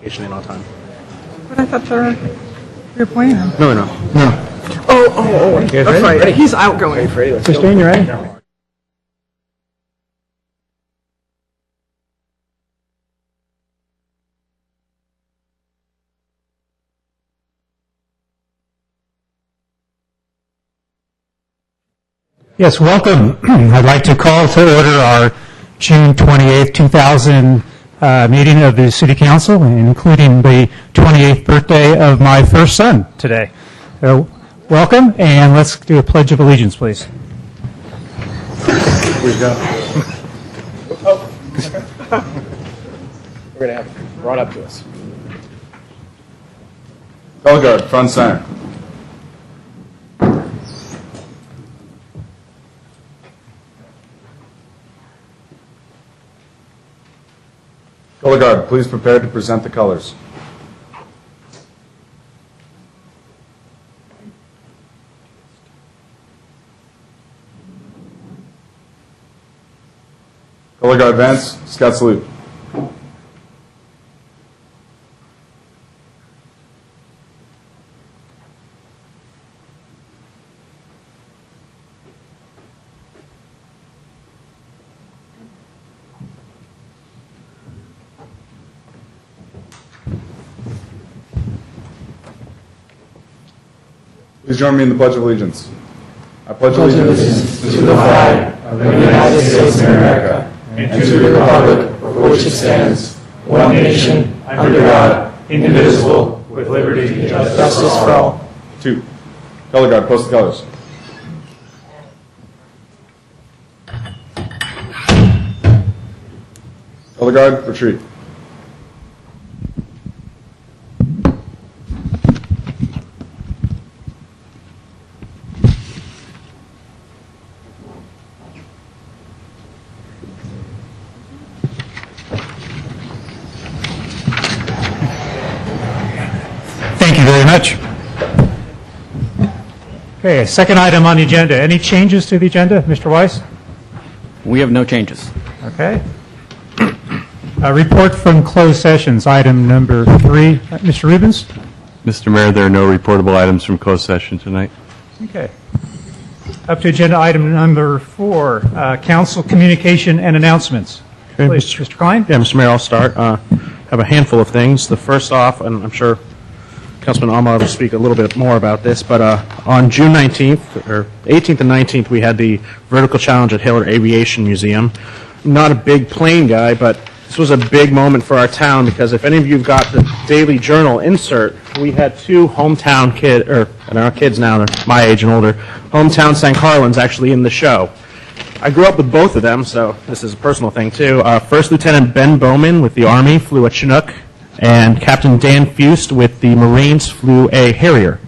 vacation in on time. But I thought they're reappointing him. No. Oh, guys that's ready? right. He's outgoing. Christine, you ready? Yes, welcome. I'd like to call to order our June 28th, 2000 meeting of the City Council, including the 28th birthday of my first son today. So, welcome, and let's do a Pledge of Allegiance, please. We're going to have it brought up to us. Color guard, front center. Color guard, please prepare to present the colors. Color guard, Vance, Scout salute. Please join me in the Pledge of Allegiance. I pledge allegiance to the flag of the United States of America and to the republic for which it stands, one nation, under God, indivisible, with liberty and justice for all. 2. Color guard, post the colors. Color guard, retreat. Thank you very much. Okay, second item on the agenda. Any changes to the agenda, Mr. Weiss? We have no changes. Okay. A report from closed sessions, item number 3. Mr. Rubens? Mr. Mayor, there are no reportable items from closed session tonight. Okay. Up to agenda item number 4, council communication and announcements. Okay, Please, Mr. Klein? Yeah, Mr. Mayor, I'll start. Have a handful of things. The first off, and I'm sure Councilman Ahmad will speak a little bit more about this, but on June 19th, or 18th and 19th, we had the vertical challenge at Hiller Aviation Museum. I'm not a big plane guy, but this was a big moment for our town because if any of you have got the Daily Journal insert, we had 2 hometown kids now, they're my age and older, hometown St. Carlins actually in the show. I grew up with both of them, so this is a personal thing too. First Lieutenant Ben Bowman with the Army flew a Chinook, and Captain Dan Fust with the Marines flew a Harrier.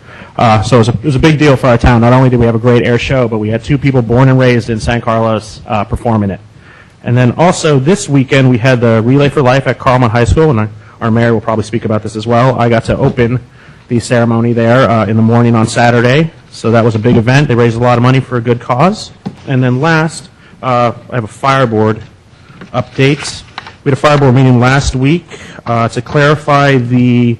So it was a big deal for our town. Not only did we have a great air show, but we had 2 people born and raised in San Carlos performing it. And then also this weekend we had the Relay for Life at Carmel High School, and our mayor will probably speak about this as well. I got to open the ceremony there in the morning on Saturday, so that was a big event. They raised a lot of money for a good cause. And then last, I have a fire board update. We had a fire board meeting last week to clarify the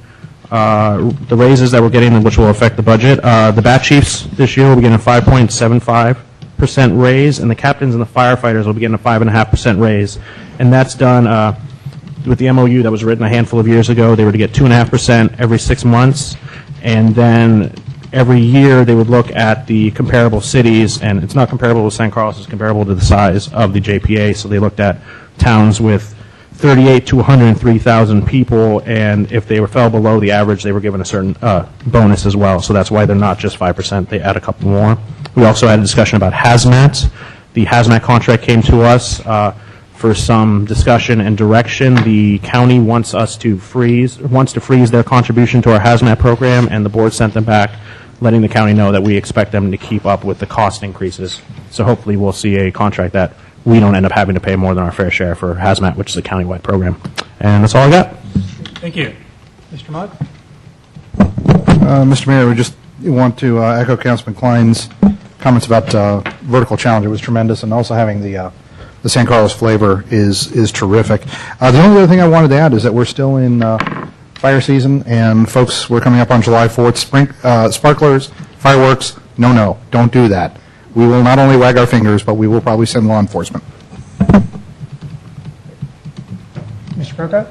raises that we're getting, which will affect the budget. The bat chiefs this year will be getting a 5.75% raise, and the captains and the firefighters will be getting a 5.5% raise. And that's done with the MOU that was written a handful of years ago. They were to get 2.5% every 6 months, and then every year they would look at the comparable cities, and it's not comparable with San Carlos, it's comparable to the size of the JPA. So they looked at towns with 38 to 103,000 people, and if they fell below the average, they were given a certain bonus as well. So that's why they're not just 5%, they add a couple more. We also had a discussion about hazmat. The hazmat contract came to us for some discussion and direction. The county wants to freeze their contribution to our hazmat program, and the board sent them back letting the county know that we expect them to keep up with the cost increases. So hopefully we'll see a contract that we don't end up having to pay more than our fair share for hazmat, which is a countywide program. And that's all I got. Thank you. Mr. Mudd? Mr. Mayor, we just want to echo Councilman Klein's comments about vertical challenge. It was tremendous, and also having the San Carlos flavor is terrific. The only other thing I wanted to add is that we're still in fire season, and folks, we're coming up on July 4th. Sparklers, fireworks, no, don't do that. We will not only wag our fingers, but we will probably send law enforcement. Mr. Prokop?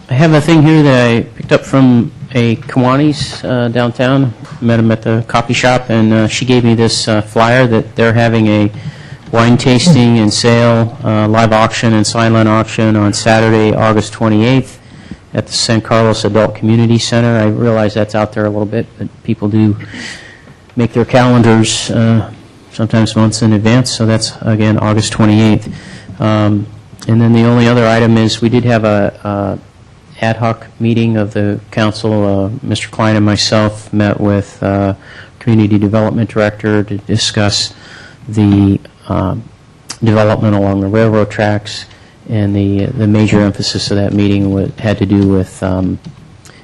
I have a thing here that I picked up from a Kiwanis downtown. Met him at the coffee shop, and she gave me this flyer that they're having a wine tasting and sale, live auction and silent auction on Saturday, August 28th at the San Carlos Adult Community Center. I realize that's out there a little bit, but people do make their calendars sometimes months in advance, so that's, again, August 28th. And then the only other item is we did have a ad hoc meeting of the council. Mr. Klein and myself met with Community Development Director to discuss the development along the railroad tracks, and the major emphasis of that meeting had to do with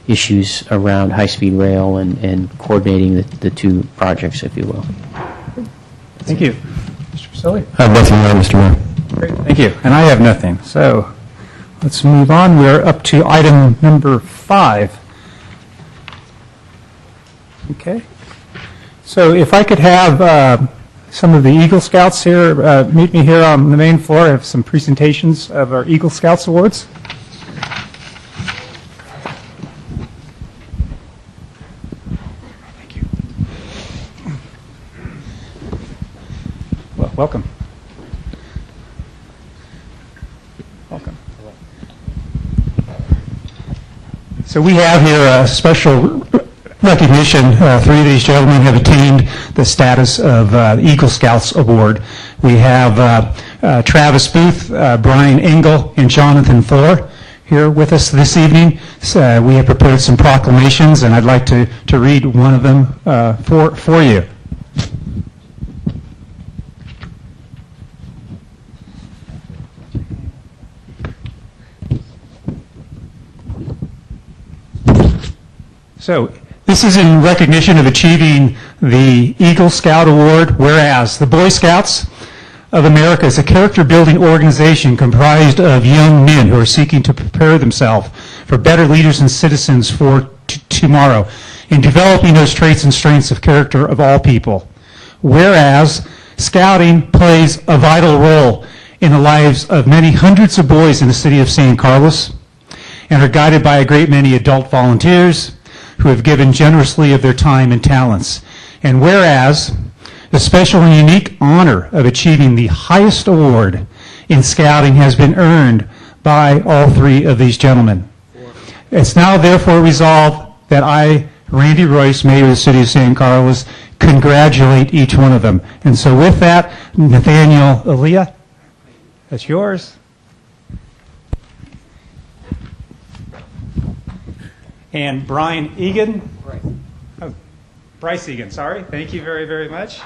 issues around high-speed rail and coordinating the two projects, if you will. Thank you. Mr. Pasilli? I have nothing more, Mr. Mayor. Great, thank you. And I have nothing. So let's move on. We're up to item number 5. Okay. So if I could have some of the Eagle Scouts here meet me here on the main floor. I have some presentations of our Eagle Scouts Awards. Thank you. Well, welcome. Welcome. So we have here a special recognition. 3 of these gentlemen have attained the status of Eagle Scouts Award. We have Travis Booth, Brian Engel, and Jonathan Thor here with us this evening. So, we have prepared some proclamations, and I'd like to read one of them for you. So, this is in recognition of achieving the Eagle Scout Award, whereas the Boy Scouts of America is a character-building organization comprised of young men who are seeking to prepare themselves for better leaders and citizens for tomorrow in developing those traits and strengths of character of all people. Whereas Scouting plays a vital role in the lives of many hundreds of boys in the city of San Carlos and are guided by a great many adult volunteers who have given generously of their time and talents. And whereas the special and unique honor of achieving the highest award in Scouting has been earned by all 3 of these gentlemen. It's now therefore resolved that I, Randy Royce, Mayor of the City of San Carlos, congratulate each one of them. And so with that, Nathaniel Aaliyah, that's yours. And Brian Egan. Bryce Egan, sorry. Thank you very, very much.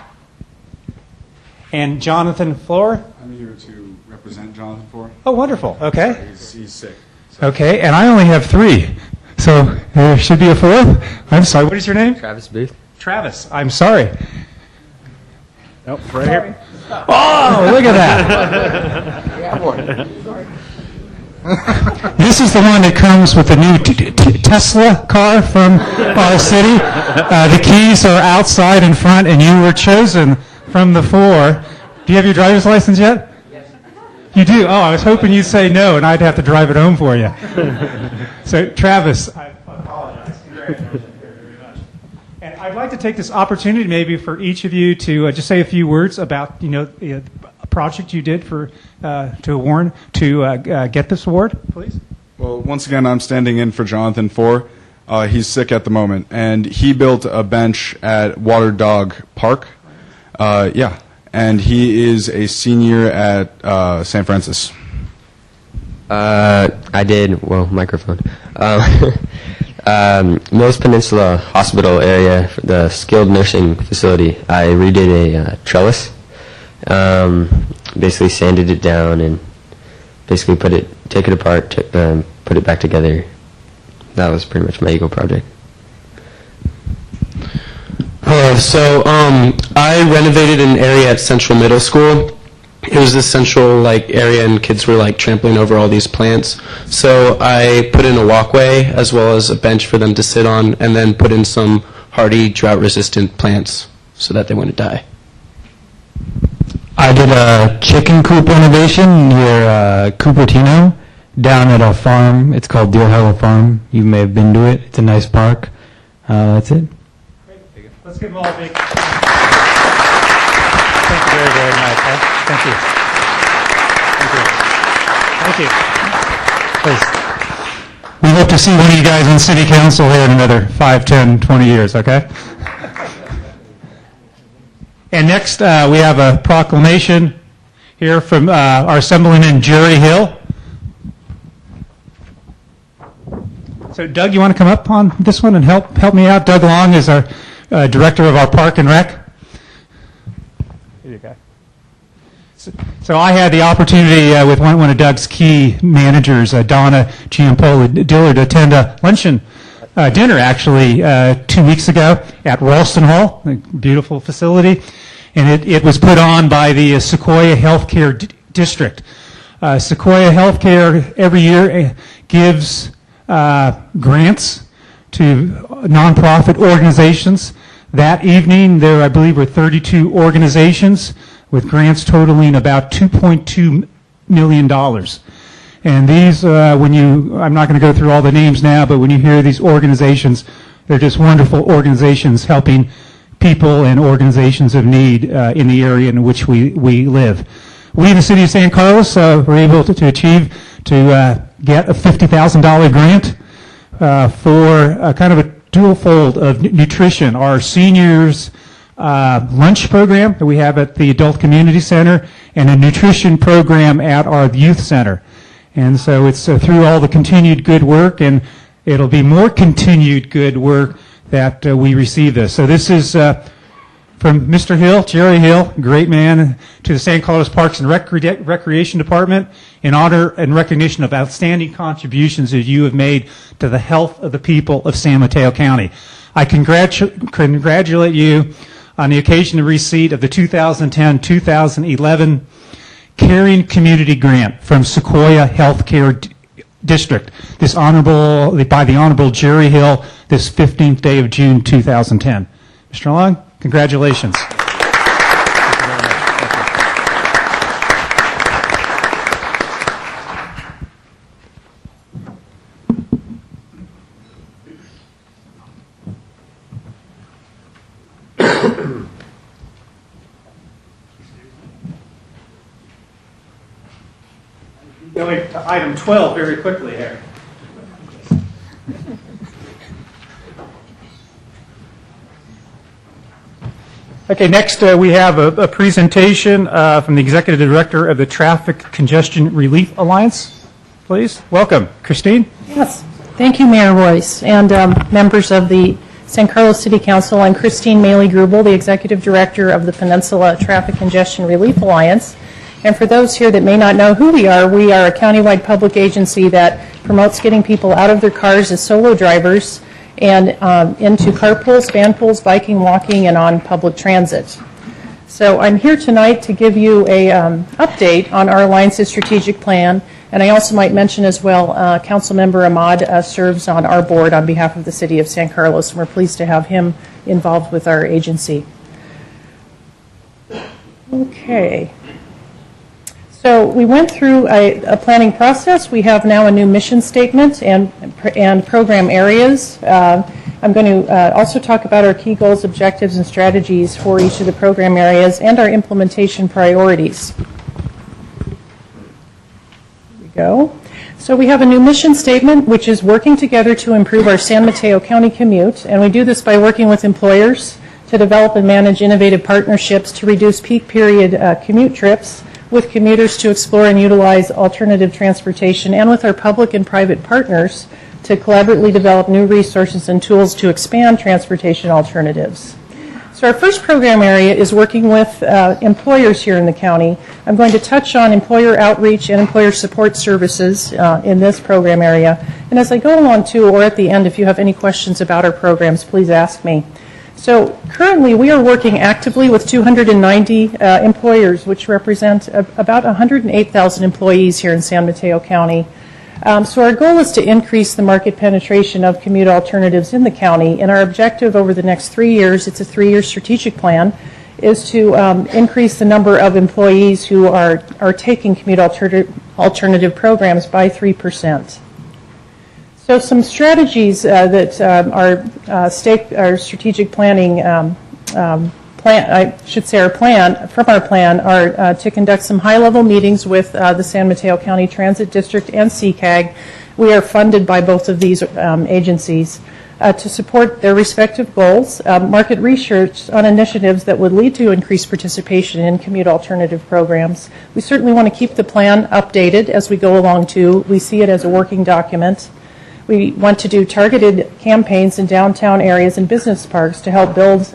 And Jonathan Floor. I'm here to represent Jonathan Floor. Oh, wonderful. Okay. He's sick. Okay, and I only have 3. So there should be a 4th. I'm sorry, what is your name? Travis Booth. Travis, I'm sorry. Nope, right here. Oh, look at that. This is the one that comes with the new Tesla car from our city. The keys are outside in front, and you were chosen from the 4. Do you have your driver's license yet? Yes. You do? Oh, I was hoping you'd say no, and I'd have to drive it home for you. So, Travis, I apologize. Congratulations very much. And I'd like to take this opportunity maybe for each of you to just say a few words about, a project you did for to get this award, please. Well, once again, I'm standing in for Jonathan Floor. He's sick at the moment, and he built a bench at Water Dog Park. And he is a senior at San Francis. I did, microphone. Mills Peninsula Hospital area, for the skilled nursing facility, I redid a trellis. Basically sanded it down and basically take it apart, put it back together. That was pretty much my Eagle project. I renovated an area at Central Middle School, it was this central like area, and kids were like trampling over all these plants. So I put in a walkway as well as a bench for them to sit on, and then put in some hardy, drought-resistant plants so that they wouldn't die. I did a chicken coop renovation near Cupertino down at a farm. It's called Deer Hollow Farm. You may have been to it. It's a nice park. That's it. Let's give them all a big thank you very, very much. Thank you. Thank you. Please. We hope to see one of you guys on City Council here in another 5, 10, 20 years, okay? And next, we have a proclamation here from our Assemblyman Jerry Hill. So, Doug, you want to come up on this one and help me out? Doug Long is our director of our Park and Rec. Here you go. So I had the opportunity with one of Doug's key managers, Donna Giampola Dillard, to attend a luncheon dinner actually 2 weeks ago at Ralston Hall, a beautiful facility, and it was put on by the Sequoia Healthcare District. Sequoia Healthcare every year gives grants to nonprofit organizations. That evening, there, I believe, were 32 organizations with grants totaling about $2.2 million. And these, I'm not going to go through all the names now, but when you hear these organizations, they're just wonderful organizations helping people and organizations of need in the area in which we live. We in the city of San Carlos were able to achieve to get a $50,000 grant for kind of a dual-fold of nutrition. Our seniors lunch program that we have at the Adult Community Center and a nutrition program at our youth center. And so it's through all the continued good work, and it'll be more continued good work that we receive this. So this is from Mr. Hill, Jerry Hill, great man, to the San Carlos Parks and Recreation Department in honor and recognition of outstanding contributions that you have made to the health of the people of San Mateo County. I congratulate you on the occasion of receipt of the 2010-2011 Caring Community Grant from Sequoia Healthcare District, by the Honorable Jerry Hill, this 15th day of June 2010. Mr. Long, congratulations. Going to item 12 very quickly here. Okay, next we have a presentation from the Executive Director of the Traffic Congestion Relief Alliance. Please, welcome. Christine? Yes, thank you, Mayor Royce, and members of the San Carlos City Council. I'm Christine Maley-Grubel, the Executive Director of the Peninsula Traffic Congestion Relief Alliance. And for those here that may not know who we are a countywide public agency that promotes getting people out of their cars as solo drivers and into carpools, van pools, biking, walking, and on public transit. So I'm here tonight to give you a update on our Alliance's strategic plan, and I also might mention as well, Councilmember Ahmad serves on our board on behalf of the City of San Carlos, and we're pleased to have him involved with our agency. Okay. So we went through a planning process. We have now a new mission statement and program areas. I'm going to also talk about our key goals, objectives, and strategies for each of the program areas and our implementation priorities. Here we go. So we have a new mission statement, which is working together to improve our San Mateo County commute, and we do this by working with employers to develop and manage innovative partnerships to reduce peak period commute trips, with commuters to explore and utilize alternative transportation, and with our public and private partners to collaboratively develop new resources and tools to expand transportation alternatives. So our first program area is working with employers here in the county. I'm going to touch on employer outreach and employer support services in this program area. And as I go along too, or at the end, if you have any questions about our programs, please ask me. So currently, we are working actively with 290 employers, which represent about 108,000 employees here in San Mateo County. So our goal is to increase the market penetration of commute alternatives in the county, and our objective over the next 3 years, it's a 3-year strategic plan, is to increase the number of employees who are taking commute alternative programs by 3%. So some strategies that our strategic planning our plan are to conduct some high-level meetings with the San Mateo County Transit District and CCAG. We are funded by both of these agencies to support their respective goals, market research on initiatives that would lead to increased participation in commute alternative programs. We certainly want to keep the plan updated as we go along too. We see it as a working document. We want to do targeted campaigns in downtown areas and business parks to help build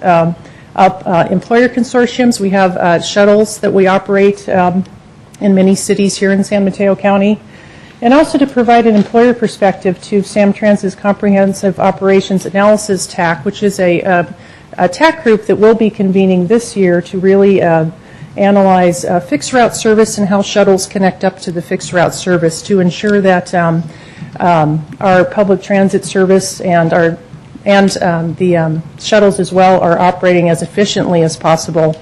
up employer consortiums. We have shuttles that we operate in many cities here in San Mateo County. And also to provide an employer perspective to Samtrans's Comprehensive Operations Analysis TAC, which is a TAC group that will be convening this year to really analyze fixed route service and how shuttles connect up to the fixed route service to ensure that our public transit service and the shuttles as well are operating as efficiently as possible.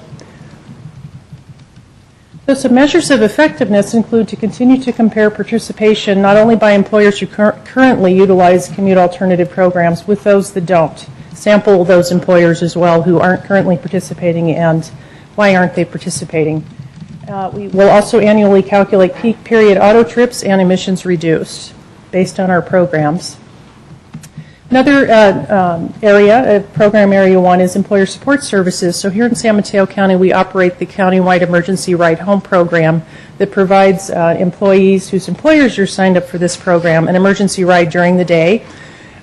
So some measures of effectiveness include to continue to compare participation not only by employers who currently utilize commute alternative programs with those that don't. Sample those employers as well who aren't currently participating and why aren't they participating. We will also annually calculate peak period auto trips and emissions reduced based on our programs. Another area, program area 1, is employer support services. So here in San Mateo County, we operate the countywide emergency ride home program that provides employees whose employers are signed up for this program an emergency ride during the day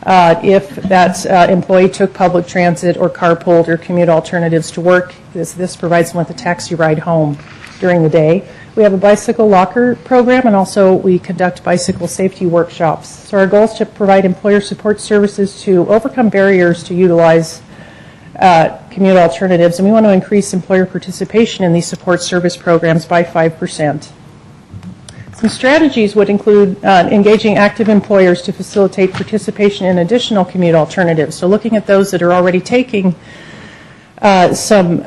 if that employee took public transit or carpooled or commute alternatives to work. This provides them with a taxi ride home during the day. We have a bicycle locker program, and also we conduct bicycle safety workshops. So our goal is to provide employer support services to overcome barriers to utilize commute alternatives, and we want to increase employer participation in these support service programs by 5%. Some strategies would include engaging active employers to facilitate participation in additional commute alternatives. So looking at those that are already taking some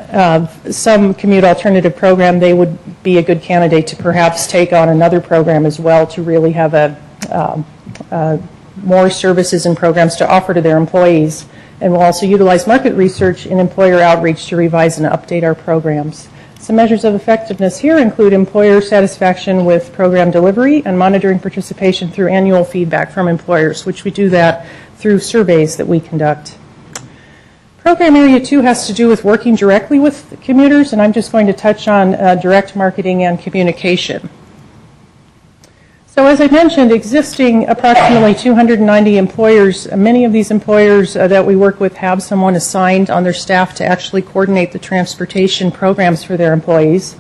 commute alternative program, they would be a good candidate to perhaps take on another program as well to really have more services and programs to offer to their employees. And we'll also utilize market research and employer outreach to revise and update our programs. Some measures of effectiveness here include employer satisfaction with program delivery and monitoring participation through annual feedback from employers, which we do that through surveys that we conduct. Program Area 2 has to do with working directly with commuters, and I'm just going to touch on direct marketing and communication. So as I mentioned, existing approximately 290 employers, many of these employers that we work with have someone assigned on their staff to actually coordinate the transportation programs for their employees.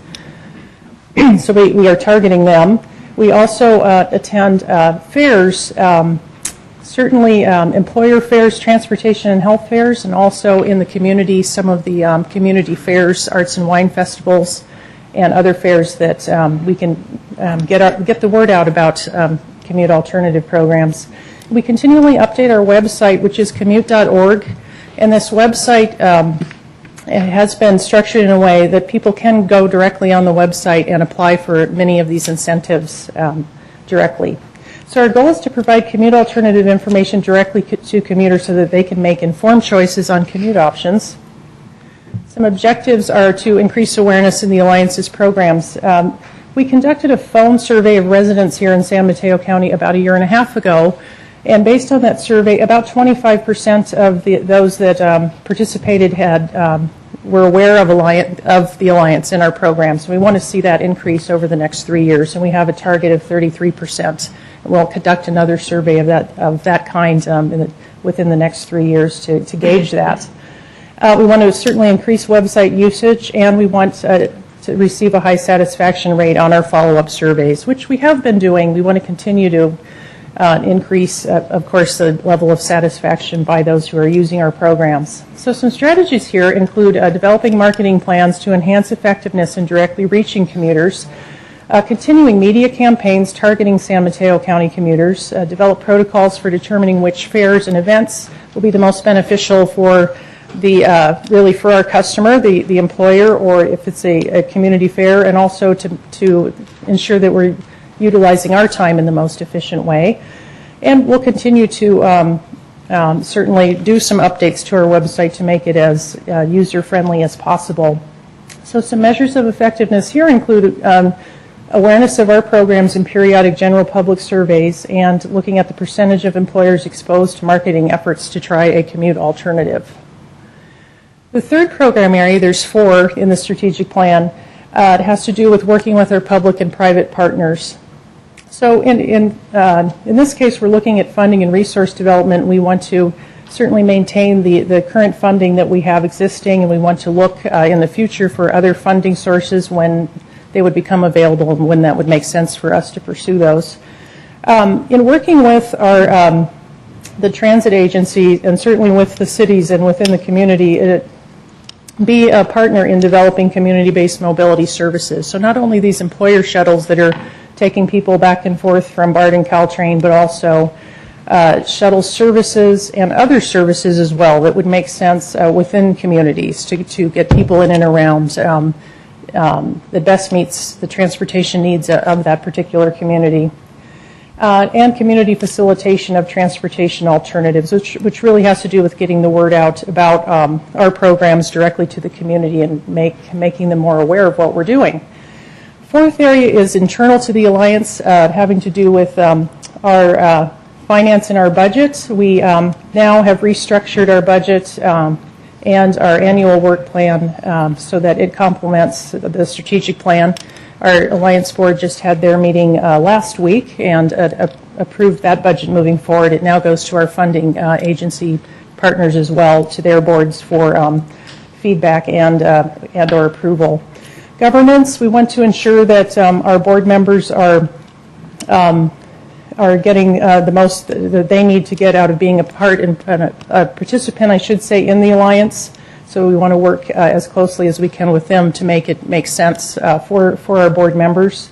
So we are targeting them. We also attend fairs, certainly employer fairs, transportation and health fairs, and also in the community, some of the community fairs, arts and wine festivals, and other fairs that we can get the word out about commute alternative programs. We continually update our website, which is commute.org, and this website has been structured in a way that people can go directly on the website and apply for many of these incentives directly. So our goal is to provide commute alternative information directly to commuters so that they can make informed choices on commute options. Some objectives are to increase awareness in the Alliance's programs. We conducted a phone survey of residents here in San Mateo County about a year and a half ago, and based on that survey, about 25% of those that participated were aware of the Alliance in our programs. We want to see that increase over the next 3 years, and we have a target of 33%. We'll conduct another survey of that kind within the next 3 years to gauge that. We want to certainly increase website usage, and we want to receive a high satisfaction rate on our follow-up surveys, which we have been doing. We want to continue to increase, of course, the level of satisfaction by those who are using our programs. So some strategies here include developing marketing plans to enhance effectiveness in directly reaching commuters, continuing media campaigns targeting San Mateo County commuters, develop protocols for determining which fairs and events will be the most beneficial for really for our customer, the employer, or if it's a community fair, and also to ensure that we're utilizing our time in the most efficient way. And we'll continue to certainly do some updates to our website to make it as user-friendly as possible. So some measures of effectiveness here include awareness of our programs in periodic general public surveys and looking at the percentage of employers exposed to marketing efforts to try a commute alternative. The third program area, there's 4 in the strategic plan, it has to do with working with our public and private partners. So in this case, we're looking at funding and resource development. We want to certainly maintain the current funding that we have existing, and we want to look in the future for other funding sources when they would become available and when that would make sense for us to pursue those. In working with our the transit agency and certainly with the cities and within the community, be a partner in developing community-based mobility services. So not only these employer shuttles that are taking people back and forth from BART and Caltrain, but also shuttle services and other services as well that would make sense within communities to get people in and around that best meets the transportation needs of that particular community. And community facilitation of transportation alternatives, which really has to do with getting the word out about our programs directly to the community and making them more aware of what we're doing. Fourth area is internal to the Alliance, having to do with our finance and our budget. We now have restructured our budget and our annual work plan so that it complements the strategic plan. Our Alliance Board just had their meeting last week and approved that budget moving forward. It now goes to our funding agency partners as well, to their boards for feedback and or approval. Governance, we want to ensure that our board members are getting the most that they need to get out of being a participant, I should say, in the Alliance. So we want to work as closely as we can with them to make it make sense for our board members.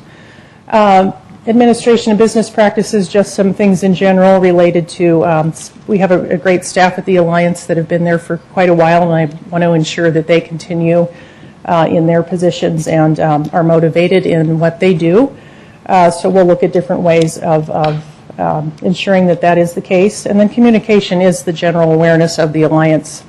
Administration and business practices, just some things in general related to, we have a great staff at the Alliance that have been there for quite a while, and I want to ensure that they continue in their positions and are motivated in what they do. So we'll look at different ways of ensuring that that is the case. And then communication is the general awareness of the Alliance.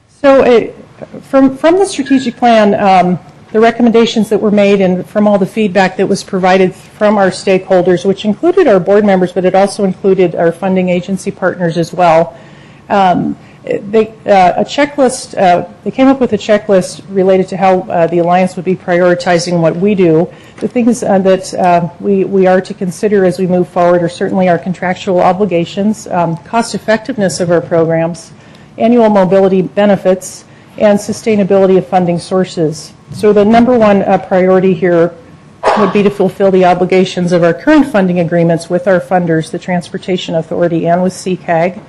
So from the strategic plan, the recommendations that were made and from all the feedback that was provided from our stakeholders, which included our board members, but it also included our funding agency partners as well, they came up with a checklist related to how the Alliance would be prioritizing what we do. The things that we are to consider as we move forward are certainly our contractual obligations, cost effectiveness of our programs, annual mobility benefits, and sustainability of funding sources. So the number one priority here would be to fulfill the obligations of our current funding agreements with our funders, the Transportation Authority and with CCAG,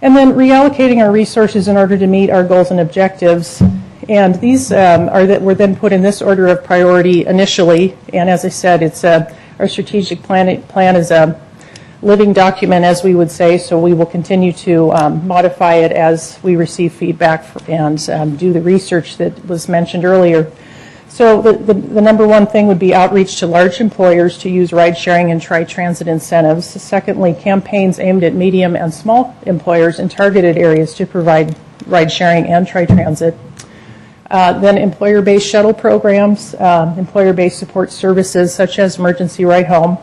and then reallocating our resources in order to meet our goals and objectives. And these were then put in this order of priority initially, and as I said, it's our strategic plan is a living document, as we would say, so we will continue to modify it as we receive feedback and do the research that was mentioned earlier. So the number one thing would be outreach to large employers to use ride-sharing and tri-transit incentives. Secondly, campaigns aimed at medium and small employers in targeted areas to provide ride-sharing and tri-transit. Then employer-based shuttle programs, employer-based support services such as emergency ride home,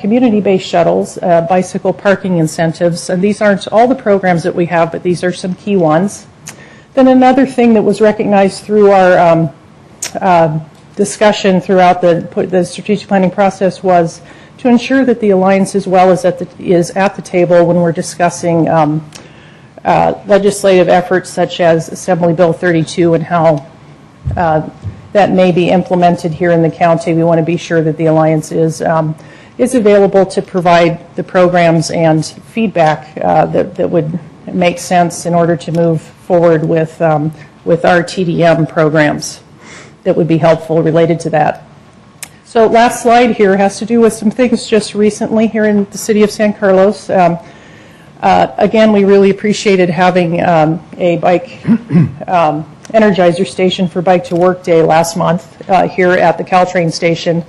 community-based shuttles, bicycle parking incentives, and these aren't all the programs that we have, but these are some key ones. Then another thing that was recognized through our discussion throughout the strategic planning process was to ensure that the Alliance as well is at the table when we're discussing legislative efforts such as Assembly Bill 32 and how that may be implemented here in the county. We want to be sure that the Alliance is is available to provide the programs and feedback that would make sense in order to move forward with our TDM programs that would be helpful related to that. So last slide here has to do with some things just recently here in the city of San Carlos. Again, we really appreciated having a bike energizer station for Bike to Work Day last month here at the Caltrain station.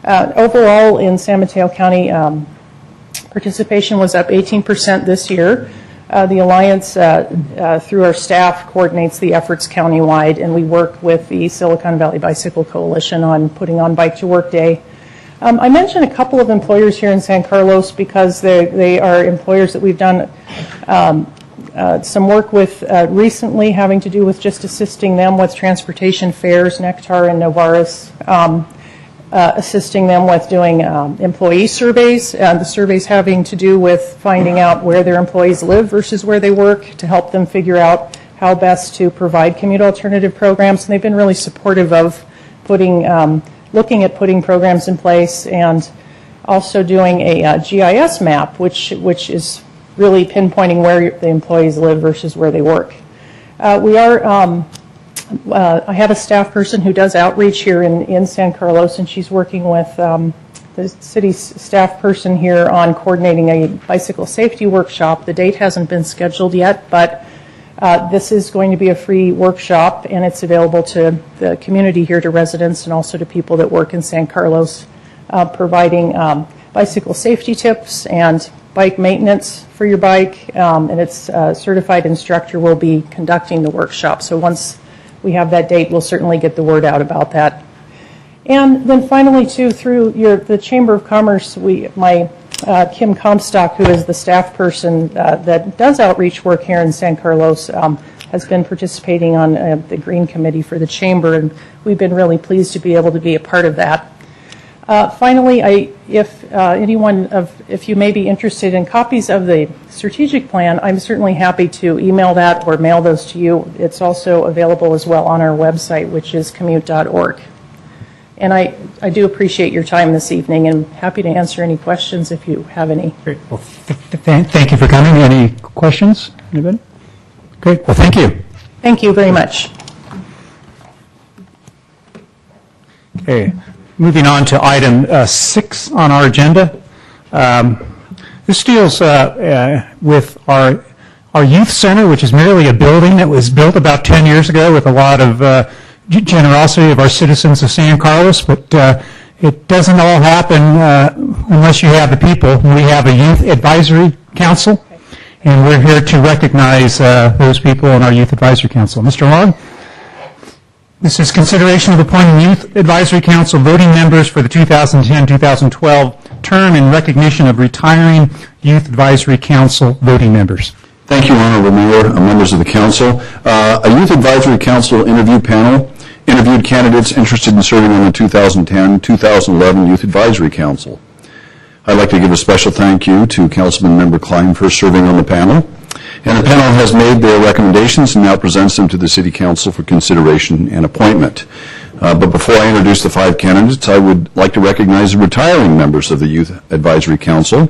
Overall, in San Mateo County, participation was up 18% this year. The Alliance, through our staff, coordinates the efforts countywide, and we work with the Silicon Valley Bicycle Coalition on putting on Bike to Work Day. I mentioned a couple of employers here in San Carlos because they are employers that we've done some work with recently, having to do with just assisting them with transportation fares, Nectar and Novaris, assisting them with doing employee surveys, the surveys having to do with finding out where their employees live versus where they work to help them figure out how best to provide commute alternative programs. And they've been really supportive of looking at putting programs in place and also doing a GIS map, which is really pinpointing where the employees live versus where they work. I have a staff person who does outreach here in San Carlos, and she's working with the city's staff person here on coordinating a bicycle safety workshop. The date hasn't been scheduled yet, but this is going to be a free workshop, and it's available to the community here, to residents, and also to people that work in San Carlos, providing bicycle safety tips and bike maintenance for your bike, and its certified instructor will be conducting the workshop. So once we have that date, we'll certainly get the word out about that. And then finally, too, through the Chamber of Commerce, Kim Comstock, who is the staff person that does outreach work here in San Carlos, has been participating on the Green Committee for the Chamber, and we've been really pleased to be able to be a part of that. Finally, if you may be interested in copies of the strategic plan, I'm certainly happy to email that or mail those to you. It's also available as well on our website, which is commute.org. And I do appreciate your time this evening, and happy to answer any questions if you have any. Great. Well, thank you for coming. Any questions? Anybody? Great. Well, thank you. Thank you very much. Okay. Moving on to item 6 on our agenda. This deals with our youth center, which is merely a building that was built about 10 years ago with a lot of generosity of our citizens of San Carlos, but it doesn't all happen unless you have the people. We have a youth advisory council, and we're here to recognize those people in our youth advisory council. Mr. Long? This is consideration of appointing Youth Advisory Council voting members for the 2010-2012 term in recognition of retiring Youth Advisory Council voting members. Thank you, Honorable Mayor, members of the Council. A Youth Advisory Council interview panel interviewed candidates interested in serving on the 2010-2011 Youth Advisory Council. I'd like to give a special thank you to Councilman Member Klein for serving on the panel. And the panel has made their recommendations and now presents them to the City Council for consideration and appointment. But before I introduce the 5 candidates, I would like to recognize the retiring members of the Youth Advisory Council.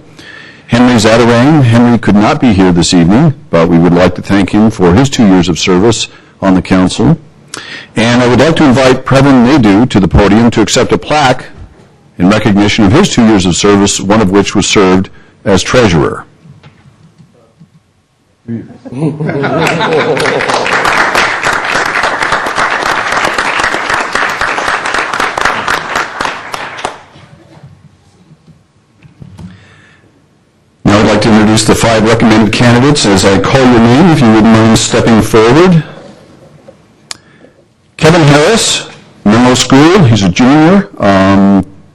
Henry Zadarang. Henry could not be here this evening, but we would like to thank him for his 2 years of service on the Council. And I would like to invite Previn Naidu to the podium to accept a plaque in recognition of his 2 years of service, one of which was served as treasurer. Now I'd like to introduce the 5 recommended candidates. As I call your name, if you wouldn't mind stepping forward. Kevin Harris, Menlo School. He's a junior,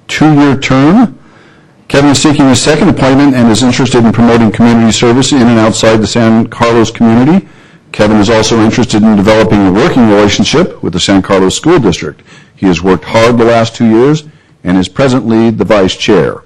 2-year term. Kevin is seeking a second appointment and is interested in promoting community service in and outside the San Carlos community. Kevin is also interested in developing a working relationship with the San Carlos School District. He has worked hard the last 2 years and is presently the vice chair.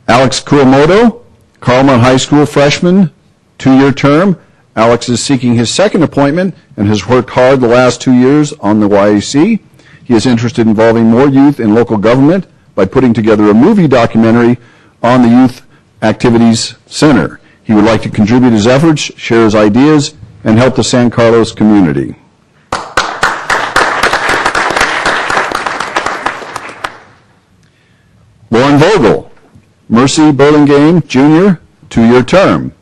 Alex Kuamoto, Carlmont High School freshman, 2-year term. Alex is seeking his second appointment and has worked hard the last 2 years on the YAC. He is interested in involving more youth in local government by putting together a movie documentary on the Youth Activities Center. He would like to contribute his efforts, share his ideas, and help the San Carlos community. Lauren Vogel, Mercy Burlingame Jr., 2-year term.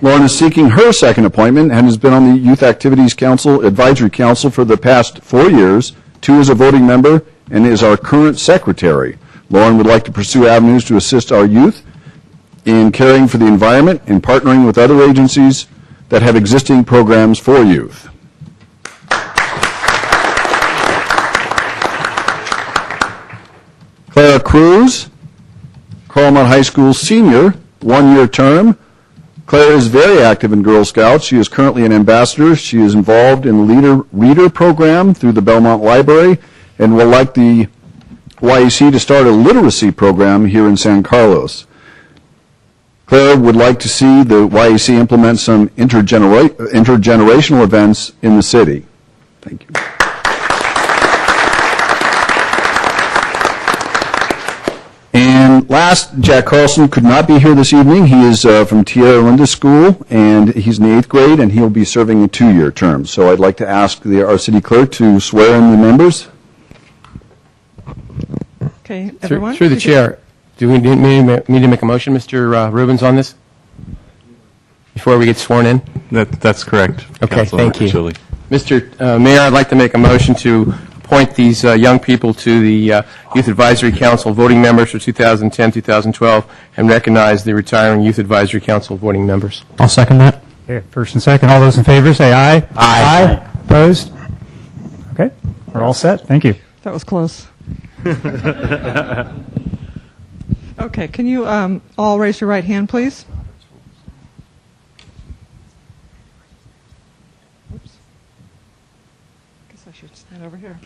Lauren is seeking her second appointment and has been on the Youth Activities Council Advisory Council for the past 4 years, 2 as a voting member, and is our current secretary. Lauren would like to pursue avenues to assist our youth in caring for the environment and partnering with other agencies that have existing programs for youth. Clara Cruz, Carlmont High School senior, 1-year term. Claire is very active in Girl Scouts. She is currently an ambassador. She is involved in the Leader Reader program through the Belmont Library and will like the YAC to start a literacy program here in San Carlos. Claire would like to see the YAC implement some intergenerational events in the city. Thank you. And last, Jack Carlson could not be here this evening. He is from Tierra Linda School, and he's in the 8th grade, and he'll be serving a 2-year term. So I'd like to ask our city clerk to swear in the members. Okay, everyone? Through the chair, do we need to make a motion, Mr. Rubens, on this? Before we get sworn in? That's correct. Okay, Councilor thank you. Chili. Mr. Mayor, I'd like to make a motion to appoint these young people to the Youth Advisory Council voting members for 2010, 2012, and recognize the retiring Youth Advisory Council voting members. I'll second that. Okay, first and second, all those in favor say aye. Aye. Opposed? Okay, we're all set. Thank you. That was close. Okay, can you all raise your right hand, please? Oops. Guess I should stand over here.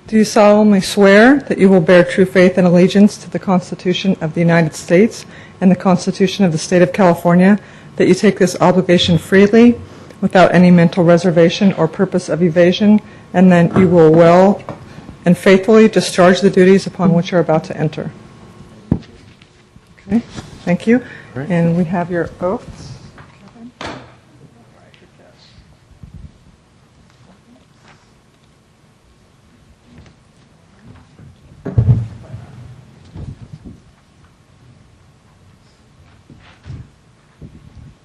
Do you solemnly swear that you will bear true faith and allegiance to the Constitution of the United States and the Constitution of the State of California, that you take this obligation freely, without any mental reservation or purpose of evasion, and that you will well and faithfully discharge the duties upon which you are about to enter? Okay, thank you. And we have your oaths.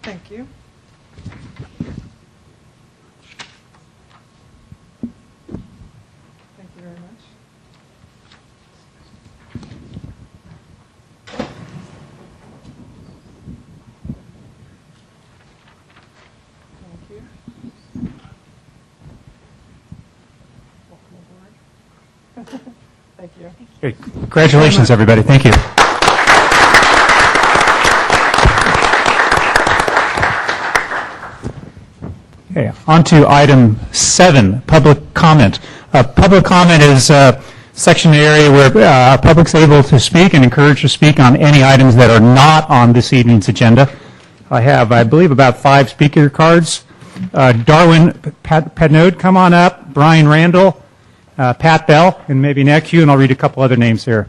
Thank you. Thank you very much. Thank you. Welcome aboard. Thank you. Okay, congratulations, everybody. Thank you. Okay, on to item 7, public comment. Public comment is a section area where public's able to speak and encouraged to speak on any items that are not on this evening's agenda. I have, I believe, about 5 speaker cards. Darwin Padnode, come on up. Brian Randall, Pat Bell, and maybe next you, and I'll read a couple other names here.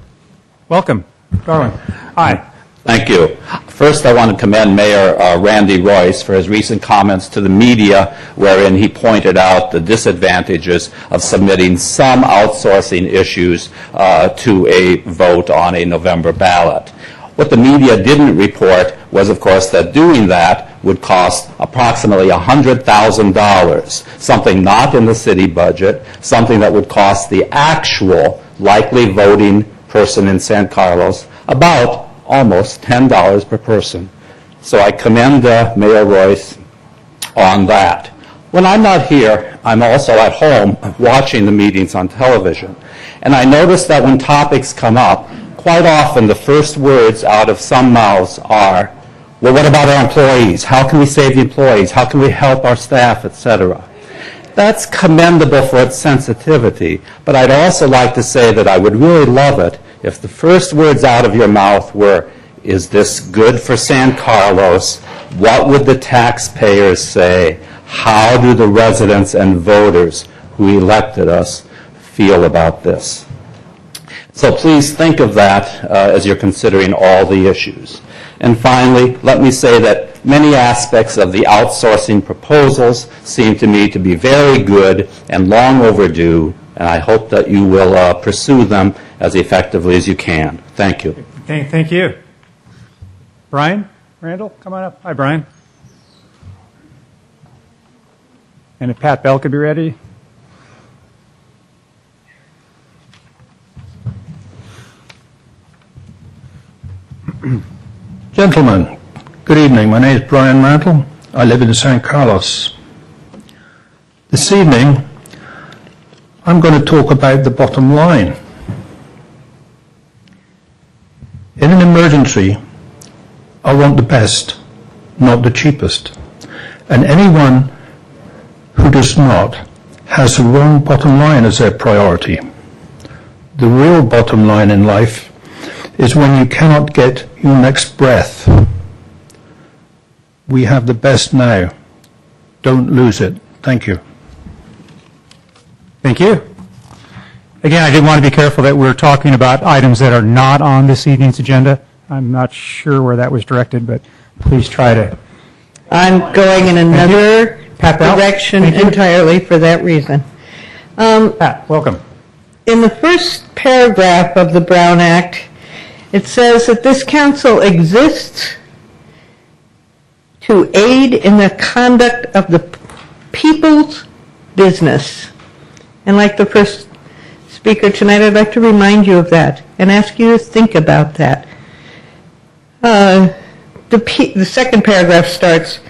Welcome, Darwin. Hi. Thank you. First, I want to commend Mayor Randy Royce for his recent comments to the media, wherein he pointed out the disadvantages of submitting some outsourcing issues to a vote on a November ballot. What the media didn't report was, of course, that doing that would cost approximately $100,000, something not in the city budget, something that would cost the actual likely voting person in San Carlos about almost $10 per person. So I commend Mayor Royce on that. When I'm not here, I'm also at home watching the meetings on television. And I notice that when topics come up, quite often the first words out of some mouths are, well, what about our employees? How can we save the employees? How can we help our staff, etc.? That's commendable for its sensitivity, but I'd also like to say that I would really love it if the first words out of your mouth were, Is this good for San Carlos? What would the taxpayers say? How do the residents and voters who elected us feel about this? So please think of that as you're considering all the issues. And finally, let me say that many aspects of the outsourcing proposals seem to me to be very good and long overdue, and I hope that you will pursue them as effectively as you can. Thank you. Thank you. Brian Randall, come on up. Hi, Brian. And if Pat Bell could be ready. Gentlemen, good evening. My name is Brian Randall. I live in San Carlos. This evening, I'm going to talk about the bottom line. In an emergency, I want the best, not the cheapest. And anyone who does not has the wrong bottom line as their priority. The real bottom line in life is when you cannot get your next breath. We have the best now. Don't lose it. Thank you. Thank you. Again, I did want to be careful that we're talking about items that are not on this evening's agenda. I'm not sure where that was directed, but please try to. I'm going in another direction Thank you. entirely for that reason. Pat, welcome. In the first paragraph of the Brown Act, it says that this council exists to aid in the conduct of the people's business. And like the first speaker tonight, I'd like to remind you of that and ask you to think about that. The second paragraph starts,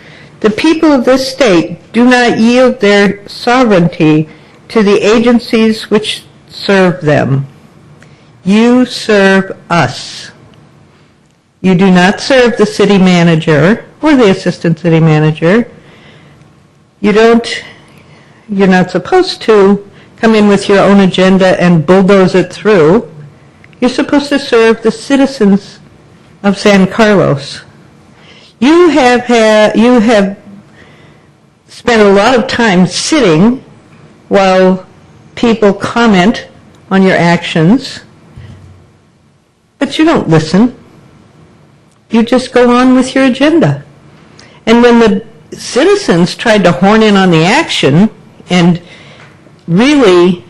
the people of this state do not yield their sovereignty to the agencies which serve them. You serve us. You do not serve the city manager or the assistant city manager. You're not supposed to come in with your own agenda and bulldoze it through. You're supposed to serve the citizens of San Carlos. You have spent a lot of time sitting while people comment on your actions, but you don't listen. You just go on with your agenda. And when the citizens tried to horn in on the action and really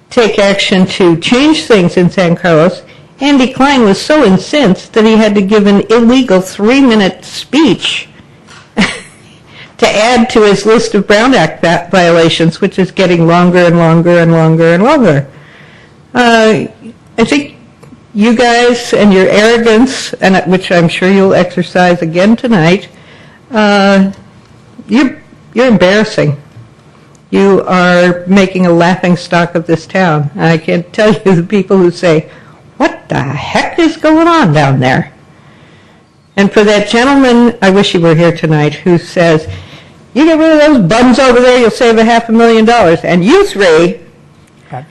take action to change things in San Carlos, Andy Klein was so incensed that he had to give an illegal 3-minute speech to add to his list of Brown Act violations, which is getting longer and longer and longer and longer. I think you guys and your arrogance, and which I'm sure you'll exercise again tonight, you're embarrassing. You are making a laughingstock of this town. I can tell you the people who say, what the heck is going on down there? And for that gentleman, I wish he were here tonight, who says, you get rid of those bums over there, you'll save $500,000. And you three,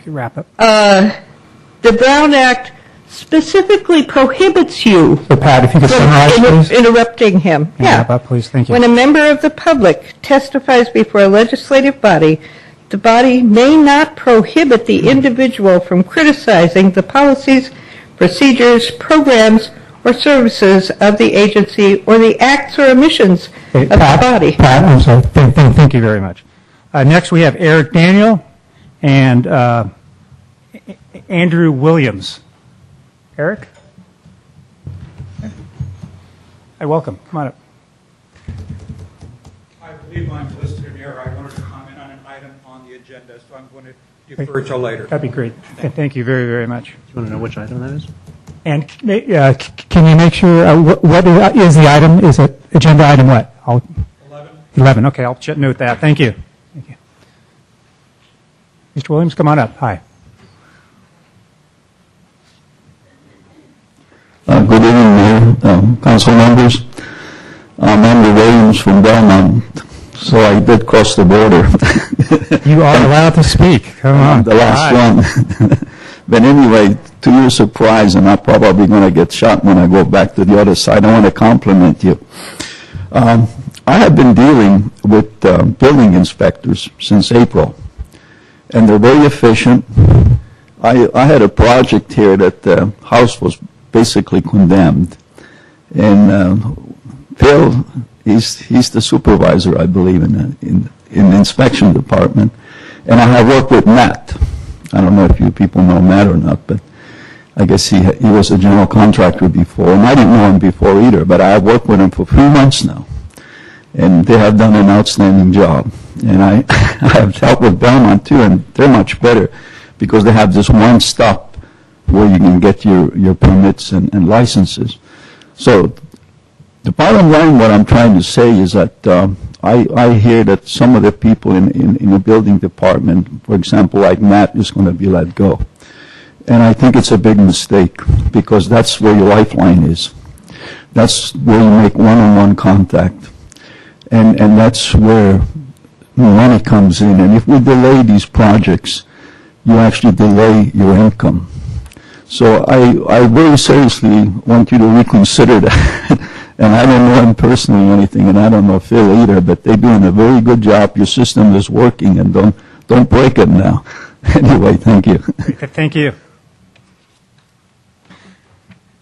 wrap up. The Brown Act specifically prohibits you So, Pat, if you could summarize, please. interrupting him. Yeah. Wrap up, please. Thank you. When a member of the public testifies before a legislative body, the body may not prohibit the individual from criticizing the policies, procedures, programs, or services of the agency or the acts or omissions of the body. Pat, I'm sorry. Thank you very much. Next, we have Eric Daniel and Andrew Williams. Eric? Hi, welcome. Come on up. I believe I'm listed in here. I wanted to comment on an item on the agenda, so I'm going to defer till later. That'd be great. Thank you very, very much. You want to know which item that is? And can you make sure, what is the item? Is it agenda item what? 11. Okay, I'll note that. Thank you. Thank you. Mr. Williams, come on up. Hi. Good evening, Mayor, council members. I'm Andy Williams from Belmont, so I did cross the border. You are allowed to speak. Come on. The last one. But anyway, to your surprise, and I'm probably going to get shot when I go back to the other side. I want to compliment you. I have been dealing with building inspectors since April, and they're very efficient. I had a project here that the house was basically condemned, and Phil, he's the supervisor, I believe, in the inspection department, and I have worked with Matt. I don't know if you people know Matt or not, but I guess he was a general contractor before, and I didn't know him before either, but I have worked with him for 3 months now, and they have done an outstanding job. And I have dealt with Belmont too, and they're much better because they have this one stop where you can get your permits and licenses. So the bottom line, what I'm trying to say is that I hear that some of the people in the building department, for example, like Matt, is going to be let go. And I think it's a big mistake because that's where your lifeline is. That's where you make one-on-one contact. And that's where money comes in. And if we delay these projects, you actually delay your income. So I very seriously want you to reconsider that. And I don't know him personally or anything, and I don't know Phil either, but they're doing a very good job. Your system is working, and don't break it now. Anyway, thank you. Okay, thank you.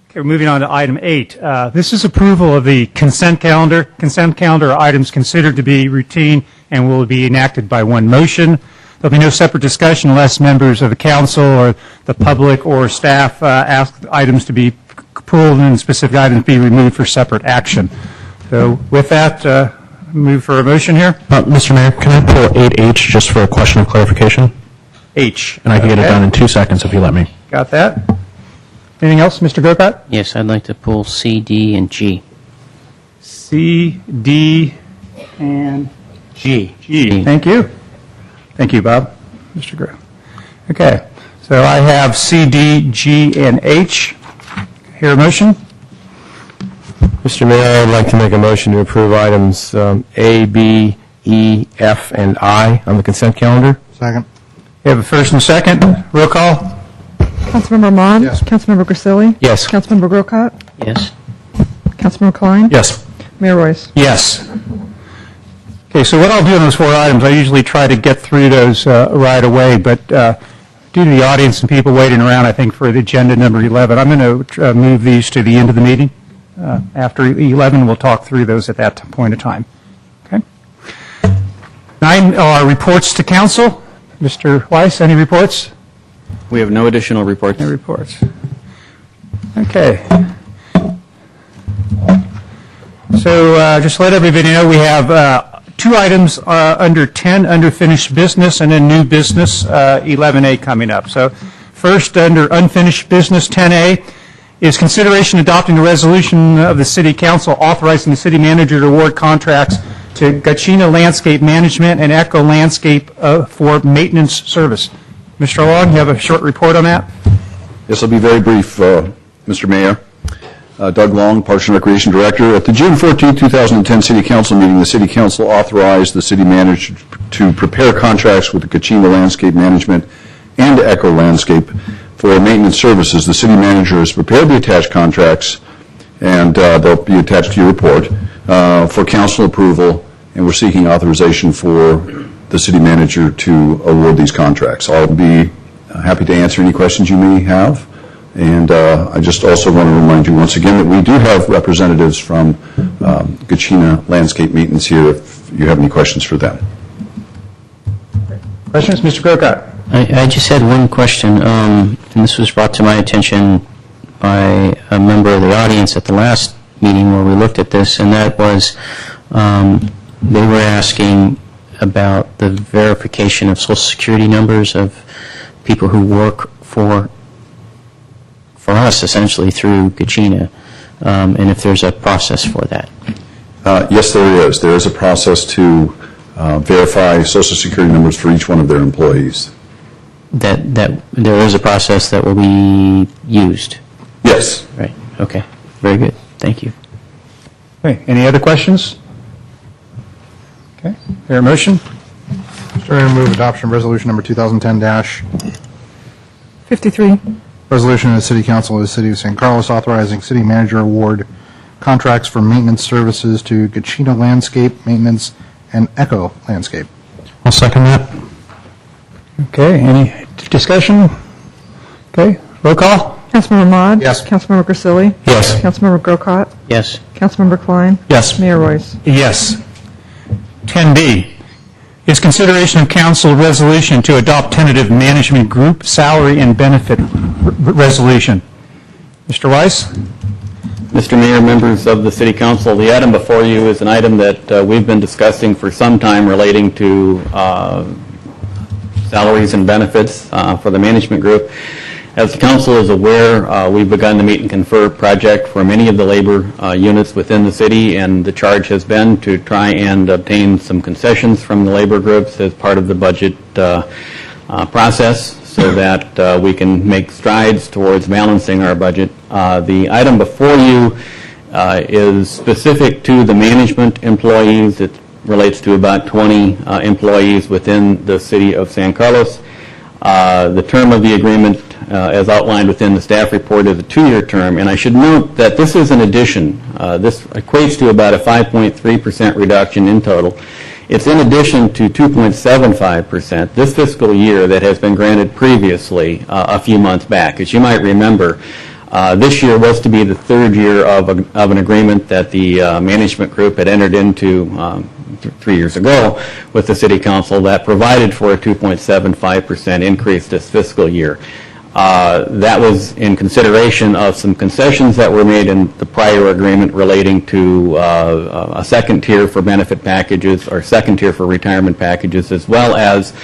Okay, we're moving on to item 8. This is approval of the consent calendar. Consent calendar are items considered to be routine and will be enacted by one motion. There'll be no separate discussion unless members of the council or the public or staff ask items to be pulled and specific items be removed for separate action. So with that, move for a motion here. Mr. Mayor, can I pull 8H just for a question of clarification? H. And I can get it done in 2 seconds if you let me. Got that? Anything else, Mr. Grocott? Yes, I'd like to pull C, D, and G. C, D, and G. G. Thank you. Thank you, Bob. Mr. Groh. Okay. So I have C, D, G, and H. Hear a motion? Mr. Mayor, I'd like to make a motion to approve items A, B, E, F, and I on the consent calendar. Second. We have a first and a second. Roll call. Councilmember Mon? Yes. Councilmember Grisilli? Yes. Councilmember Grocott? Yes. Councilmember Klein? Yes. Mayor Royce? Yes. Okay, so what I'll do on those 4 items, I usually try to get through those right away, but due to the audience and people waiting around, I think, for the agenda number 11, I'm going to move these to the end of the meeting. After 11, we'll talk through those at that point of time. Okay. 9 are reports to council. Mr. Weiss, any reports? We have no additional reports. No reports. Okay. So just to let everybody know, we have 2 items under 10 under finished business and then new business 11A coming up. So first, under unfinished business 10A is consideration adopting a resolution of the City Council authorizing the city manager to award contracts to Gachina Landscape Management and Echo Landscape for maintenance service. Mr. Long, you have a short report on that? This will be very brief, Mr. Mayor. Doug Long, Parks and Recreation Director. At the June 14, 2010 City Council meeting, the City Council authorized the city manager to prepare contracts with the Gachina Landscape Management and Echo Landscape for maintenance services. The city manager has prepared the attached contracts, and they'll be attached to your report, for council approval, and we're seeking authorization for the city manager to award these contracts. I'll be happy to answer any questions you may have. And I just also want to remind you once again that we do have representatives from Gachina Landscape Maintenance here if you have any questions for them. Questions? Mr. Grocott. I just had one question, and this was brought to my attention by a member of the audience at the last meeting where we looked at this, and that was they were asking about the verification of Social Security numbers of people who work for us, essentially, through Gachina, and if there's a process for that. Yes, there is. There is a process to verify Social Security numbers for each one of their employees. That there is a process that will be used? Yes. Right. Okay. Very good. Thank you. Okay. Any other questions? Okay. Hear a motion? Mr. Mayor, move adoption of resolution number 2010-. 53. Resolution of the City Council of the City of San Carlos authorizing city manager award contracts for maintenance services to Gachina Landscape Maintenance and Echo Landscape. I'll second that. Okay, any discussion? Okay, roll call? Councilmember Mod? Yes. Councilmember Grisilli? Yes. Councilmember Grocott? Yes. Councilmember Klein? Yes. Mayor Royce? Yes. 10B is consideration of council resolution to adopt tentative management group salary and benefit resolution. Mr. Weiss? Mr. Mayor, members of the City Council, the item before you is an item that we've been discussing for some time relating to salaries and benefits for the management group. As the council is aware, we've begun the Meet and Confer project for many of the labor units within the city, and the charge has been to try and obtain some concessions from the labor groups as part of the budget process so that we can make strides towards balancing our budget. The item before you is specific to the management employees. It relates to about 20 employees within the city of San Carlos. The term of the agreement, as outlined within the staff report, is a 2-year term, and I should note that this is an addition. This equates to about a 5.3% reduction in total. It's in addition to 2.75% this fiscal year that has been granted previously a few months back. As you might remember, this year was to be the 3rd year of an agreement that the management group had entered into 3 years ago with the City Council that provided for a 2.75% increase this fiscal year. That was in consideration of some concessions that were made in the prior agreement relating to a second tier for benefit packages or second tier for retirement packages, as well as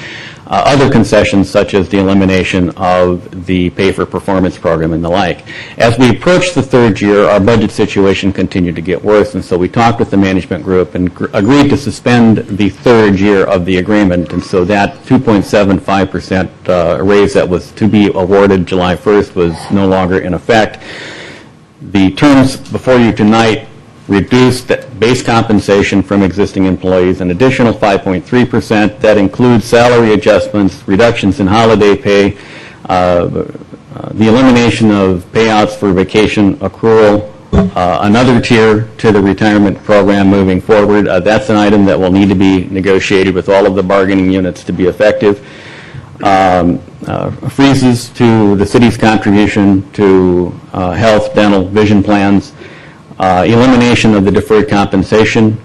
other concessions such as the elimination of the pay for performance program and the like. As we approached the 3rd year, our budget situation continued to get worse, and so we talked with the management group and agreed to suspend the 3rd year of the agreement, and so that 2.75% raise that was to be awarded July 1st was no longer in effect. The terms before you tonight reduced base compensation from existing employees an additional 5.3%. That includes salary adjustments, reductions in holiday pay, the elimination of payouts for vacation accrual, another tier to the retirement program moving forward. That's an item that will need to be negotiated with all of the bargaining units to be effective. Freezes to the city's contribution to health, dental, vision plans, elimination of the deferred compensation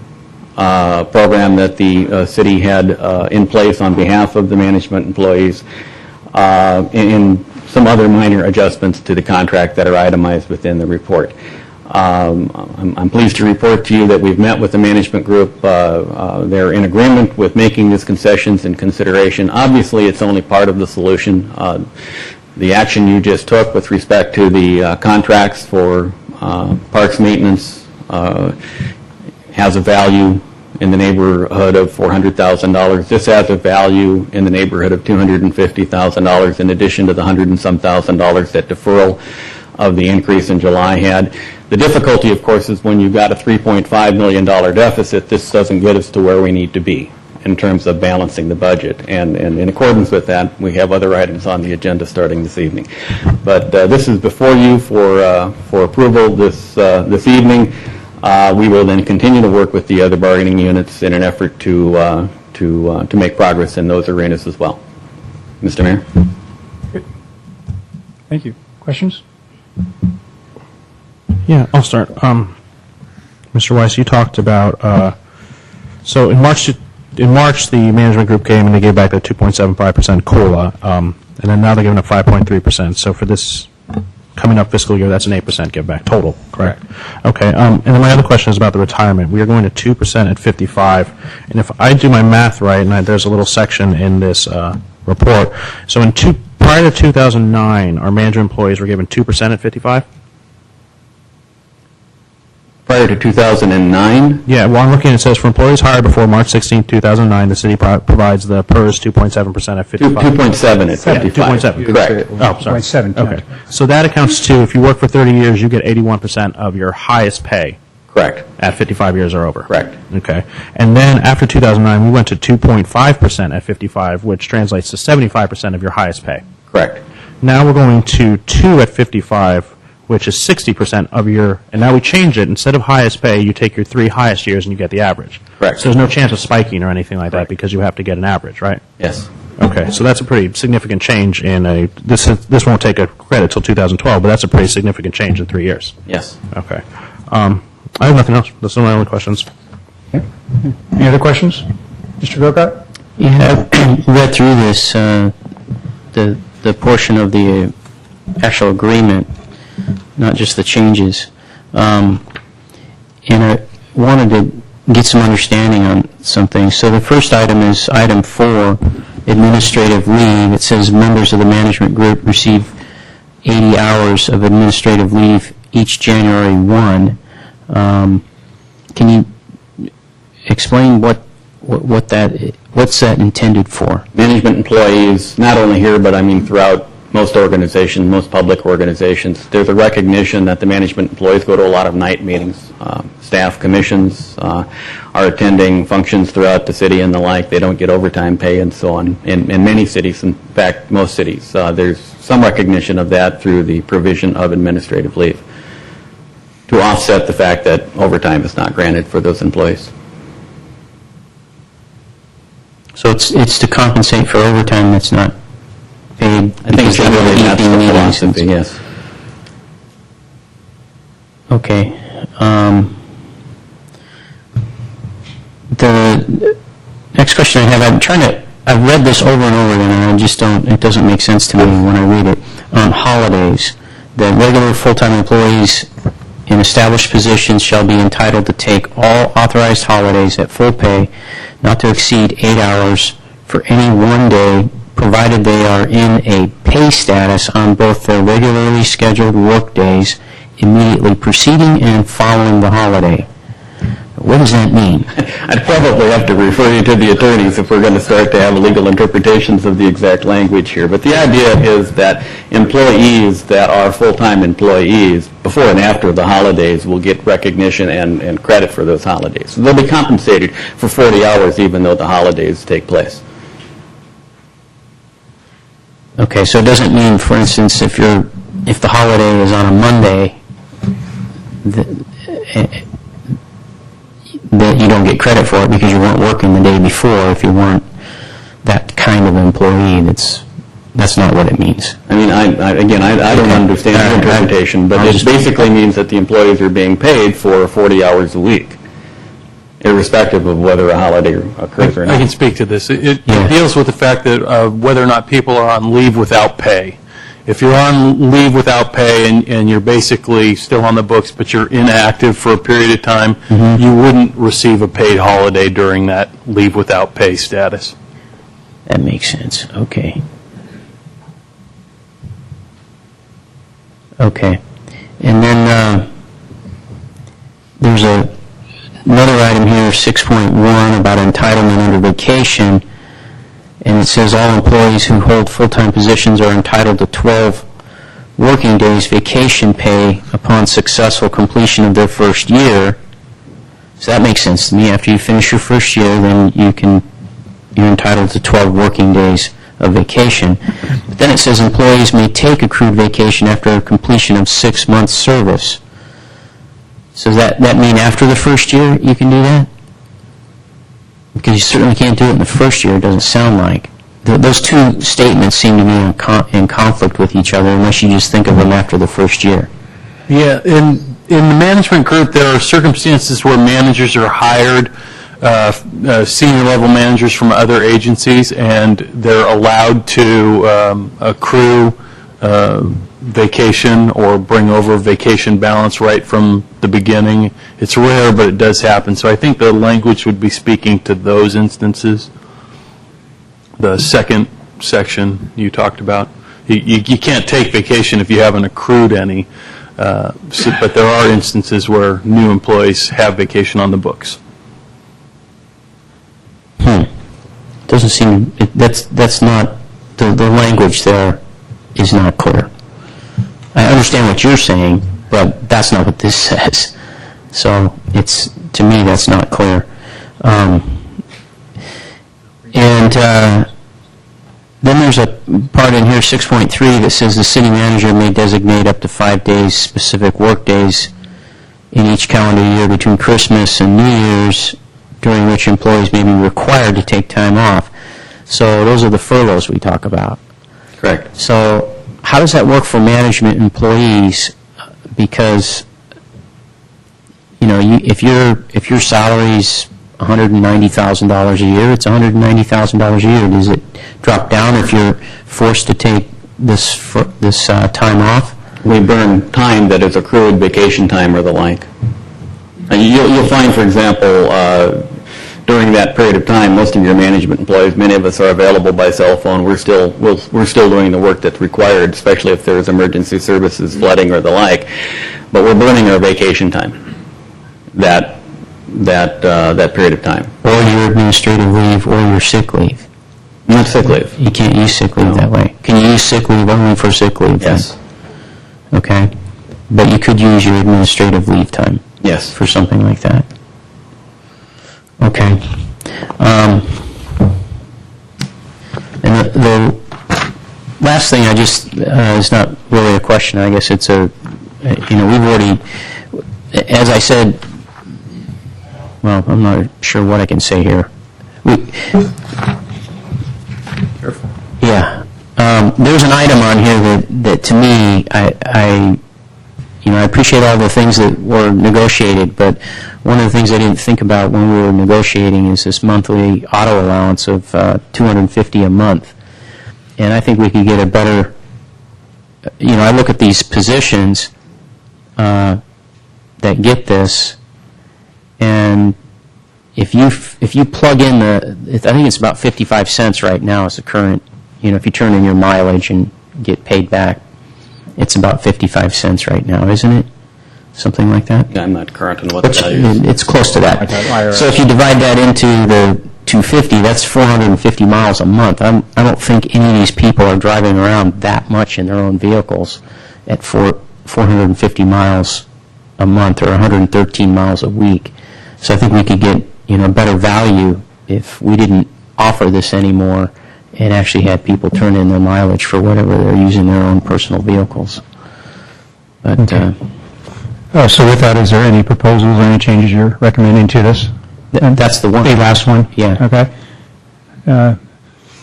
program that the city had in place on behalf of the management employees, and some other minor adjustments to the contract that are itemized within the report. I'm pleased to report to you that we've met with the management group. They're in agreement with making these concessions in consideration. Obviously, it's only part of the solution. The action you just took with respect to the contracts for parks maintenance has a value in the neighborhood of $400,000. This has a value in the neighborhood of $250,000 in addition to the $100 and some thousand that deferral of the increase in July had. The difficulty, of course, is when you've got a $3.5 million deficit, this doesn't get us to where we need to be in terms of balancing the budget. And in accordance with that, we have other items on the agenda starting this evening. But this is before you for approval this evening. We will then continue to work with the other bargaining units in an effort to make progress in those arenas as well. Mr. Mayor. Thank you. Questions? Yeah, I'll start. Mr. Weiss, you talked about, so in March, the management group came and they gave back that 2.75% COLA, and then now they're giving up 5.3%. So for this coming up fiscal year, that's an 8% give back total, correct? Okay, and then my other question is about the retirement. We are going to 2% at 55, and if I do my math right, and there's a little section in this report, so prior to 2009, our management employees were given 2% at 55? Prior to 2009? Yeah, well, I'm looking, it says for employees hired before March 16, 2009, the city provides the PERS 2.7% at 55. 2.7 at 55. 2.7. Correct. Oh, sorry. 2.7. Okay. So that accounts to, if you work for 30 years, you get 81% of your highest pay. Correct. At 55 years or over. Correct. Okay. And then after 2009, we went to 2.5% at 55, which translates to 75% of your highest pay. Correct. Now we're going to 2 at 55, which is 60% of your, and now we change it. Instead of highest pay, you take your 3 highest years and you get the average. Correct. So there's no chance of spiking or anything like that because you have to get an average, right? Yes. Okay, so that's a pretty significant change in a, this won't take a credit till 2012, but that's a pretty significant change in 3 years. Yes. Okay. I have nothing else. Those are my only questions. Any other questions? Mr. Gokart? Yeah, I read through this, the portion of the actual agreement, not just the changes. And I wanted to get some understanding on some things. So the first item is item 4, administrative leave. It says members of the management group receive 80 hours of administrative leave each January 1. Can you explain what's that intended for? Management employees, not only here, but I mean throughout most organizations, most public organizations, there's a recognition that the management employees go to a lot of night meetings. Staff commissions are attending functions throughout the city and the like. They don't get overtime pay and so on. In many cities, in fact, most cities, there's some recognition of that through the provision of administrative leave to offset the fact that overtime is not granted for those employees. So it's to compensate for overtime that's not paid. I think generally that's the philosophy, yes. Okay. The next question I have, I've read this over and over again, and it doesn't make sense to me when I read it. On holidays, the regular full-time employees in established positions shall be entitled to take all authorized holidays at full pay, not to exceed 8 hours for any one day, provided they are in a pay status on both their regularly scheduled work days immediately preceding and following the holiday. What does that mean? I'd probably have to refer you to the attorneys if we're going to start to have legal interpretations of the exact language here. But the idea is that employees that are full-time employees before and after the holidays will get recognition and credit for those holidays. So they'll be compensated for 40 hours even though the holidays take place. Okay, so it doesn't mean, for instance, if the holiday is on a Monday, that you don't get credit for it because you weren't working the day before. If you weren't that kind of employee, that's not what it means. I mean, I don't understand the interpretation, but it basically means that the employees are being paid for 40 hours a week, irrespective of whether a holiday occurs or not. I can speak to this. It deals with the fact that whether or not people are on leave without pay. If you're on leave without pay and you're basically still on the books but you're inactive for a period of time, you wouldn't receive a paid holiday during that leave without pay status. That makes sense. Okay. Okay. And then there's another item here, 6.1, about entitlement under vacation. And it says all employees who hold full-time positions are entitled to 12 working days vacation pay upon successful completion of their first year. So that makes sense to me. After you finish your first year, then you're entitled to 12 working days of vacation. But then it says employees may take accrued vacation after completion of 6 months service. So does that mean after the first year you can do that? Because you certainly can't do it in the first year, it doesn't sound like. Those two statements seem to be in conflict with each other unless you just think of them after the first year. Yeah, in the management group, there are circumstances where managers are hired, senior level managers from other agencies, and they're allowed to accrue vacation or bring over vacation balance right from the beginning. It's rare, but it does happen. So I think the language would be speaking to those instances. The second section you talked about. You can't take vacation if you haven't accrued any, but there are instances where new employees have vacation on the books. Doesn't seem, that's not, the language there is not clear. I understand what you're saying, but that's not what this says. So to me, that's not clear. And Then there's a part in here, 6.3, that says the city manager may designate up to 5 days specific work days in each calendar year between Christmas and New Year's, during which employees may be required to take time off. So those are the furloughs we talk about. Correct. So how does that work for management employees? Because, you know, if your salary's $190,000 a year, it's $190,000 a year. Does it drop down if you're forced to take this time off? We burn time that is accrued vacation time or the like. And you'll find, for example, during that period of time, most of your management employees, many of us are available by cell phone. We're still doing the work that's required, especially if there's emergency services, flooding, or the like. But we're burning our vacation time. That period of time. Or your administrative leave or your sick leave. Not sick leave. You can't use sick leave that way. Can you use sick leave only for sick leave? Yes. Okay. But you could use your administrative leave time. Yes. For something like that. Okay. And the last thing I just, is not really a question, I guess it's a, you know, we've already, as I said, well, I'm not sure what I can say here. Careful. Yeah. There's an item on here that to me, I appreciate all the things that were negotiated, but one of the things I didn't think about when we were negotiating is this monthly auto allowance of $250 a month. And I think we could get a better, you know, I look at these positions that get this, and if you plug in I think it's about 55 cents right now is the current, you know, if you turn in your mileage and get paid back, it's about 55 cents right now, isn't it? Something like that? Yeah, I'm not current on what the value is. It's close to that. So if you divide that into the 250, that's 450 miles a month. I don't think any of these people are driving around that much in their own vehicles at 450 miles a month or 113 miles a week. So I think we could get, you know, better value if we didn't offer this anymore and actually had people turn in their mileage for whatever they're using their own personal vehicles. But so with that, is there any proposals or any changes you're recommending to this? That's the one. The last one? Yeah. Okay.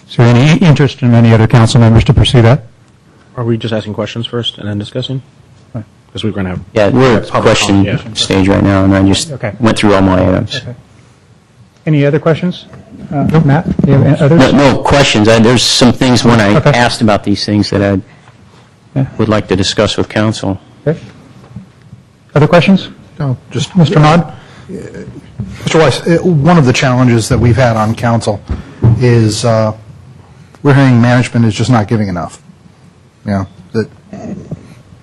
Is there any interest in any other council members to pursue that? Are we just asking questions first and then discussing? Because we're going to have... Yeah, we're at public question comment, yeah. stage right now, and I just went through all my items. Okay. Any other questions? Matt, do you have others? No questions. There's some things when I Okay. asked about these things that I would like to discuss with council. Okay. Other questions? No, just Mr. Mudd. Mr. Weiss, one of the challenges that we've had on council is we're hearing management is just not giving enough. You know, that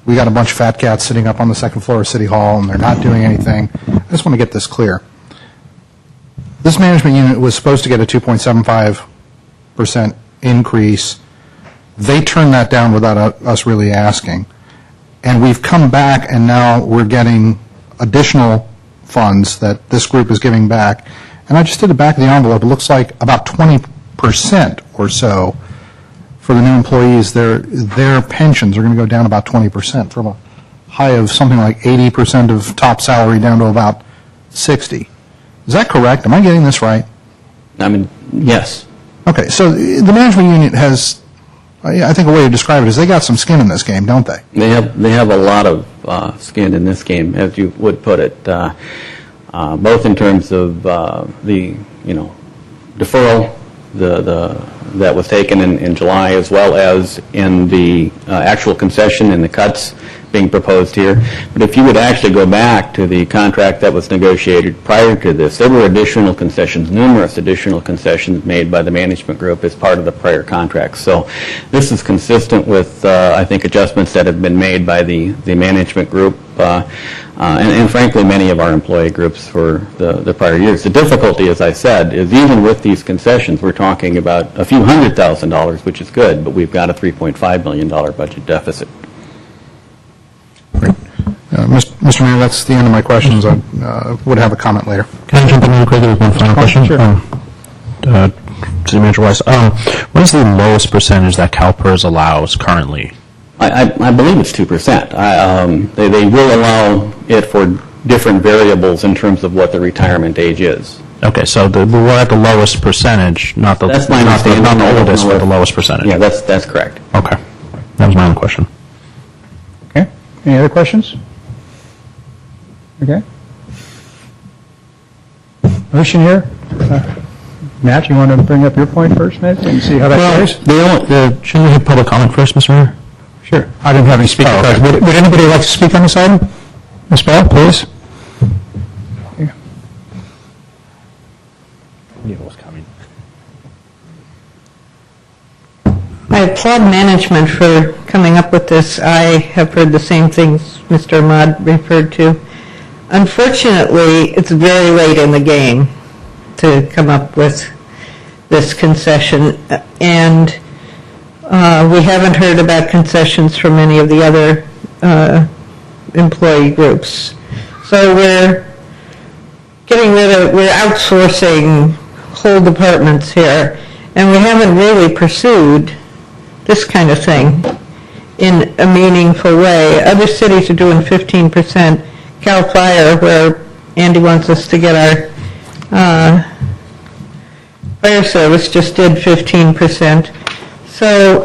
we got a bunch of fat cats sitting up on the second floor of City Hall and they're not doing anything. I just want to get this clear. This management unit was supposed to get a 2.75% increase. They turned that down without us really asking. And we've come back and now we're getting additional funds that this group is giving back. And I just did the back of the envelope. It looks like about 20% or so for the new employees. Their pensions are going to go down about 20% from a high of something like 80% of top salary down to about 60. Is that correct? Am I getting this right? I mean, yes. Okay, so the management unit has, I think a way to describe it is they got some skin in this game, don't they? They have a lot of skin in this game, as you would put it, both in terms of the deferral that was taken in July, as well as in the actual concession and the cuts being proposed here. But if you would actually go back to the contract that was negotiated prior to this, there were additional concessions, numerous additional concessions made by the management group as part of the prior contract. So this is consistent with, I think, adjustments that have been made by the management group and frankly, many of our employee groups for the prior years. The difficulty, as I said, is even with these concessions, we're talking about a few $100,000, which is good, but we've got a $3.5 million budget deficit. Mr. Mayor, that's the end of my questions. I would have a comment later. Can I jump in real quick with one final question? Sure. City Manager Weiss. What is the lowest percentage that CalPERS allows currently? I believe it's 2%. They will allow it for different variables in terms of what the retirement age is. Okay, so we're at the lowest percentage, not the That's my understanding. not the oldest, but the lowest percentage. Yeah, that's correct. Okay, that was my only question. Okay. Any other questions? Okay. Motion here. Matt, you want to bring up your point first, maybe, and see how that goes? Shouldn't we have public comment first, Mr. Mayor? Sure. I didn't have any speaker cards. Would anybody like to speak on this item? Ms. Bell, please. I applaud management for coming up with this. I have heard the same things Mr. Ahmad referred to. Unfortunately, it's very late in the game to come up with this concession, and we haven't heard about concessions from any of the other employee groups. So we're outsourcing whole departments here, and we haven't really pursued this kind of thing in a meaningful way. Other cities are doing 15%. Cal Fire, where Andy wants us to get our fire service, just did 15%. So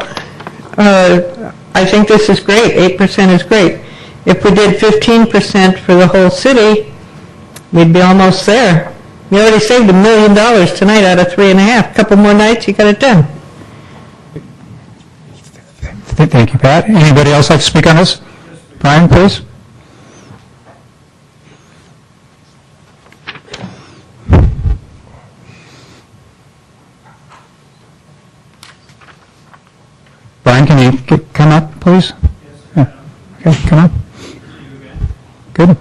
I think this is great. 8% is great. If we did 15% for the whole city, we'd be almost there. We already saved $1 million tonight out of 3.5. A couple more nights, you got it done. Thank you, Pat. Anybody else like to speak on this? Brian, please. Brian, can you come up, please? Yeah. Okay, come on. Good.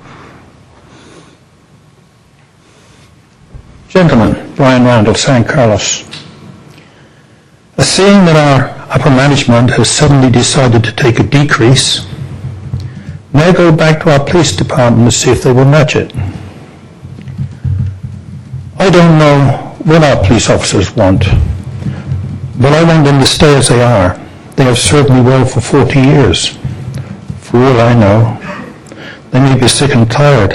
Gentlemen, Brian Randall, San Carlos. Seeing that our upper management has suddenly decided to take a decrease, may I go back to our police department to see if they will match it? I don't know what our police officers want, but I want them to stay as they are. They have served me well for 40 years. For all I know, they may be sick and tired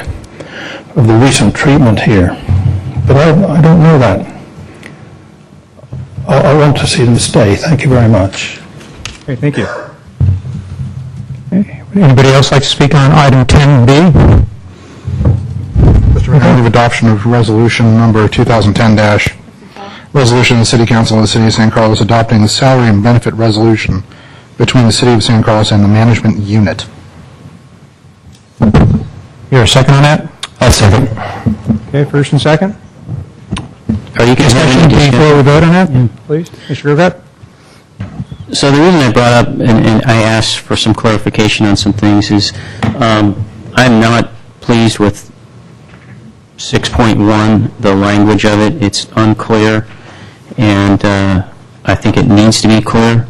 of the recent treatment here, but I don't know that. I want to see them stay. Thank you very much. Okay, thank you. Okay. Would anybody else like to speak on item 10B? Mr. Mayor, I move adoption of resolution number 2010- resolution of the City Council of the City of San Carlos adopting the salary and benefit resolution between the City of San Carlos and the management unit. You're a second on that? I'll second. Okay, first and second. Are you guys having any discussion? Before we vote on that, please, Mr. Grovat? So the reason I brought up and I asked for some clarification on some things is I'm not pleased with 6.1, the language of it. It's unclear, and I think it needs to be clear.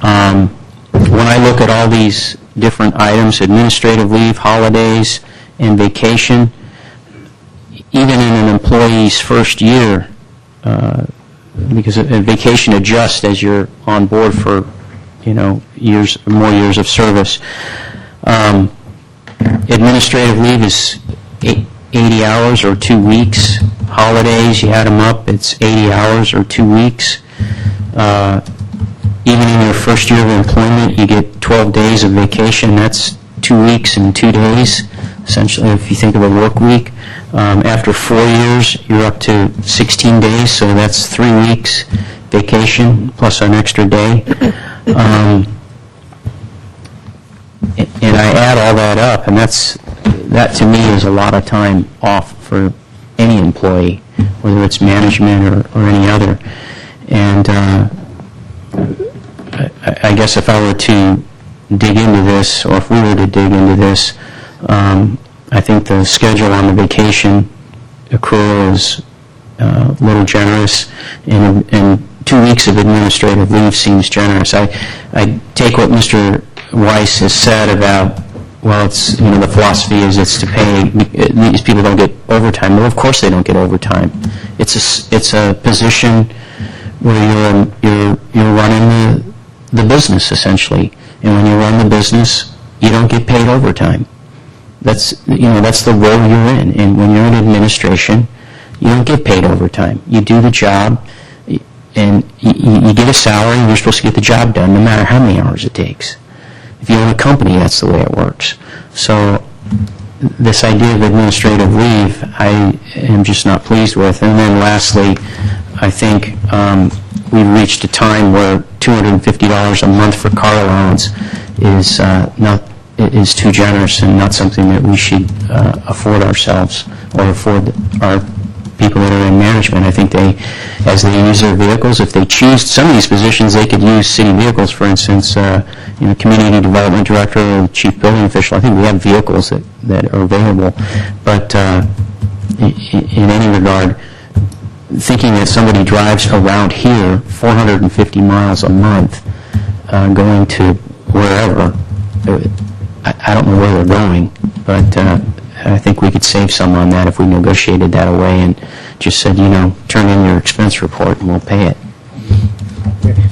When I look at all these different items, administrative leave, holidays, and vacation, even in an employee's first year, because a vacation adjusts as you're on board for, more years of service. Administrative leave is 80 hours or 2 weeks. Holidays, you add them up, it's 80 hours or 2 weeks. Even in your first year of employment, you get 12 days of vacation. That's 2 weeks and 2 days, essentially, if you think of a work week. After 4 years, you're up to 16 days, so that's 3 weeks vacation plus an extra day. And I add all that up, and that to me is a lot of time off for any employee, whether it's management or any other. And I guess if I were to dig into this, or if we were to dig into this, I think the schedule on the vacation accrual is a little generous, and 2 weeks of administrative leave seems generous. I take what Mr. Weiss has said about, well, it's, the philosophy is it's to pay, these people don't get overtime. Well, of course they don't get overtime. It's a position where you're running the business essentially, and when you run the business, you don't get paid overtime. That's the role you're in, and when you're in administration, you don't get paid overtime. You do the job, and you get a salary, and you're supposed to get the job done no matter how many hours it takes. If you own a company, that's the way it works. So this idea of administrative leave, I am just not pleased with. And then lastly, I think we've reached a time where $250 a month for car allowance is too generous and not something that we should afford ourselves or afford our people that are in management. I think as they use their vehicles, if they choose some of these positions, they could use city vehicles. For instance, community development director or chief building official. I think we have vehicles that are available. But in any regard, thinking that somebody drives around here 450 miles a month going to wherever, I don't know where they're going, but I think we could save some on that if we negotiated that away and just said, turn in your expense report and we'll pay it.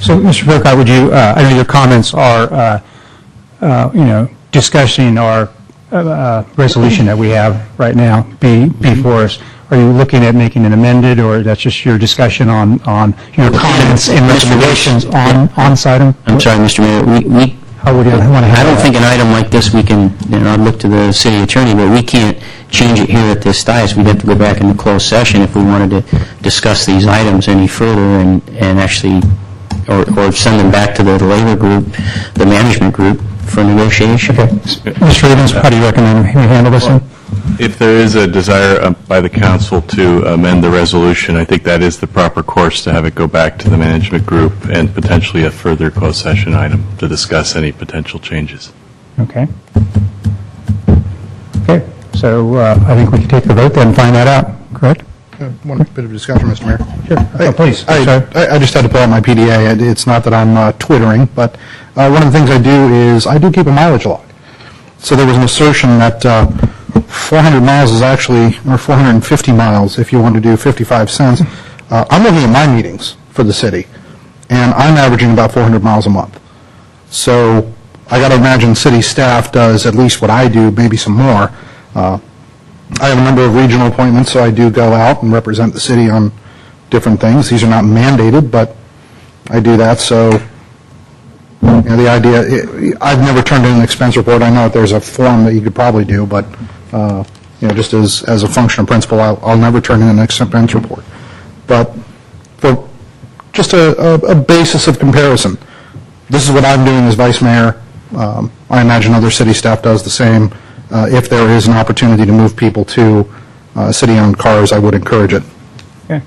So, Mr. Burkhardt, would you, I know your comments are, discussing our resolution that we have right now before us. Are you looking at making it amended, or that's just your discussion on your comments and recommendations on this item? I'm sorry, Mr. Mayor. How would you want to handle I don't that? think an item like this we can, I'd look to the city attorney, but we can't change it here at this dais. We'd have to go back into closed session if we wanted to discuss these items any further and actually, or send them back to the labor group, the management group for negotiation. Okay. Mr. Evans, how do you recommend we handle this one? If there is a desire by the council to amend the resolution, I think that is the proper course to have it go back to the management group and potentially a further closed session item to discuss any potential changes. Okay. Okay. So I think we can take the vote then and find that out, correct? One bit of discussion, Mr. Mayor. Sure. Please. I just had to pull out my PDA. It's not that I'm twittering, but one of the things I do is I do keep a mileage log. So there was an assertion that 400 miles is actually, or 450 miles if you want to do 55 cents. I'm looking at my meetings for the city, and I'm averaging about 400 miles a month. So I got to imagine city staff does at least what I do, maybe some more. I have a number of regional appointments, so I do go out and represent the city on different things. These are not mandated, but I do that. So the idea, I've never turned in an expense report. I know that there's a form that you could probably do, but just as a function of principle, I'll never turn in an expense report. But for just a basis of comparison, this is what I'm doing as vice mayor. I imagine other city staff does the same. If there is an opportunity to move people to city-owned cars, I would encourage it. Okay.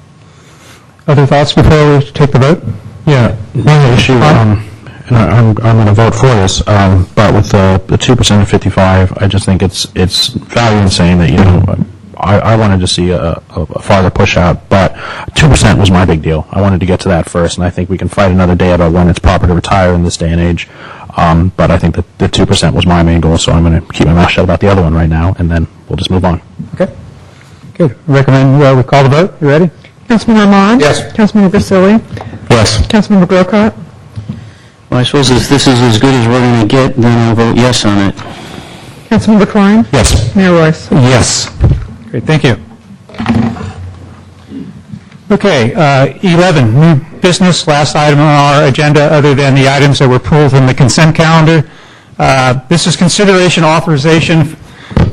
Other thoughts before we take the vote? Yeah, one issue, and I'm going to vote for this, but with the 2% of 55, I just think it's value in saying that, I wanted to see a farther push out, but 2% was my big deal. I wanted to get to that first, and I think we can fight another day about when it's proper to retire in this day and age. But I think that the 2% was my main goal, so I'm going to keep my mouth shut about the other one right now, and then we'll just move on. Okay. Good. Recommend we call the vote. You ready? Councilman Armand? Yes. Councilman Vasili? Yes. Councilman Burkhardt? Well, I suppose if this is as good as we're going to get, then I'll vote yes on it. Councilman Klein? Yes. Mayor Royce? Yes. Great, thank you. Okay, 11, new business, last item on our agenda other than the items that were pulled from the consent calendar. This is consideration authorization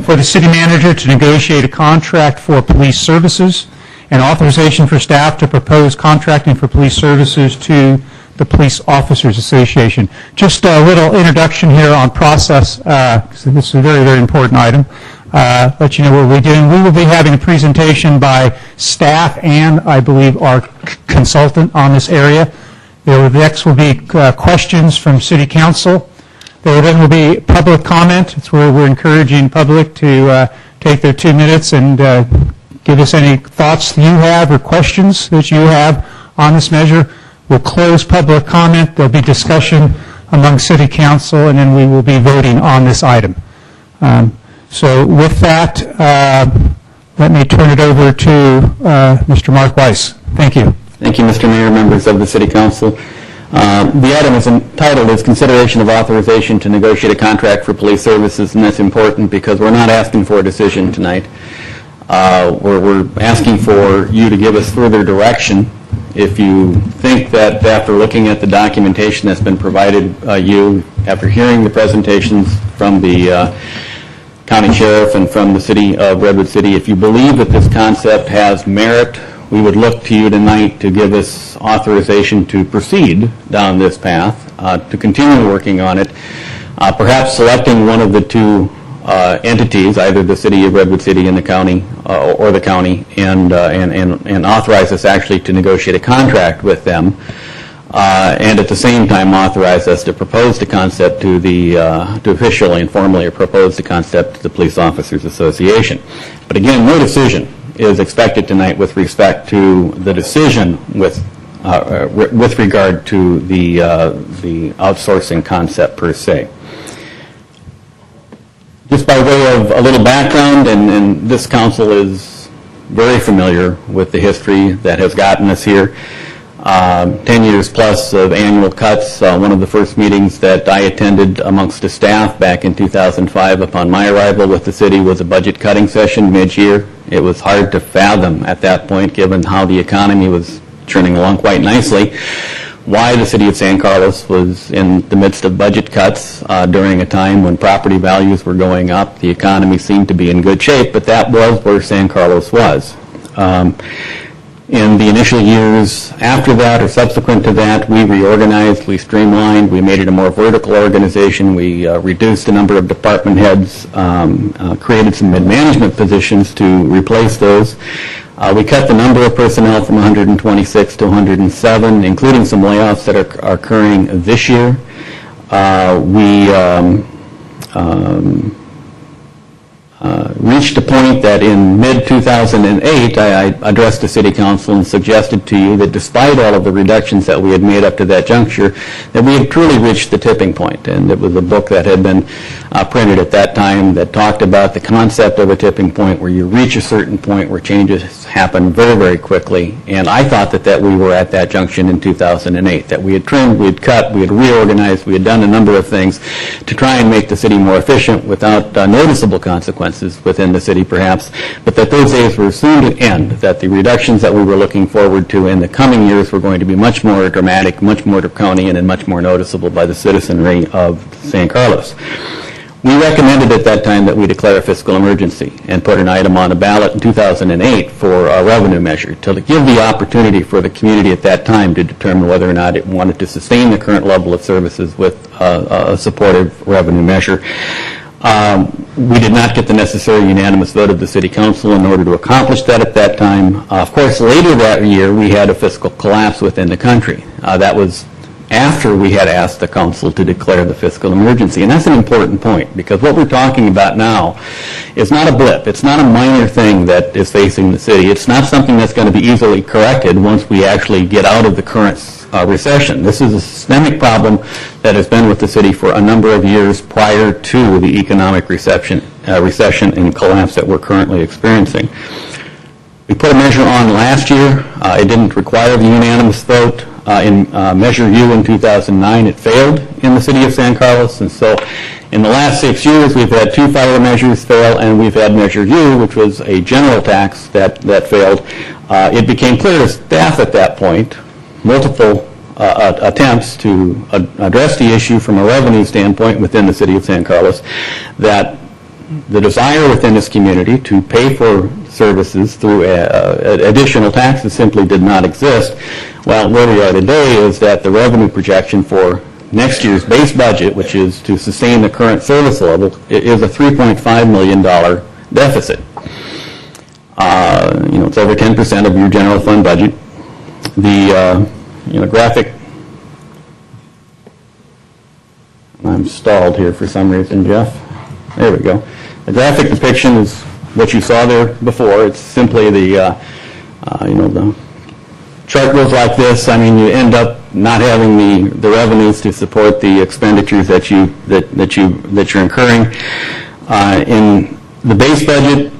for the city manager to negotiate a contract for police services and authorization for staff to propose contracting for police services to the Police Officers Association. Just a little introduction here on process, because this is a very, very important item. Let you know what we're doing. We will be having a presentation by staff and, I believe, our consultant on this area. Next will be questions from City Council. There then will be public comment. It's where we're encouraging public to take their 2 minutes and give us any thoughts that you have or questions that you have on this measure. We'll close public comment. There'll be discussion among City Council, and then we will be voting on this item. So with that, let me turn it over to Mr. Mark Weiss. Thank you. Thank you, Mr. Mayor, members of the City Council. The item is entitled is Consideration of Authorization to Negotiate a Contract for Police Services, and that's important because we're not asking for a decision tonight. We're asking for you to give us further direction. If you think that after looking at the documentation that's been provided you, after hearing the presentations from the county sheriff and from the city of Redwood City, if you believe that this concept has merit, we would look to you tonight to give us authorization to proceed down this path, to continue working on it, perhaps selecting one of the two entities, either the city of Redwood City and the county, or the county, and authorize us actually to negotiate a contract with them, and at the same time authorize us to propose the concept to the to officially and formally propose the concept to the Police Officers Association. But again, no decision is expected tonight with respect to the decision with regard to the outsourcing concept per se. Just by way of a little background, and this council is very familiar with the history that has gotten us here. 10 years plus of annual cuts. One of the first meetings that I attended amongst the staff back in 2005 upon my arrival with the city was a budget cutting session mid-year. It was hard to fathom at that point, given how the economy was churning along quite nicely, why the city of San Carlos was in the midst of budget cuts during a time when property values were going up. The economy seemed to be in good shape, but that was where San Carlos was. In the initial years after that or subsequent to that, we reorganized, we streamlined, we made it a more vertical organization, we reduced the number of department heads, created some mid-management positions to replace those. We cut the number of personnel from 126 to 107, including some layoffs that are occurring this year. Reached a point that in mid-2008, I addressed the City Council and suggested to you that despite all of the reductions that we had made up to that juncture, that we had truly reached the tipping point. And it was a book that had been printed at that time that talked about the concept of a tipping point where you reach a certain point where changes happen very, very quickly. And I thought that we were at that junction in 2008, that we had trimmed, we had cut, we had reorganized, we had done a number of things to try and make the city more efficient without noticeable consequences within the city perhaps, but that those days were soon to end, that the reductions that we were looking forward to in the coming years were going to be much more dramatic, much more draconian, and much more noticeable by the citizenry of San Carlos. We recommended at that time that we declare a fiscal emergency and put an item on a ballot in 2008 for a revenue measure to give the opportunity for the community at that time to determine whether or not it wanted to sustain the current level of services with a supportive revenue measure. We did not get the necessary unanimous vote of the City Council in order to accomplish that at that time. Of course, later that year, we had a fiscal collapse within the country. That was after we had asked the Council to declare the fiscal emergency. And that's an important point, because what we're talking about now is not a blip. It's not a minor thing that is facing the city. It's not something that's going to be easily corrected once we actually get out of the current recession. This is a systemic problem that has been with the city for a number of years prior to the economic recession and collapse that we're currently experiencing. We put a measure on last year. It didn't require the unanimous vote. In Measure U in 2009, it failed in the city of San Carlos, and so in the last 6 years we've had 2 fire measures fail, and we've had Measure U, which was a general tax that failed. It became clear to staff at that point, multiple attempts to address the issue from a revenue standpoint within the city of San Carlos, that the desire within this community to pay for services through additional taxes simply did not exist. Well, where we are today is that the revenue projection for next year's base budget, which is to sustain the current service level, is a $3.5 million deficit. It's over 10% of your general fund budget. The graphic, I'm stalled here for some reason, Jeff. There we go. The graphic depiction is what you saw there before. It's simply the chart goes like this. I mean, you end up not having the revenues to support the expenditures that you're incurring. In the base budget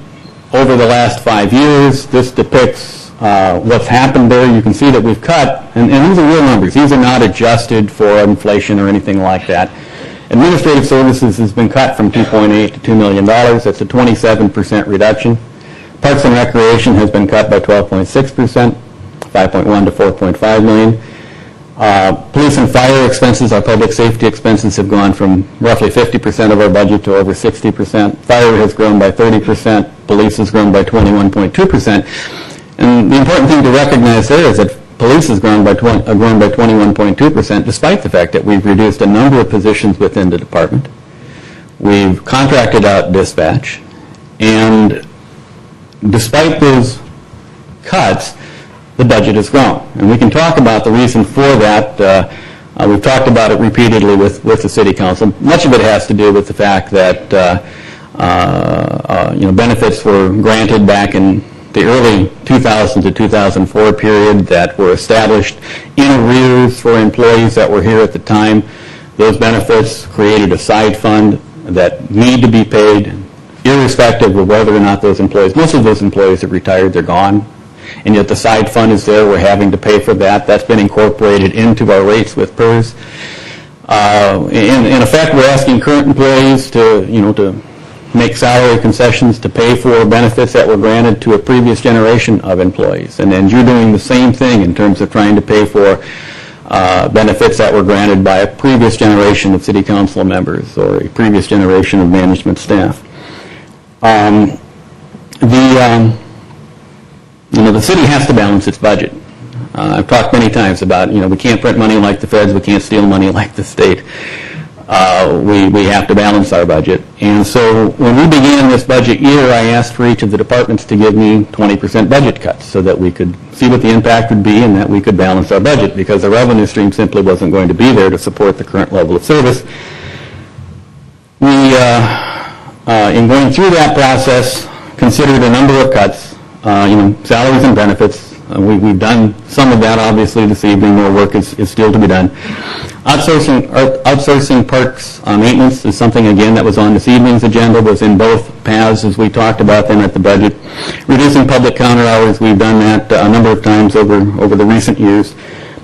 over the last 5 years, this depicts what's happened there. You can see that we've cut, and these are real numbers. These are not adjusted for inflation or anything like that. Administrative services has been cut from $2.8 to $2 million. That's a 27% reduction. Parks and Recreation has been cut by 12.6%, 5.1 to 4.5 million. Police and fire expenses, our public safety expenses, have gone from roughly 50% of our budget to over 60%. Fire has grown by 30%. Police has grown by 21.2%. And the important thing to recognize there is that police has grown by 21.2%, despite the fact that we've reduced a number of positions within the department. We've contracted out dispatch, and despite those cuts, the budget has grown. And we can talk about the reason for that. We've talked about it repeatedly with the City Council. Much of it has to do with the fact that benefits were granted back in the early 2000 to 2004 period that were established in arrears for employees that were here at the time. Those benefits created a side fund that need to be paid irrespective of whether or not those employees, most of those employees have retired, they're gone, and yet the side fund is there, we're having to pay for that. That's been incorporated into our rates with PERS. In effect, we're asking current employees to make salary concessions to pay for benefits that were granted to a previous generation of employees. And you're doing the same thing in terms of trying to pay for benefits that were granted by a previous generation of City Council members or a previous generation of management staff. The city has to balance its budget. I've talked many times about, we can't print money like the feds, we can't steal money like the state. We have to balance our budget. And so when we began this budget year, I asked for each of the departments to give me 20% budget cuts so that we could see what the impact would be and that we could balance our budget, because the revenue stream simply wasn't going to be there to support the current level of service. We, in going through that process, considered a number of cuts, salaries and benefits. We've done some of that, obviously, this evening. More work is still to be done. Outsourcing parks maintenance is something, again, that was on this evening's agenda, was in both paths as we talked about them at the budget. Reducing public counter hours, we've done that a number of times over the recent years.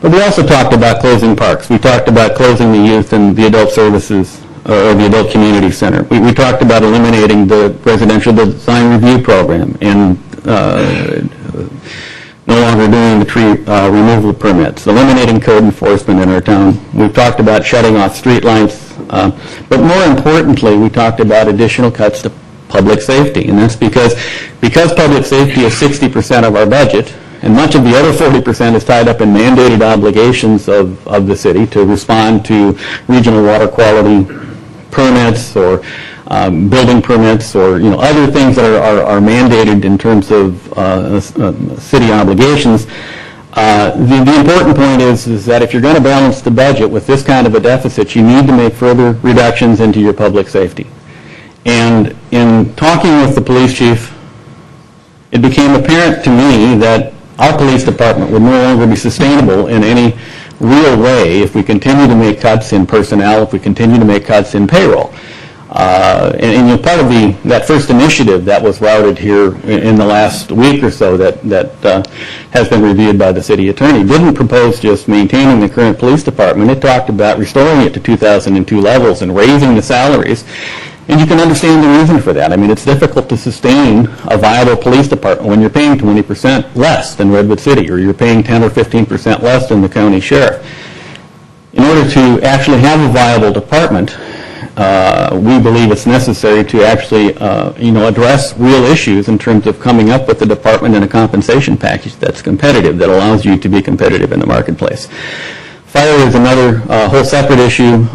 But we also talked about closing parks. We talked about closing the youth and the adult services, or the adult community center. We talked about eliminating the residential design review program and no longer doing the tree removal permits, eliminating code enforcement in our town. We've talked about shutting off street lights, but more importantly, we talked about additional cuts to public safety, and that's because public safety is 60% of our budget, and much of the other 40% is tied up in mandated obligations of the city to respond to regional water quality permits or building permits or other things that are mandated in terms of city obligations. The important point is that if you're going to balance the budget with this kind of a deficit, you need to make further reductions into your public safety. And in talking with the police chief, it became apparent to me that our police department would no longer be sustainable in any real way if we continue to make cuts in personnel, if we continue to make cuts in payroll. And part of that first initiative that was routed here in the last week or so that has been reviewed by the city attorney didn't propose just maintaining the current police department. It talked about restoring it to 2002 levels and raising the salaries. And you can understand the reason for that. I mean, it's difficult to sustain a viable police department when you're paying 20% less than Redwood City, or you're paying 10 or 15% less than the county sheriff. In order to actually have a viable department, we believe it's necessary to actually, address real issues in terms of coming up with the department and a compensation package that's competitive, that allows you to be competitive in the marketplace. Fire is another whole separate issue.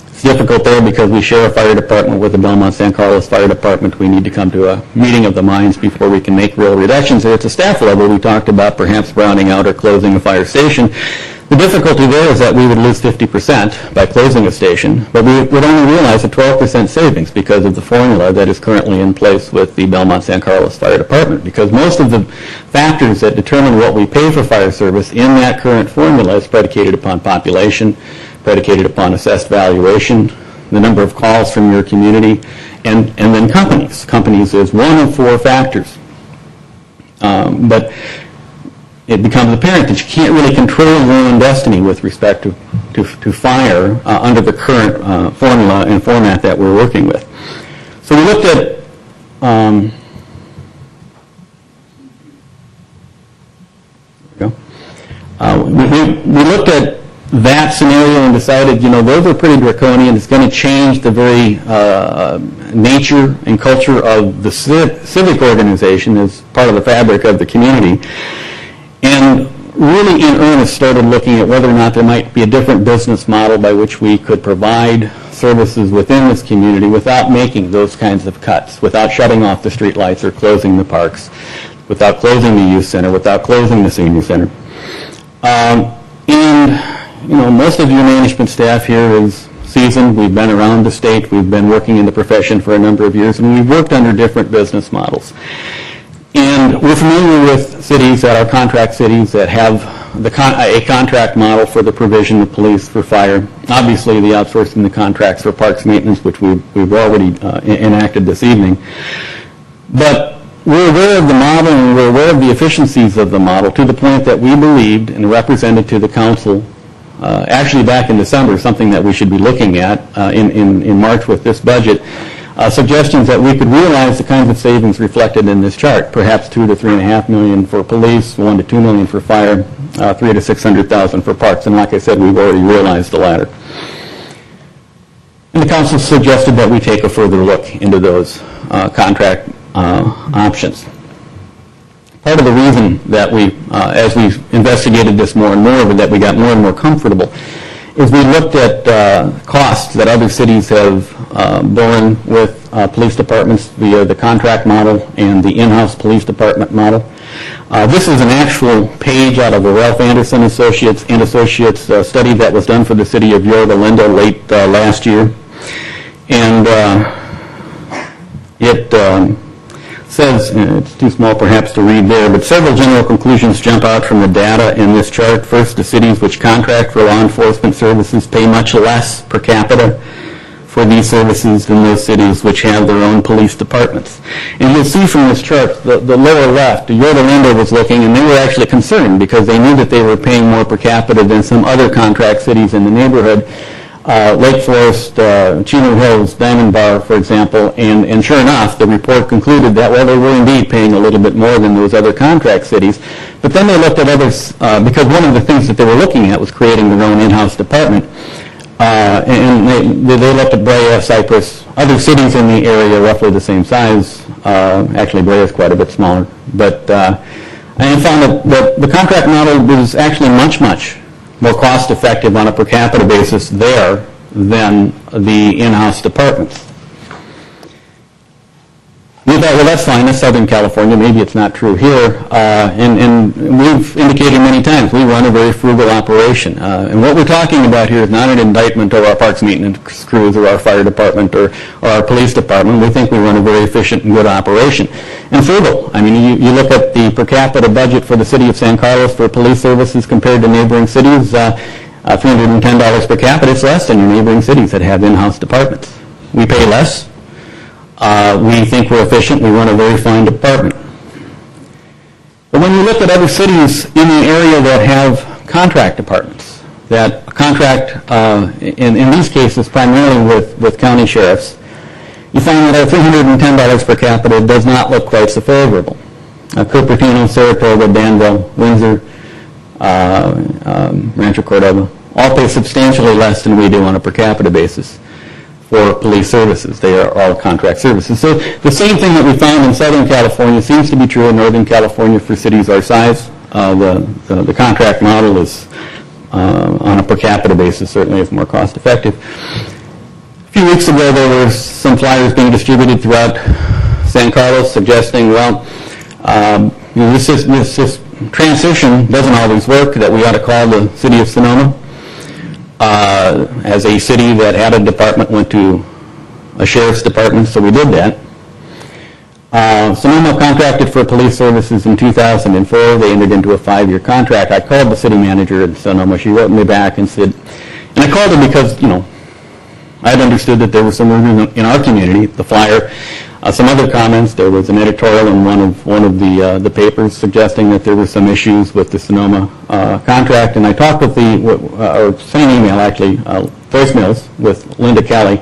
It's difficult there because we share a fire department with the Belmont San Carlos Fire Department. We need to come to a meeting of the minds before we can make real reductions. At the staff level, we talked about perhaps browning out or closing a fire station. The difficulty there is that we would lose 50% by closing a station, but we would only realize a 12% savings because of the formula that is currently in place with the Belmont San Carlos Fire Department, because most of the factors that determine what we pay for fire service in that current formula is predicated upon population, predicated upon assessed valuation, the number of calls from your community, and then companies. Companies is one of four factors. But it becomes apparent that you can't really control your own destiny with respect to fire under the current formula and format that we're working with. So we looked at we looked at that scenario and decided, those are pretty draconian. It's going to change the very nature and culture of the civic organization as part of the fabric of the community. And really in earnest started looking at whether or not there might be a different business model by which we could provide services within this community without making those kinds of cuts, without shutting off the street lights or closing the parks, without closing the youth center, without closing the senior center. Most of your management staff here is seasoned. We've been around the state. We've been working in the profession for a number of years, and we've worked under different business models. And we're familiar with cities that are contract cities that have a contract model for the provision of police, for fire. Obviously, the outsourcing the contracts for parks maintenance, which we've already enacted this evening. But we're aware of the model and we're aware of the efficiencies of the model to the point that we believed and represented to the council, actually back in December, something that we should be looking at in March with this budget, suggestions that we could realize the kinds of savings reflected in this chart, perhaps $2 to $3.5 million for police, $1 to $2 million for fire, $300,000 to $600,000 for parks, and like I said, we've already realized the latter. And the council suggested that we take a further look into those contract options. Part of the reason that we, as we investigated this more and more, that we got more and more comfortable, is we looked at costs that other cities have borne with police departments via the contract model and the in-house police department model. This is an actual page out of a Ralph Anderson Associates study that was done for the city of Yorba Linda late last year. And it says, it's too small perhaps to read there, but several general conclusions jump out from the data in this chart. First, the cities which contract for law enforcement services pay much less per capita for these services than those cities which have their own police departments. And you'll see from this chart, the lower left, Yorba Linda was looking, and they were actually concerned because they knew that they were paying more per capita than some other contract cities in the neighborhood. Lake Forest, Chino Hills, Diamond Bar, for example, and sure enough, the report concluded that, well, they were indeed paying a little bit more than those other contract cities. But then they looked at others, because one of the things that they were looking at was creating their own in-house department. And they looked at Brea, Cypress, other cities in the area roughly the same size. Actually, Brea is quite a bit smaller. But and found that the contract model was actually much more cost-effective on a per capita basis there than the in-house departments. We thought, well, that's fine. That's Southern California. Maybe it's not true here. And we've indicated many times we run a very frugal operation. And what we're talking about here is not an indictment of our parks maintenance crews or our fire department or our police department. We think we run a very efficient and good operation. And frugal. I mean, you look at the per capita budget for the city of San Carlos for police services compared to neighboring cities, $310 per capita. It's less than your neighboring cities that have in-house departments. We pay less. We think we're efficient. We run a very fine department. But when you look at other cities in the area that have contract departments, that contract, in these cases, primarily with county sheriffs, you find that our $310 per capita does not look quite so favorable. Cupertino, Saratoga, Danville, Windsor, Rancho Cordova, all pay substantially less than we do on a per capita basis for police services. They are all contract services. So the same thing that we found in Southern California seems to be true in Northern California for cities our size. The contract model is, on a per capita basis, certainly is more cost effective. A few weeks ago, there were some flyers being distributed throughout San Carlos suggesting, well, this transition doesn't always work, that we ought to call the city of Sonoma. As a city that had a department went to a sheriff's department, so we did that. Sonoma contracted for police services in 2004. They entered into a 5-year contract. I called the city manager in Sonoma. She wrote me back and said, and I called her because, I had understood that there was some movement in our community. The flyer Some other comments, there was an editorial in one of the papers suggesting that there were some issues with the Sonoma contract, and I talked with or sent an email actually, voicemails with Linda Kelly,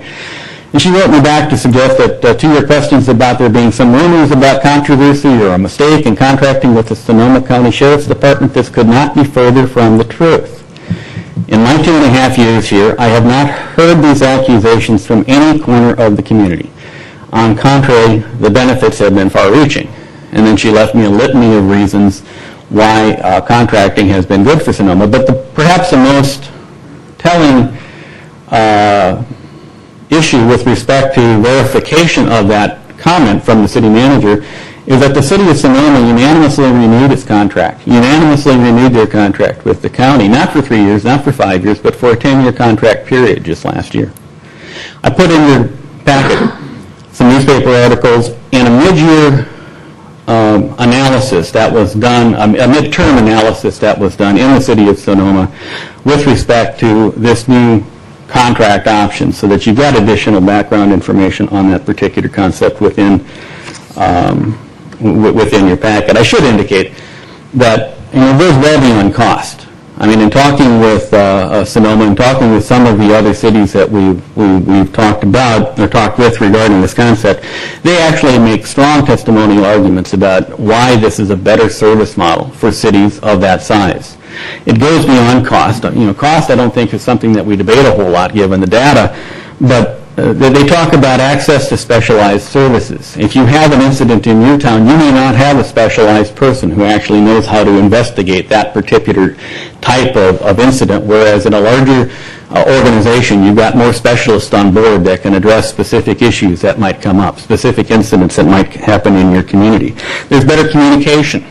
and she wrote me back to suggest that to your questions about there being some rumors about controversy or a mistake in contracting with the Sonoma County Sheriff's Department, this could not be further from the truth. In my 2.5 years here, I have not heard these accusations from any corner of the community. On contrary, the benefits have been far-reaching. And then she left me a litany of reasons why contracting has been good for Sonoma. But perhaps the most telling issue with respect to verification of that comment from the city manager is that the city of Sonoma unanimously renewed its contract, unanimously renewed their contract with the county, not for 3 years, not for 5 years, but for a 10-year contract period just last year. I put in your packet some newspaper articles and a mid-year analysis that was done, a midterm analysis that was done in the city of Sonoma with respect to this new contract option, so that you've got additional background information on that particular concept within your packet. I should indicate that there's well beyond cost. I mean, in talking with Sonoma and talking with some of the other cities that we've talked about or talked with regarding this concept, they actually make strong testimonial arguments about why this is a better service model for cities of that size. It goes beyond cost. Cost I don't think is something that we debate a whole lot given the data, but they talk about access to specialized services. If you have an incident in your town, you may not have a specialized person who actually knows how to investigate that particular type of incident, whereas in a larger organization, you've got more specialists on board that can address specific issues that might come up, specific incidents that might happen in your community. There's better communication.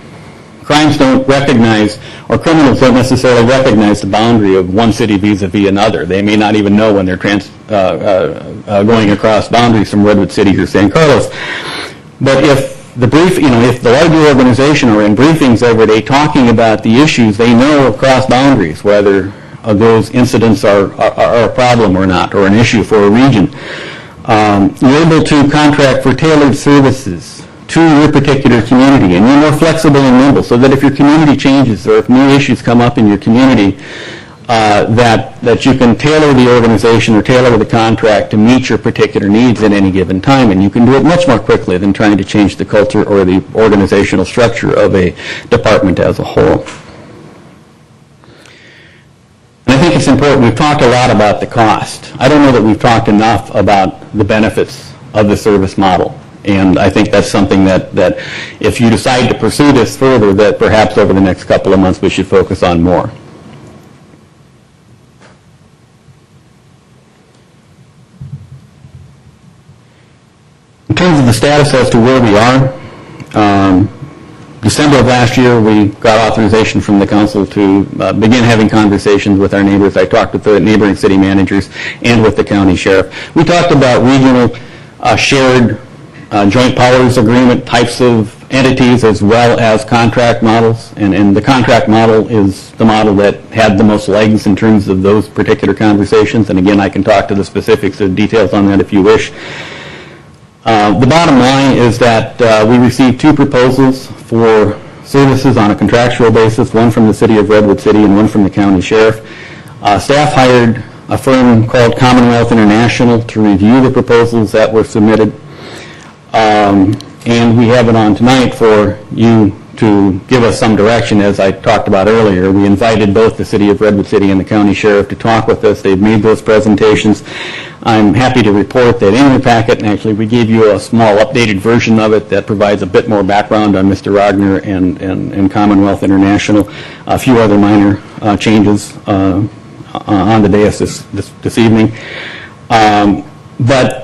Crimes don't recognize, or criminals don't necessarily recognize the boundary of one city vis-a-vis another. They may not even know when they're going across boundaries from Redwood City or San Carlos. But if the larger organization are in briefings every day talking about the issues, they know across boundaries whether those incidents are a problem or not, or an issue for a region. You're able to contract for tailored services to your particular community, and you're more flexible and nimble, so that if your community changes or if new issues come up in your community, that you can tailor the organization or tailor the contract to meet your particular needs at any given time, and you can do it much more quickly than trying to change the culture or the organizational structure of a department as a whole. And I think it's important, we've talked a lot about the cost. I don't know that we've talked enough about the benefits of the service model. And I think that's something that if you decide to pursue this further, that perhaps over the next couple of months we should focus on more. In terms of the status as to where we are, December of last year we got authorization from the council to begin having conversations with our neighbors. I talked with the neighboring city managers and with the county sheriff. We talked about regional shared joint powers agreement types of entities as well as contract models, and the contract model is the model that had the most legs in terms of those particular conversations, and again I can talk to the specifics and details on that if you wish. The bottom line is that we received 2 proposals for services on a contractual basis, one from the city of Redwood City and one from the county sheriff. Staff hired a firm called Commonwealth International to review the proposals that were submitted. And we have it on tonight for you to give us some direction, as I talked about earlier. We invited both the city of Redwood City and the county sheriff to talk with us. They've made those presentations. I'm happy to report that in your packet, and actually we gave you a small updated version of it that provides a bit more background on Mr. Rogner and Commonwealth International, a few other minor changes on the dais this evening. But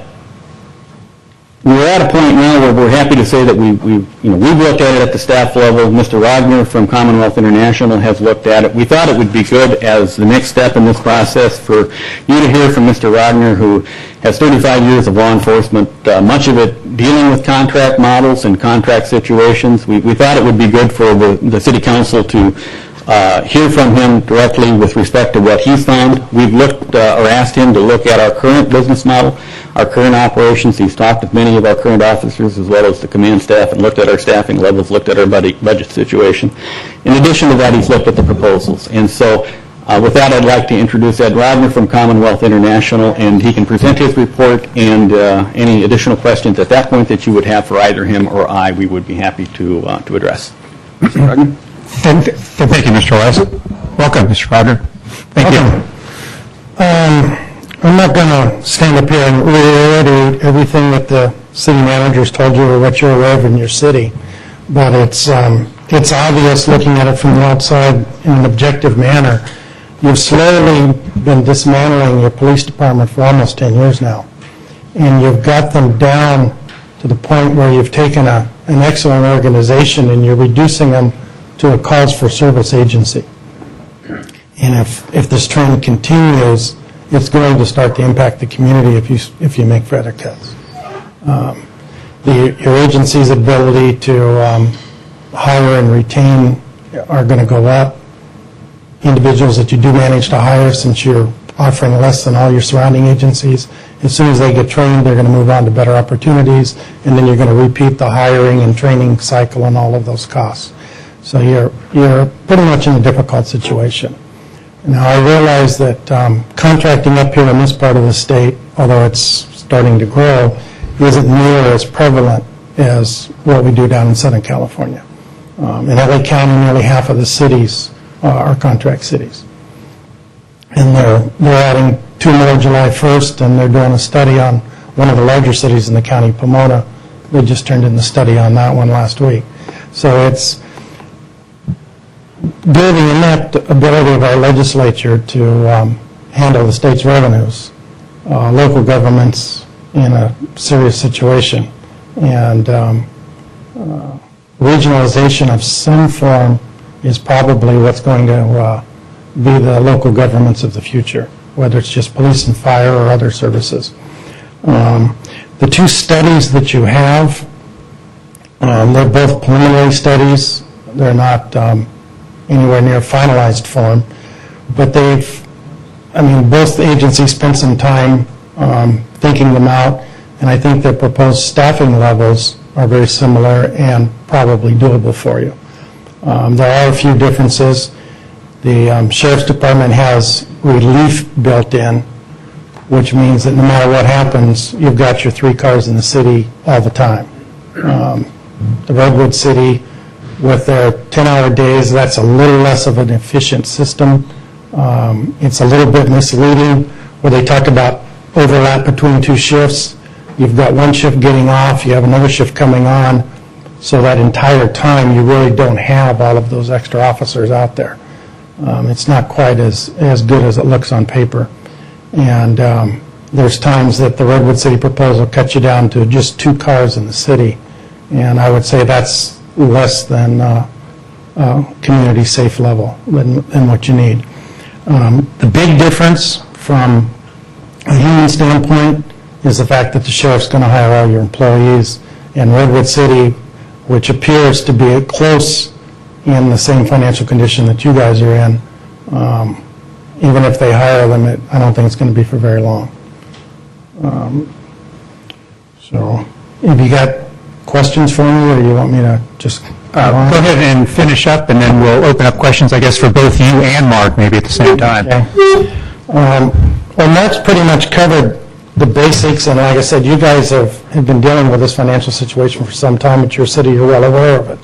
we're at a point now where we're happy to say that we've looked at it at the staff level. Mr. Rogner from Commonwealth International has looked at it. We thought it would be good as the next step in this process for you to hear from Mr. Rogner, who has 35 years of law enforcement, much of it dealing with contract models and contract situations. We thought it would be good for the city council to hear from him directly with respect to what he's found. We've looked or asked him to look at our current business model, our current operations. He's talked with many of our current officers as well as the command staff and looked at our staffing levels, looked at our budget situation. In addition to that, he's looked at the proposals. And so with that, I'd like to introduce Ed Rodner from Commonwealth International, and he can present his report and any additional questions at that point that you would have for either him or I, we would be happy to address. Mr. Rodner? Thank you, Mr. Weiss. Welcome, Mr. Rodner. Thank you. I'm not going to stand up here and reiterate everything that the city manager's told you or what you're aware of in your city, but it's obvious looking at it from the outside in an objective manner. You've slowly been dismantling your police department for almost 10 years now, and you've got them down to the point where you've taken an excellent organization and you're reducing them to a calls for service agency. And if this trend continues, it's going to start to impact the community if you make further cuts. Your agency's ability to hire and retain are going to go up. Individuals that you do manage to hire, since you're offering less than all your surrounding agencies, as soon as they get trained, they're going to move on to better opportunities, and then you're going to repeat the hiring and training cycle and all of those costs. So you're pretty much in a difficult situation. Now, I realize that contracting up here in this part of the state, although it's starting to grow, isn't near as prevalent as what we do down in Southern California. In LA County, nearly half of the cities are contract cities. And they're adding 2 more July 1st, and they're doing a study on one of the larger cities in the county, Pomona. They just turned in the study on that one last week. So it's building in that ability of our legislature to handle the state's revenues, local governments in a serious situation, and regionalization of some form is probably what's going to be the local governments of the future, whether it's just police and fire or other services. The 2 studies that you have, they're both preliminary studies. They're not anywhere near finalized form, but both agencies spent some time thinking them out, and I think their proposed staffing levels are very similar and probably doable for you. There are a few differences. The Sheriff's Department has relief built in, which means that no matter what happens, you've got your 3 cars in the city all the time. The Redwood City, with their 10-hour days, that's a little less of an efficient system. It's a little bit misleading where they talk about overlap between 2 shifts. You've got one shift getting off, you have another shift coming on, so that entire time you really don't have all of those extra officers out there. It's not quite as good as it looks on paper. And there's times that the Redwood City proposal cuts you down to just 2 cars in the city, and I would say that's less than community safe level than what you need. The big difference from a human standpoint is the fact that the sheriff's going to hire all your employees, and Redwood City, which appears to be close in the same financial condition that you guys are in, even if they hire them, I don't think it's going to be for very long. So, have you got questions for me, or do you want me to just Go ahead and finish up, and then we'll open up questions, I guess, for both you and Mark, maybe at the same time. Okay. Well, Mark's pretty much covered the basics, and like I said, you guys have been dealing with this financial situation for some time at your city. You're well aware of it.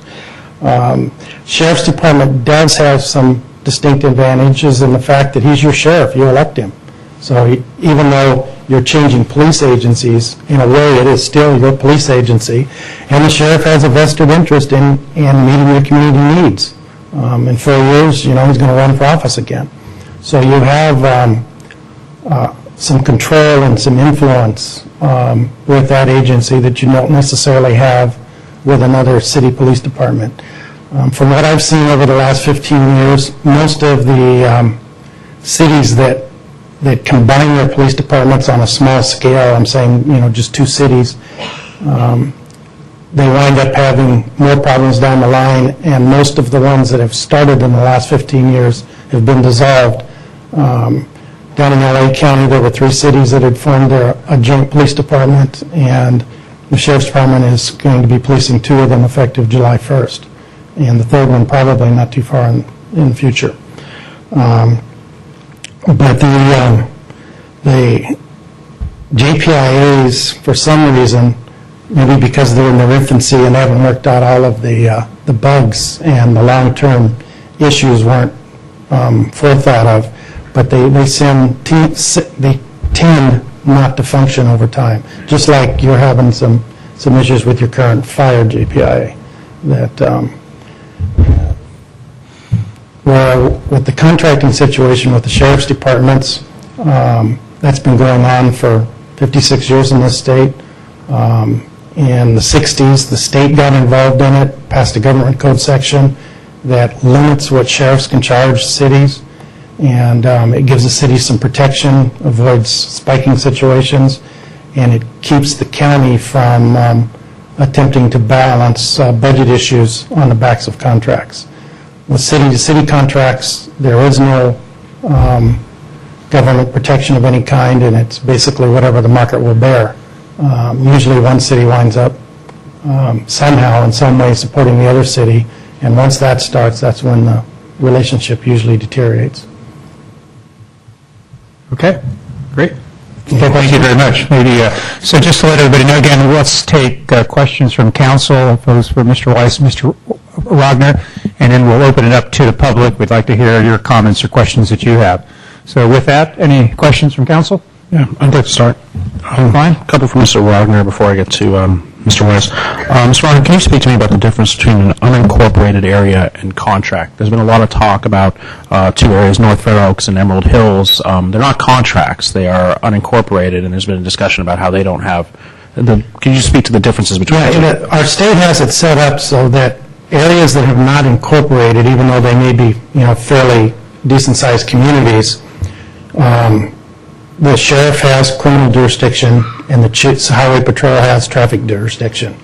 Sheriff's Department does have some distinct advantages in the fact that he's your sheriff. You elect him. So even though you're changing police agencies, in a way it is still your police agency, and the sheriff has a vested interest in meeting your community needs. In 4 years, he's going to run for office again. So you have some control and some influence with that agency that you don't necessarily have with another city police department. From what I've seen over the last 15 years, most of the cities that combine their police departments on a small scale, I'm saying, just 2 cities, they wind up having more problems down the line, and most of the ones that have started in the last 15 years have been dissolved. Down in LA County, there were 3 cities that had formed a joint police department, and the Sheriff's Department is going to be policing 2 of them effective July 1st, and the 3rd one probably not too far in the future. But the JPIAs, for some reason, maybe because they're in their infancy and haven't worked out all of the bugs and the long-term issues weren't forethought of, but they tend not to function over time, just like you're having some issues with your current fire JPIA. That where with the contracting situation with the sheriff's departments, that's been going on for 56 years in this state. In the 60s, the state got involved in it, passed a government code section that limits what sheriffs can charge cities, and it gives the city some protection, avoids spiking situations, and it keeps the county from attempting to balance budget issues on the backs of contracts. With city-to-city contracts, there is no government protection of any kind, and it's basically whatever the market will bear. Usually one city winds up somehow in some way supporting the other city, and once that starts, that's when the relationship usually deteriorates. Okay, great. Okay, thank you very much. Maybe, so just to let everybody know again, let's take questions from council, those for Mr. Weiss, Mr. Wagner, and then we'll open it up to the public. We'd like to hear your comments or questions that you have. So with that, any questions from council? Yeah, I'd like to start. Fine. A couple from Mr. Wagner before I get to Mr. Weiss. Mr. Wagner, can you speak to me about the difference between an unincorporated area and contract? There's been a lot of talk about 2 areas, North Fair Oaks and Emerald Hills. They're not contracts. They are unincorporated, and there's been a discussion about how they don't have can you speak to the differences between Yeah, our state has it set up so that areas that have not incorporated, even though they may be fairly decent-sized communities, the sheriff has criminal jurisdiction and the highway patrol has traffic jurisdiction.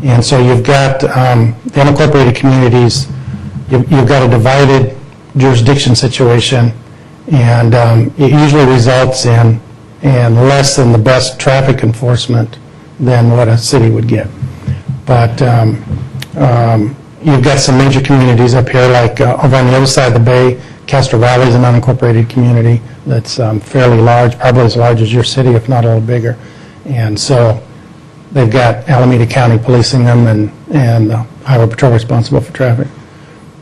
And so you've got the unincorporated communities, you've got a divided jurisdiction situation, and it usually results in less than the best traffic enforcement than what a city would get. But you've got some major communities up here, like over on the other side of the bay, Castro Valley is an unincorporated community that's fairly large, probably as large as your city, if not a little bigger. And so they've got Alameda County policing them and the Highway Patrol responsible for traffic.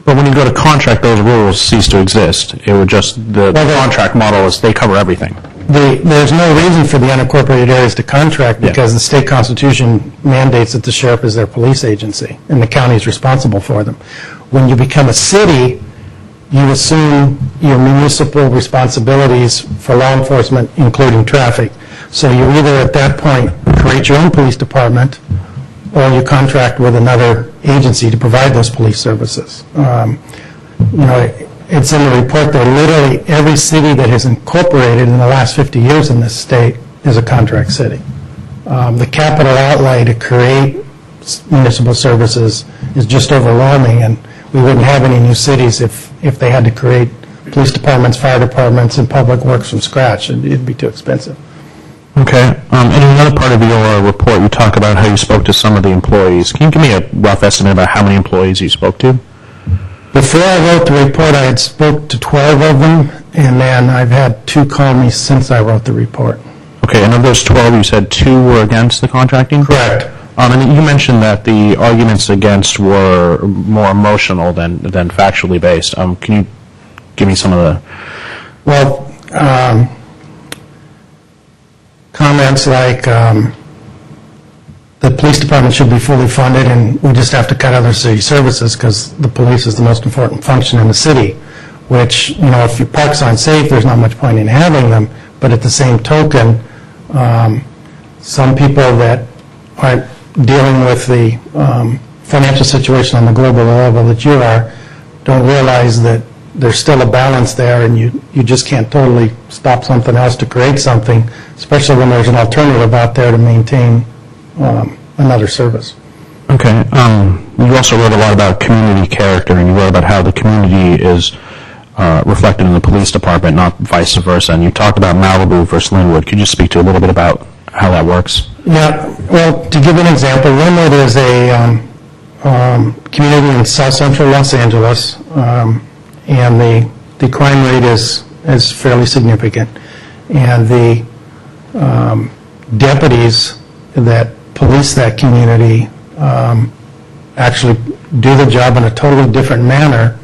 But when you go to contract, those rules cease to exist. It would just, the contract model is they cover everything. There's no reason for the unincorporated areas to contract because the state constitution mandates that the sheriff is their police agency and the county is responsible for them. When you become a city, you assume your municipal responsibilities for law enforcement, including traffic. So you either at that point create your own police department or you contract with another agency to provide those police services. It's in the report that literally every city that has incorporated in the last 50 years in this state is a contract city. The capital outlay to create municipal services is just overwhelming, and we wouldn't have any new cities if they had to create police departments, fire departments, and public works from scratch. It'd be too expensive. Okay. In another part of your report, you talk about how you spoke to some of the employees. Can you give me a rough estimate about how many employees you spoke to? Before I wrote the report, I had spoke to 12 of them, and then I've had 2 call me since I wrote the report. Okay, and of those 12, you said 2 were against the contracting? Correct. And you mentioned that the arguments against were more emotional than factually based. Can you give me some of the... Well, comments like the police department should be fully funded and we just have to cut other city services because the police is the most important function in the city, which, if your parks aren't safe, there's not much point in having them. But at the same token, some people that aren't dealing with the financial situation on the global level that you are don't realize that there's still a balance there, and you just can't totally stop something else to create something, especially when there's an alternative out there to maintain another service. Okay. You also wrote a lot about community character, and you wrote about how the community is reflected in the police department, not vice versa. And you talked about Malibu versus Linwood. Could you speak to a little bit about how that works? Yeah, well, to give an example, Linwood is a community in south central Los Angeles, and the crime rate is fairly significant. And the deputies that police that community actually do the job in a totally different manner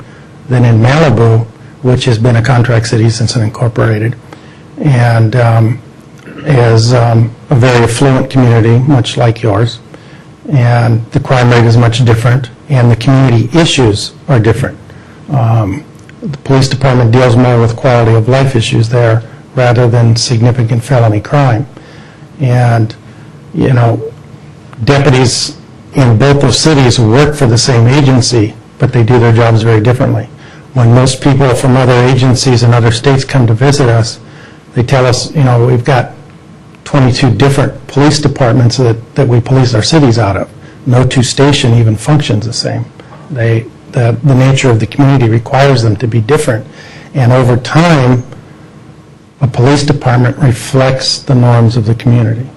than in Malibu, which has been a contract city since it incorporated, and is a very affluent community, much like yours. And the crime rate is much different, and the community issues are different. The police department deals more with quality of life issues there rather than significant felony crime. And, you know, deputies in both those cities work for the same agency, but they do their jobs very differently. When most people from other agencies in other states come to visit us, they tell us, you know, we've got 22 different police departments that we police our cities out of. No two station even functions the same. The nature of the community requires them to be different. And over time, a police department reflects the norms of the community.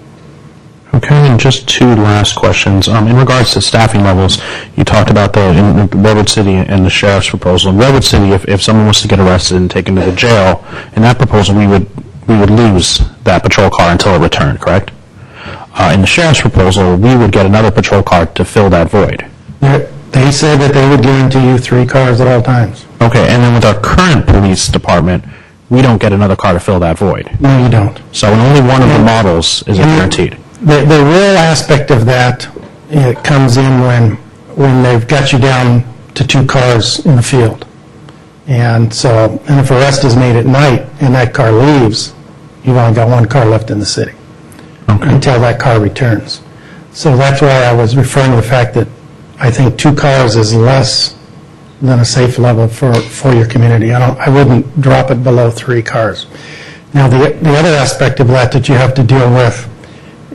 Okay, and just two last questions. In regards to staffing levels, you talked about in Redwood City and the sheriff's proposal. In Redwood City, if someone was to get arrested and taken to the jail, in that proposal we would lose that patrol car until it returned, correct? In the sheriff's proposal, we would get another patrol car to fill that void. They said that they would guarantee you 3 cars at all times. Okay, and then with our current police department, we don't get another car to fill that void. No, you don't. So in only one of the models is it guaranteed. The real aspect of that, it comes in when they've got you down to 2 cars in the field. And so, and if arrest is made at night and that car leaves, you've only got 1 car left in the city until that car returns. So that's why I was referring to the fact that I think 2 cars is less than a safe level for your community. I wouldn't drop it below 3 cars. Now, the other aspect of that you have to deal with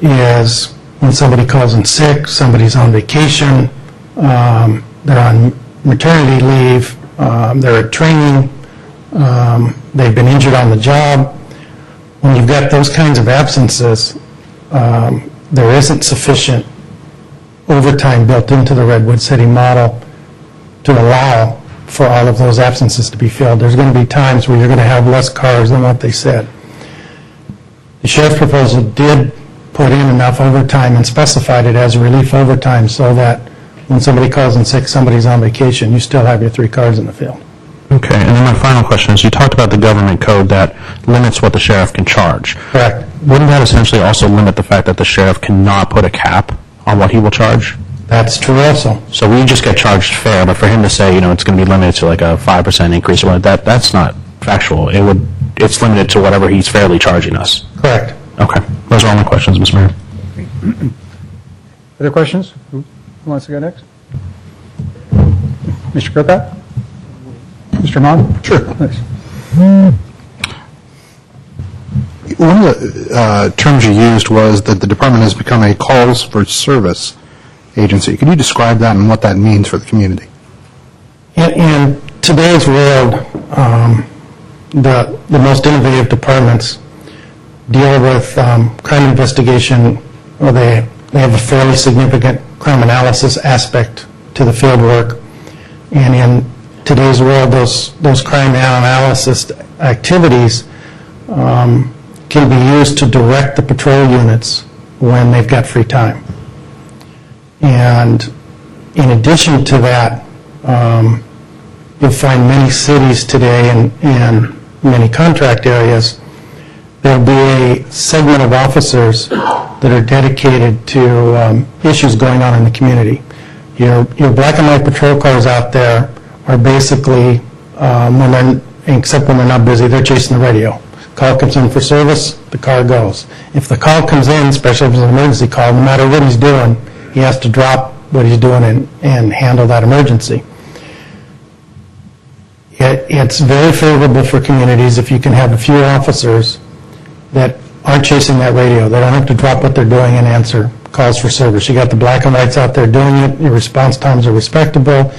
is when somebody calls in sick, somebody's on vacation, they're on maternity leave, they're at training, they've been injured on the job. When you've got those kinds of absences, there isn't sufficient overtime built into the Redwood City model to allow for all of those absences to be filled. There's going to be times where you're going to have less cars than what they said. The sheriff's proposal did put in enough overtime and specified it as relief overtime so that when somebody calls in sick, somebody's on vacation, you still have your 3 cars in the field. Okay, and then my final question is, you talked about the government code that limits what the sheriff can charge. Correct. Wouldn't that essentially also limit the fact that the sheriff cannot put a cap on what he will charge? That's true also. So we just get charged fair, but for him to say, you know, it's going to be limited to like a 5% increase, or that's not factual. It's limited to whatever he's fairly charging us. Correct. Okay. Those are all my questions, Mr. Mayor. Other questions? Who wants to go next? Mr. Kirkcott? Mr. Mon? Sure. Thanks. One of the terms you used was that the department has become a calls for service agency. Could you describe that and what that means for the community? In today's world, the most innovative departments deal with crime investigation, or they have a fairly significant crime analysis aspect to the field work. And in today's world, those crime analysis activities can be used to direct the patrol units when they've got free time. And in addition to that, you'll find many cities today and many contract areas, there'll be a segment of officers that are dedicated to issues going on in the community. Your black and white patrol cars out there are basically, except when they're not busy, they're chasing the radio. Call comes in for service, the car goes. If the call comes in, especially if it's an emergency call, no matter what he's doing, he has to drop what he's doing and handle that emergency. It's very favorable for communities if you can have a few officers that aren't chasing that radio. They don't have to drop what they're doing and answer calls for service. You got the black and whites out there doing it. Your response times are respectable.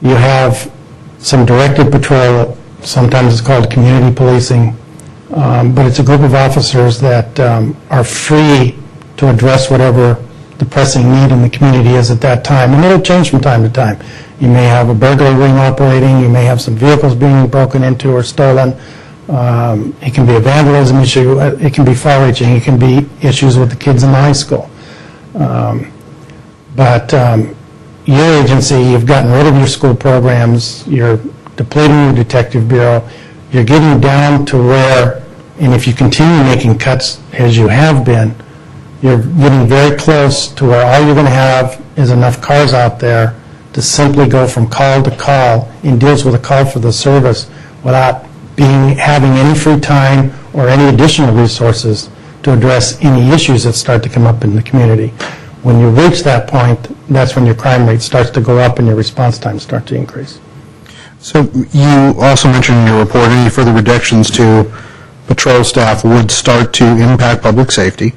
You have some directed patrol. Sometimes it's called community policing. But it's a group of officers that are free to address whatever the pressing need in the community is at that time. And it'll change from time to time. You may have a burglary ring operating. You may have some vehicles being broken into or stolen. It can be a vandalism issue. It can be far-reaching. It can be issues with the kids in the high school. But your agency, you've gotten rid of your school programs. You're depleting your detective bureau. You're getting down to where, and if you continue making cuts as you have been, you're getting very close to where all you're going to have is enough cars out there to simply go from call to call and deals with a call for the service without having any free time or any additional resources to address any issues that start to come up in the community. When you reach that point, that's when your crime rate starts to go up and your response times start to increase. So you also mentioned in your report any further reductions to patrol staff would start to impact public safety,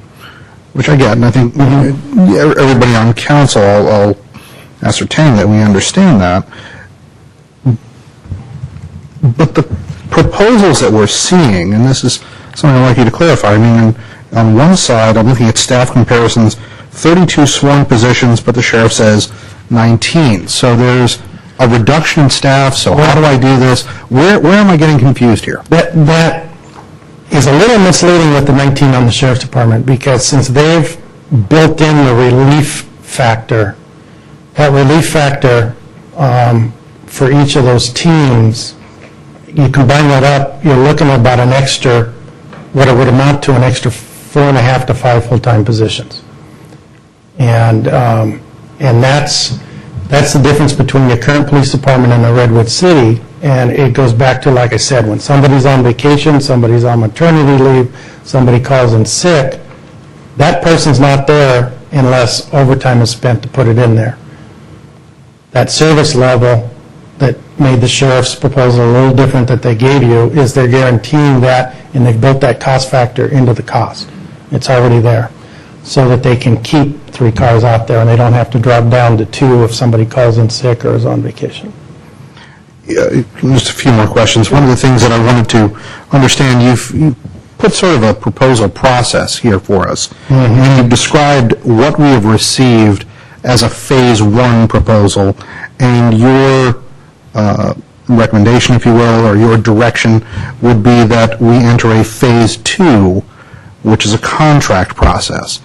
which I get, and I think everybody on council will ascertain that we understand that. But the proposals that we're seeing, and this is something I'd like you to clarify, I mean, on one side, I'm looking at staff comparisons, 32 sworn positions, but the sheriff says 19. So there's a reduction in staff, so how do I do this? Where am I getting confused here? That is a little misleading with the 19 on the sheriff's department, because since they've built in the relief factor, that relief factor for each of those teams, you combine that up, you're looking at about an extra, what it would amount to an extra 4.5 to 5 full-time positions. And that's the difference between your current police department and the Redwood City. And it goes back to, like I said, when somebody's on vacation, somebody's on maternity leave, somebody calls in sick, that person's not there unless overtime is spent to put it in there. That service level that made the sheriff's proposal a little different that they gave you is they're guaranteeing that, and they've built that cost factor into the cost. It's already there, so that they can keep 3 cars out there and they don't have to drop down to 2 if somebody calls in sick or is on vacation. Just a few more questions. One of the things that I wanted to understand, you've put sort of a proposal process here for us. And you've described what we have received as a phase 1 proposal, and your recommendation, if you will, or your direction would be that we enter a phase 2, which is a contract process.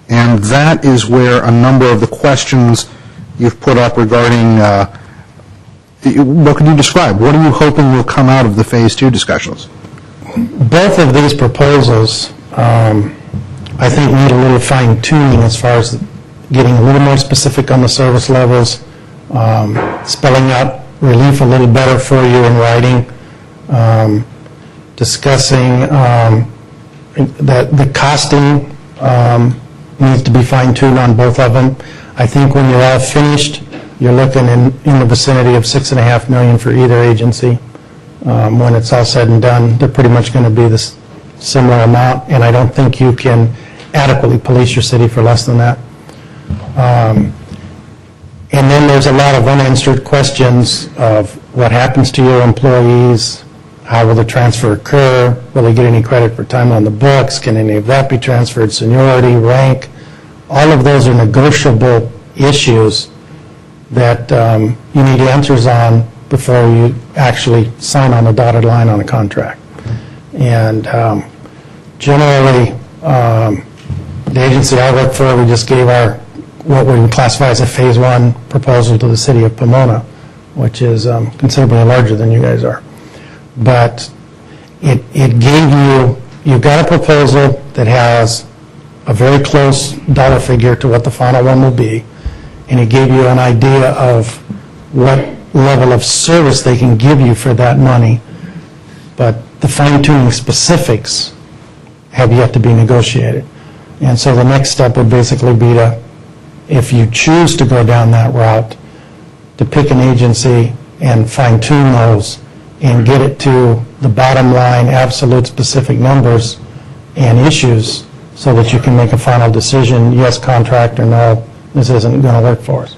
And that is where a number of the questions you've put up regarding, what can you describe? What are you hoping will come out of the phase 2 discussions? Both of these proposals, I think, need a little fine-tuning as far as getting a little more specific on the service levels, spelling out relief a little better for you in writing, discussing that the costing needs to be fine-tuned on both of them. I think when you're all finished, you're looking in the vicinity of $6.5 million for either agency. When it's all said and done, they're pretty much going to be this similar amount, and I don't think you can adequately police your city for less than that. And then there's a lot of unanswered questions of what happens to your employees, how will the transfer occur, will they get any credit for time on the books, can any of that be transferred, seniority, rank. All of those are negotiable issues that you need answers on before you actually sign on a dotted line on a contract. And generally, the agency I work for, we just gave our what we would classify as a phase 1 proposal to the city of Pomona, which is considerably larger than you guys are. But it gave you got a proposal that has a very close dollar figure to what the final one will be, and it gave you an idea of what level of service they can give you for that money. But the fine-tuning specifics have yet to be negotiated. And so the next step would basically be to, if you choose to go down that route, to pick an agency and fine-tune those and get it to the bottom line, absolute specific numbers and issues so that you can make a final decision, yes, contract, or no, this isn't going to work for us.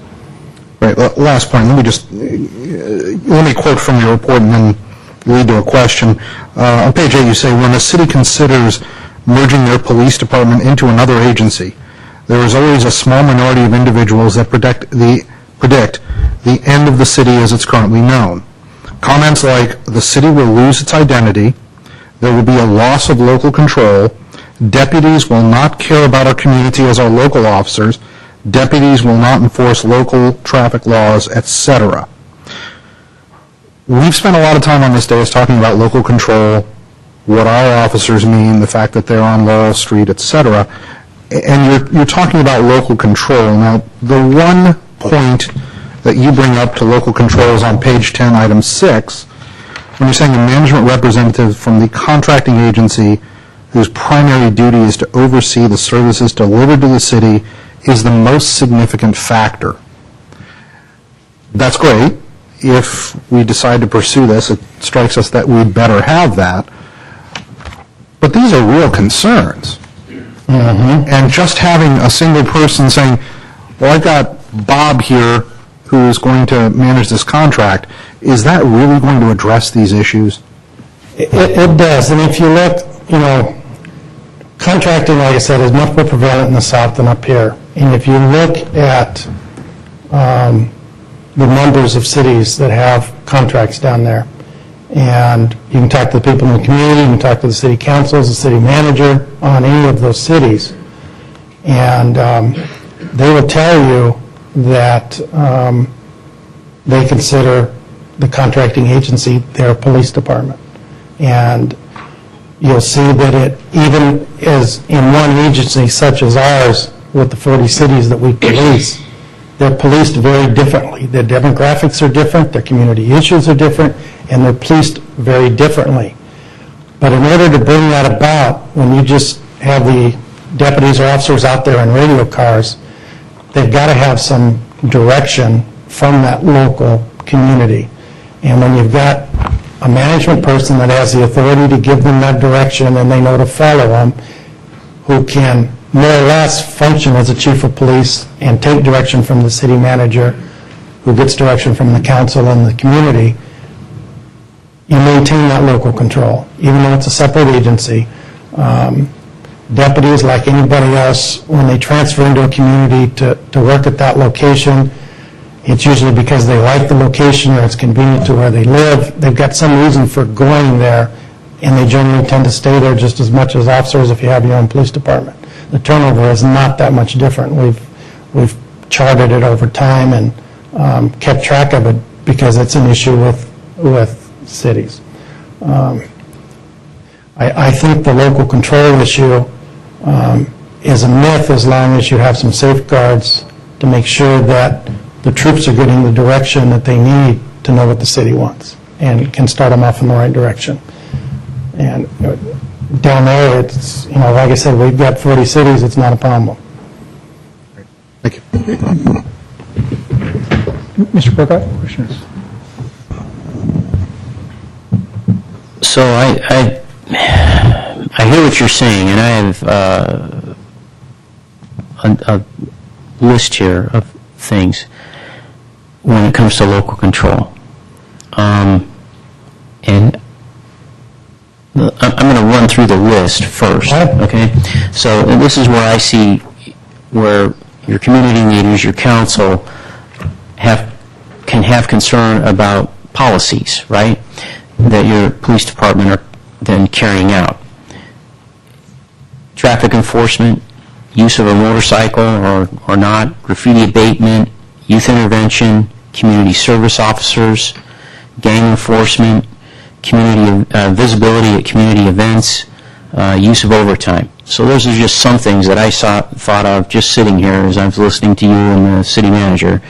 Right, last point, let me quote from your report and then lead to a question. On page 8, you say, when a city considers merging their police department into another agency, there is always a small minority of individuals that predict the end of the city as it's currently known. Comments like, the city will lose its identity, there will be a loss of local control, deputies will not care about our community as our local officers, deputies will not enforce local traffic laws, etc. We've spent a lot of time on this dais talking about local control, what our officers mean, the fact that they're on Laurel Street, etc. And you're talking about local control. Now, the one point that you bring up to local control is on page 10, item 6, when you're saying a management representative from the contracting agency whose primary duty is to oversee the services delivered to the city is the most significant factor. That's great. If we decide to pursue this, it strikes us that we'd better have that. But these are real concerns. And just having a single person saying, well, I've got Bob here who is going to manage this contract, is that really going to address these issues? It does, and if you look, contracting, like I said, is much more prevalent in the South than up here. And if you look at the numbers of cities that have contracts down there, and you can talk to the people in the community, you can talk to the city councils, the city manager on any of those cities, and they will tell you that they consider the contracting agency their police department. And you'll see that it, even as in one agency such as ours, with the 40 cities that we police, they're policed very differently. Their demographics are different, their community issues are different, and they're policed very differently. But in order to bring that about, when you just have the deputies or officers out there in radio cars, they've got to have some direction from that local community. And when you've got a management person that has the authority to give them that direction and they know to follow them, who can more or less function as a chief of police and take direction from the city manager, who gets direction from the council and the community, you maintain that local control, even though it's a separate agency. Deputies, like anybody else, when they transfer into a community to work at that location, it's usually because they like the location or it's convenient to where they live. They've got some reason for going there, and they generally tend to stay there just as much as officers if you have your own police department. The turnover is not that much different. We've charted it over time and kept track of it because it's an issue with cities. I think the local control issue is a myth as long as you have some safeguards to make sure that the troops are getting the direction that they need to know what the city wants and can start them off in the right direction. And down there, it's, like I said, we've got 40 cities, it's not a problem. Thank you. Mr. Burkott, questions? So I hear what you're saying, and I have a list here of things when it comes to local control. And I'm going to run through the list first, okay? So this is where I see where your community leaders, your council, can have concern about policies, right, that your police department are then carrying out. Traffic enforcement, use of a motorcycle or not, graffiti abatement, youth intervention, community service officers, gang enforcement, community visibility at community events, use of overtime. So those are just some things that I thought of just sitting here as I was listening to you and the city manager,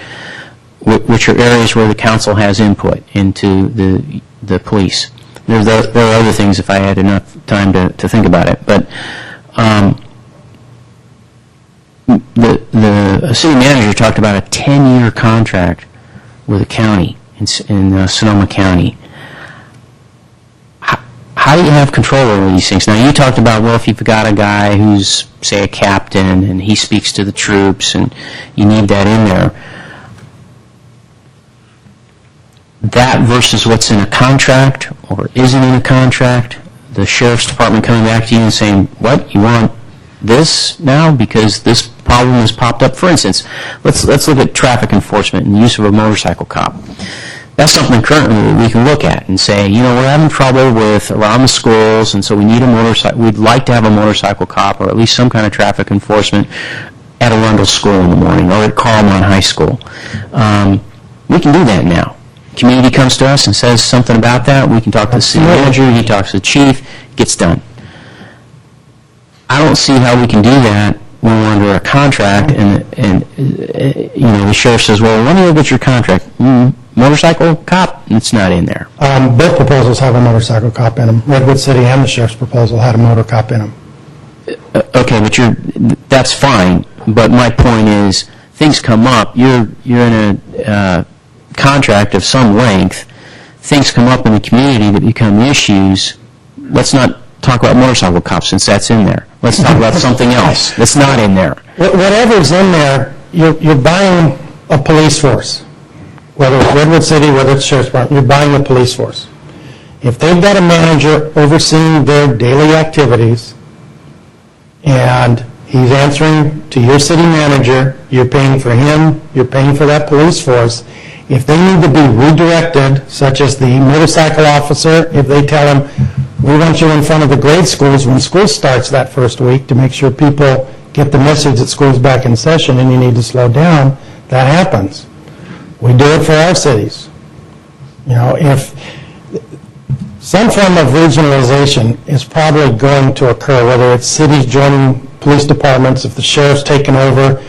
which are areas where the council has input into the police. There are other things if I had enough time to think about it. But the city manager talked about a 10-year contract with a county in Sonoma County. How how do you have control over these things? Now, you talked about, well, if you've got a guy who's, say, a captain, and he speaks to the troops, and you need that in there. That versus what's in a contract or isn't in a contract, the sheriff's department coming back to you and saying, what, you want this now because this problem has popped up? For instance, let's look at traffic enforcement and the use of a motorcycle cop. That's something currently we can look at and say, you know, we're having trouble with around the schools, and so we need a motorcycle. We'd like to have a motorcycle cop or at least some kind of traffic enforcement at Arundel School in the morning or at Carmel High School. We can do that now. Community comes to us and says something about that. We can talk to the city manager. He talks to the chief. Gets done. I don't see how we can do that when we're under a contract and you know, the sheriff says, well, let me look at your contract. Motorcycle cop, it's not in there. Both proposals have a motorcycle cop in them. Redwood City and the sheriff's proposal had a motor cop in them. Okay, but that's fine. But my point is, things come up. You're in a contract of some length. Things come up in the community that become issues. Let's not talk about motorcycle cops since that's in there. Let's talk about something else that's not in there. Whatever's in there, you're buying a police force. Whether it's Redwood City, whether it's Sheriff's Department, you're buying a police force. If they've got a manager overseeing their daily activities and he's answering to your city manager, you're paying for him, you're paying for that police force. If they need to be redirected, such as the motorcycle officer, if they tell him, we want you in front of the grade schools when school starts that first week to make sure people get the message that school's back in session and you need to slow down, that happens. We do it for our cities. You know, if some form of regionalization is probably going to occur, whether it's cities joining police departments, if the sheriff's taken over,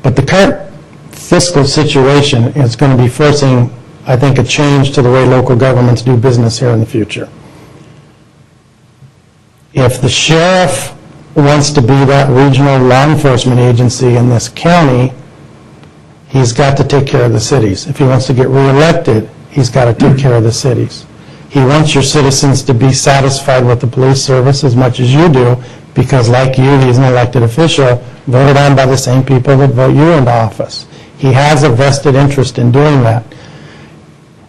but the current fiscal situation is going to be forcing, I think, a change to the way local governments do business here in the future. If the sheriff wants to be that regional law enforcement agency in this county, he's got to take care of the cities. If he wants to get reelected, he's got to take care of the cities. He wants your citizens to be satisfied with the police service as much as you do, because like you, he's an elected official voted on by the same people that vote you into office. He has a vested interest in doing that.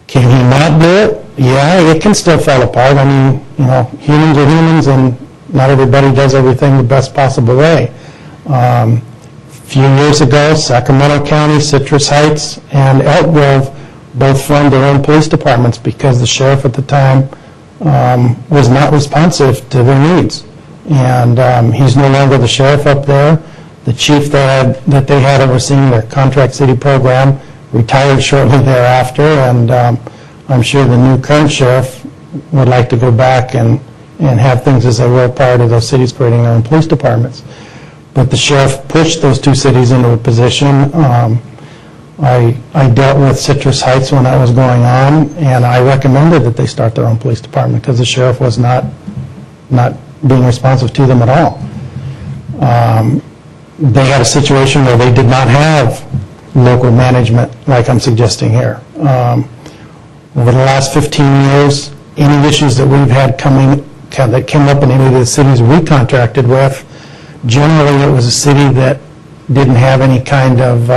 Can he not do it? Yeah, it can still fall apart. I mean, you know, humans are humans, and not everybody does everything the best possible way. A few years ago, Sacramento County, Citrus Heights, and Elk Grove both formed their own police departments because the sheriff at the time was not responsive to their needs. And he's no longer the sheriff up there. The chief that they had overseeing their contract city program retired shortly thereafter, and I'm sure the new current sheriff would like to go back and have things as they were prior to those cities creating their own police departments. But the sheriff pushed those two cities into a position. I dealt with Citrus Heights when that was going on, and I recommended that they start their own police department because the sheriff was not being responsive to them at all. They had a situation where they did not have local management like I'm suggesting here. Over the last 15 years, any issues that we've had that came up in any of the cities we contracted with, generally it was a city that didn't have any kind of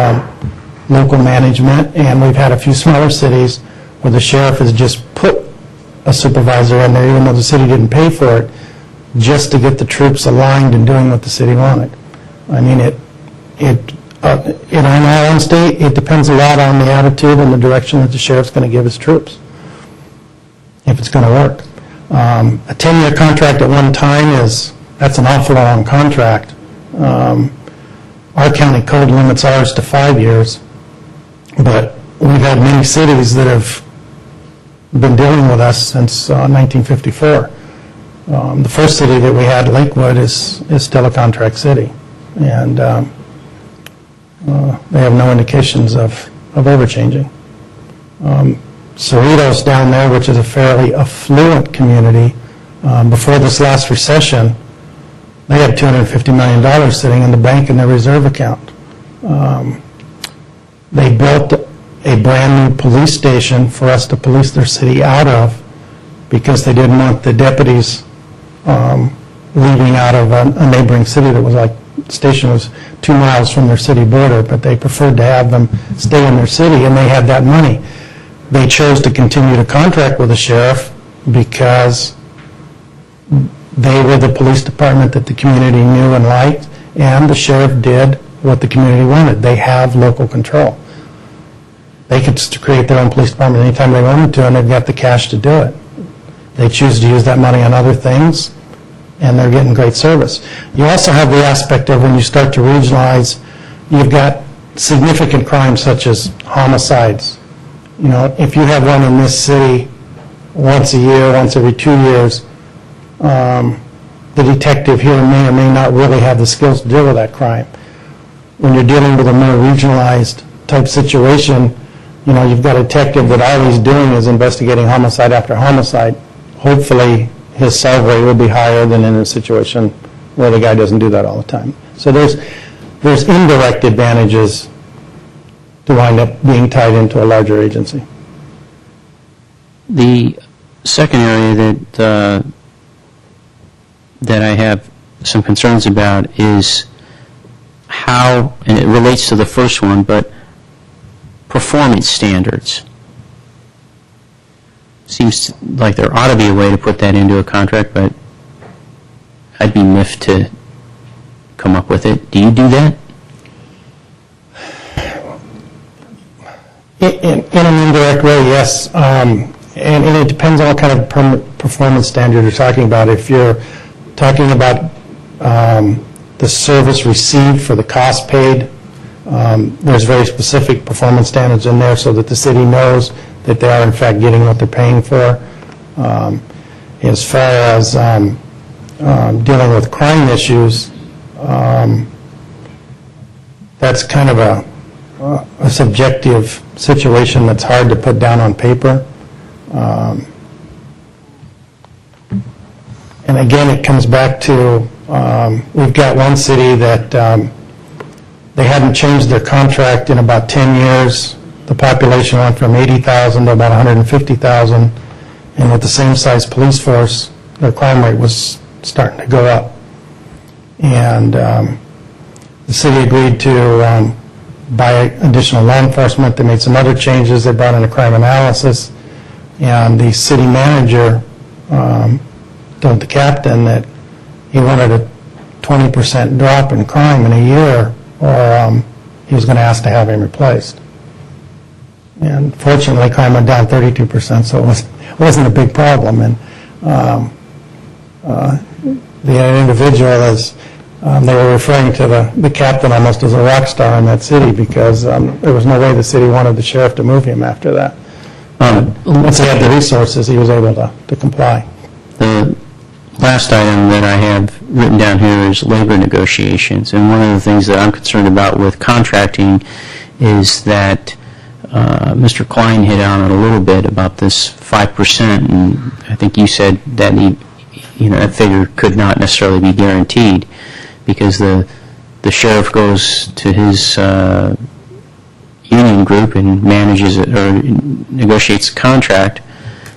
local management, and we've had a few smaller cities where the sheriff has just put a supervisor in there, even though the city didn't pay for it, just to get the troops aligned and doing what the city wanted. I mean, in our own state, it depends a lot on the attitude and the direction that the sheriff's going to give his troops, if it's going to work. A 10-year contract at one time that's an awful long contract. Our county code limits ours to 5 years, but we've had many cities that have been dealing with us since 1954. The first city that we had, Lakewood, is still a contract city, and they have no indications of ever changing. Cerritos down there, which is a fairly affluent community, before this last recession, they had $250 million sitting in the bank in their reserve account. They built a brand new police station for us to police their city out of, because they didn't want the deputies leaving out of a neighboring city that was like, the station was 2 miles from their city border, but they preferred to have them stay in their city, and they had that money. They chose to continue to contract with the sheriff because they were the police department that the community knew and liked, and the sheriff did what the community wanted. They have local control. They could create their own police department anytime they wanted to, and they've got the cash to do it. They choose to use that money on other things, and they're getting great service. You also have the aspect of when you start to regionalize, you've got significant crimes such as homicides. You know, if you have one in this city once a year, once every 2 years, the detective here may or may not really have the skills to deal with that crime. When you're dealing with a more regionalized type situation, you know, you've got a detective that all he's doing is investigating homicide after homicide. Hopefully, his solve rate will be higher than in a situation where the guy doesn't do that all the time. So there's indirect advantages to wind up being tied into a larger agency. The second area that I have some concerns about is how, and it relates to the first one, but performance standards. Seems like there ought to be a way to put that into a contract, but I'd be miffed to come up with it. Do you do that? In an indirect way, yes. And it depends on what kind of performance standard you're talking about. If you're talking about the service received for the cost paid, there's very specific performance standards in there so that the city knows that they are in fact getting what they're paying for. As far as dealing with crime issues, that's kind of a subjective situation that's hard to put down on paper. And again, it comes back to, we've got one city that they hadn't changed their contract in about 10 years. The population went from 80,000 to about 150,000, and with the same size police force, their crime rate was starting to go up. And the city agreed to buy additional law enforcement. They made some other changes. They brought in a crime analysis, and the city manager told the captain that he wanted a 20% drop in crime in a year, or he was going to ask to have him replaced. And fortunately, crime went down 32%, so it wasn't a big problem. And the individual, as they were referring to the captain almost as a rock star in that city, because there was no way the city wanted the sheriff to move him after that. Once he had the resources, he was able to comply. The last item that I have written down here is labor negotiations. And one of the things that I'm concerned about with contracting is that Mr. Klein hit on it a little bit about this 5%, and I think you said that that figure could not necessarily be guaranteed because the sheriff goes to his union group and manages it or negotiates a contract.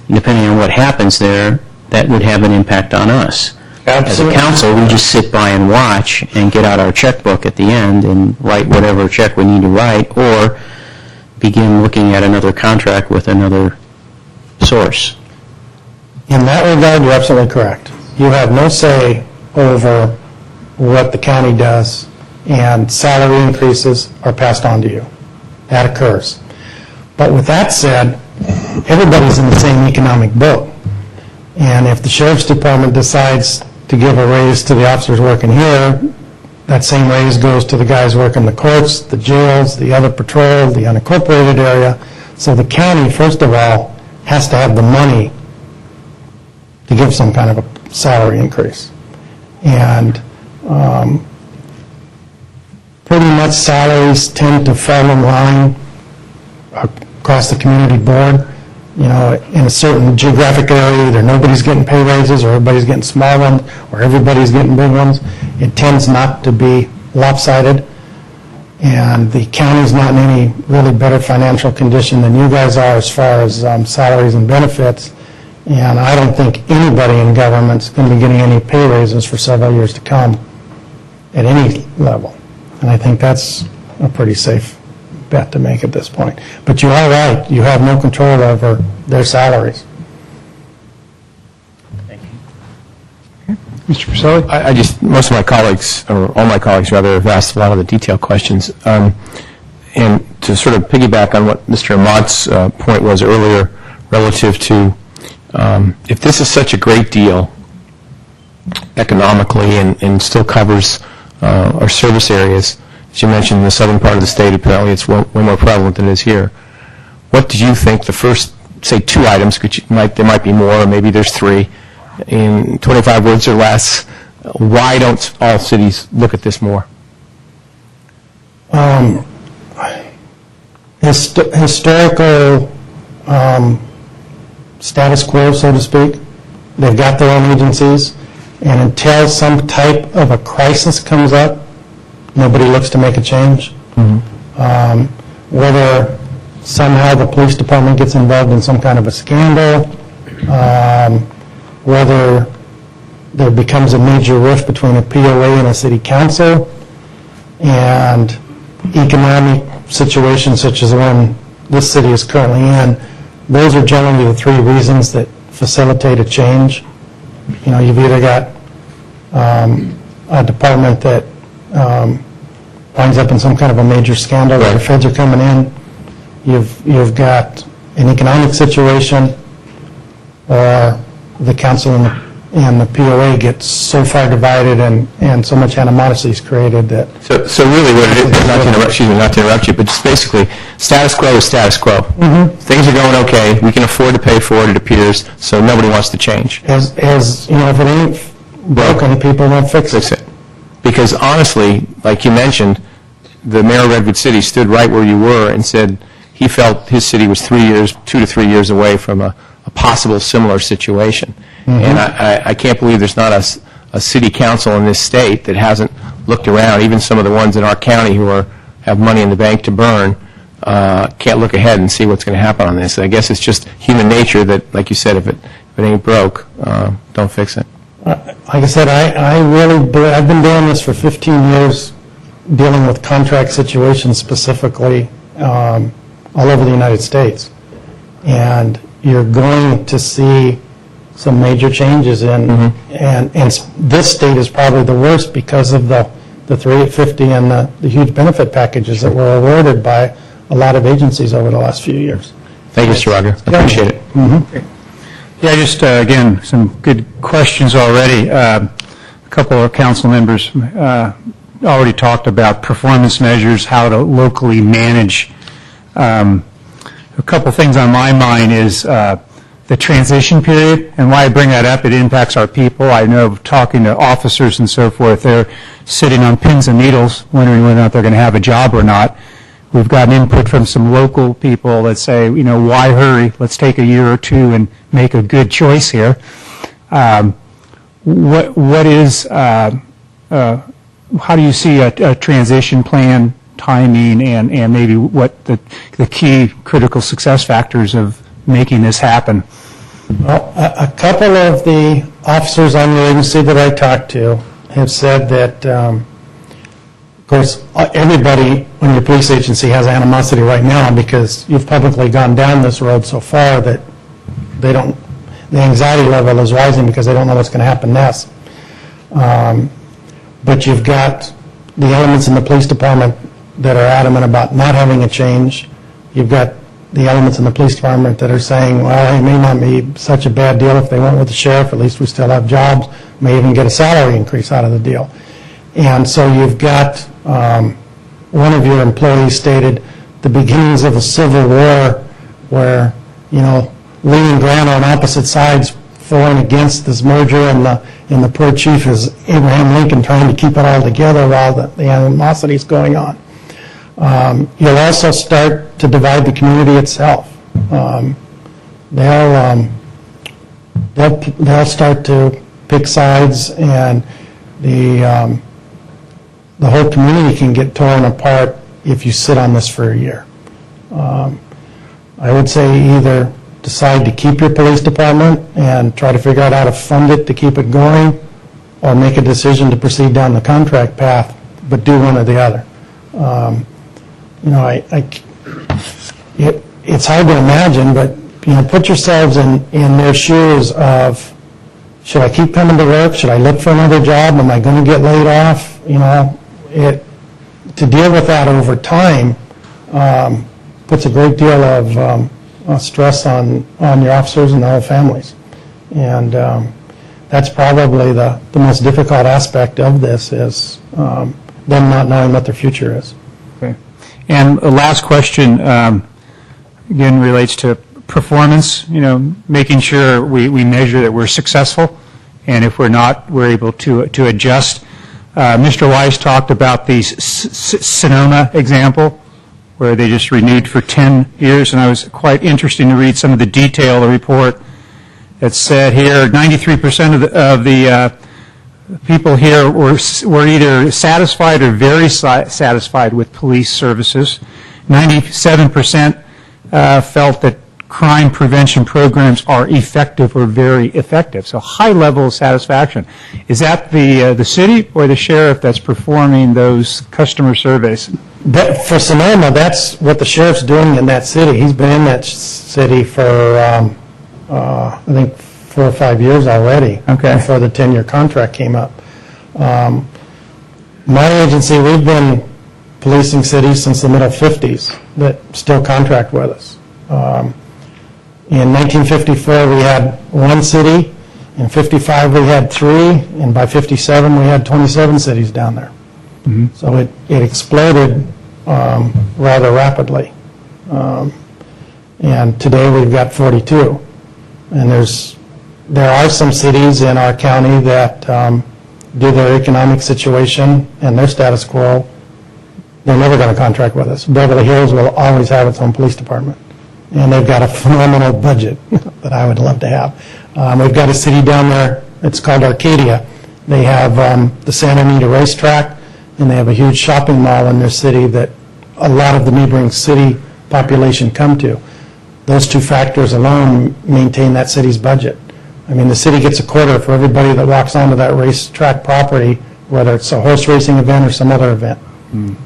And depending on what happens there, that would have an impact on us. Absolutely. As a council, we just sit by and watch and get out our checkbook at the end and write whatever check we need to write, or begin looking at another contract with another source. In that regard, you're absolutely correct. You have no say over what the county does, and salary increases are passed on to you. That occurs. But with that said, everybody's in the same economic boat. And if the sheriff's department decides to give a raise to the officers working here, that same raise goes to the guys working the courts, the jails, the other patrol, the unincorporated area. So the county, first of all, has to have the money to give some kind of a salary increase. And pretty much salaries tend to fall in line across the community board. You know, in a certain geographic area, either nobody's getting pay raises, or everybody's getting small ones, or everybody's getting big ones. It tends not to be lopsided, and the county's not in any really better financial condition than you guys are as far as salaries and benefits. And I don't think anybody in government's going to be getting any pay raises for several years to come at any level. And I think that's a pretty safe bet to make at this point. But you are right, you have no control over their salaries. Mr. Pacelli? I just, most of my colleagues, or all my colleagues rather, have asked a lot of the detailed questions. And to sort of piggyback on what Mr. Ahmad's point was earlier relative to if this is such a great deal economically and still covers our service areas, as you mentioned, in the southern part of the state, apparently it's way more prevalent than it is here. What do you think the first, say, 2 items, there might be more, or maybe there's 3, in 25 words or less, why don't all cities look at this more? Historical status quo, so to speak. They've got their own agencies, and until some type of a crisis comes up, nobody looks to make a change. Whether somehow the police department gets involved in some kind of a scandal, whether there becomes a major rift between a POA and a city council, and economic situations such as the one this city is currently in, those are generally the 3 reasons that facilitate a change. You know, you've either got a department that winds up in some kind of a major scandal where the feds are coming in, you've got an economic situation, or the council and the POA get so far divided and so much animosity is created that... So really what it is, not to interrupt you, but just basically, status quo is status quo. Things are going okay, we can afford to pay for it, it appears, so nobody wants to change. As you know, if it ain't broken, people won't fix it. Because honestly, like you mentioned, the mayor of Redwood City stood right where you were and said he felt his city was 2 to 3 years away from a possible similar situation. And I can't believe there's not a city council in this state that hasn't looked around. Even some of the ones in our county who have money in the bank to burn can't look ahead and see what's going to happen on this. I guess it's just human nature that, like you said, if it ain't broke, don't fix it. Like I said, I've been doing this for 15 years, dealing with contract situations specifically all over the United States. And you're going to see some major changes in, and this state is probably the worst because of the 3850 and the huge benefit packages that were awarded by a lot of agencies over the last few years. Thank you, Mr. Roger. I appreciate it. Yeah, just, again, some good questions already. A couple of council members already talked about performance measures, how to locally manage. A couple things on my mind is the transition period, and why I bring that up, it impacts our people. I know talking to officers and so forth, they're sitting on pins and needles wondering whether or not they're going to have a job or not. We've gotten input from some local people that say, you know, why hurry? Let's take a year or 2 and make a good choice here. What is, how do you see a transition plan, timing, and maybe what the key critical success factors of making this happen? Well, a couple of the officers on the agency that I talked to have said that, of course, everybody in your police agency has animosity right now because you've publicly gone down this road so far that the anxiety level is rising because they don't know what's going to happen next. But you've got the elements in the police department that are adamant about not having a change. You've got the elements in the police department that are saying, well, it may not be such a bad deal if they went with the sheriff, at least we still have jobs, may even get a salary increase out of the deal. And so you've got, one of your employees stated, the beginnings of a civil war where, you know, Lee and Grant on opposite sides for and against this merger, and the poor chief is Abraham Lincoln trying to keep it all together while the animosity is going on. You'll also start to divide the community itself. They'll start to pick sides, and the whole community can get torn apart if you sit on this for a year. I would say either decide to keep your police department and try to figure out how to fund it to keep it going, or make a decision to proceed down the contract path, but do one or the other. It's hard to imagine, but put yourselves in their shoes of, should I keep coming to work? Should I look for another job? Am I going to get laid off? To deal with that over time puts a great deal of stress on your officers and their whole families. And that's probably the most difficult aspect of this is them not knowing what their future is. Okay. And the last question, again, relates to performance, making sure we measure that we're successful, and if we're not, we're able to adjust. Mr. Weiss talked about the Sonoma example, where they just renewed for 10 years, and I was quite interested to read some of the detail of the report that said here 93% of the people here were either satisfied or very satisfied with police services. 97% felt that crime prevention programs are effective or very effective. So high level of satisfaction. Is that the city or the sheriff that's performing those customer surveys? For Sonoma, that's what the sheriff's doing in that city. He's been in that city for, I think, 4 or 5 years already. Okay. Before the 10-year contract came up. My agency, we've been policing cities since the middle 50s that still contract with us. In 1954, we had 1 city. In 55, we had 3. And by 57, we had 27 cities down there. Mm-hmm. So it exploded rather rapidly. And today we've got 42. And there are some cities in our county that, due to their economic situation and their status quo, they're never going to contract with us. Beverly Hills will always have its own police department. And they've got a phenomenal budget that I would love to have. We've got a city down there, it's called Arcadia. They have the Santa Anita racetrack, and they have a huge shopping mall in their city that a lot of the neighboring city population come to. Those 2 factors alone maintain that city's budget. I mean, the city gets a quarter for everybody that walks onto that racetrack property, whether it's a horse racing event or some other event. And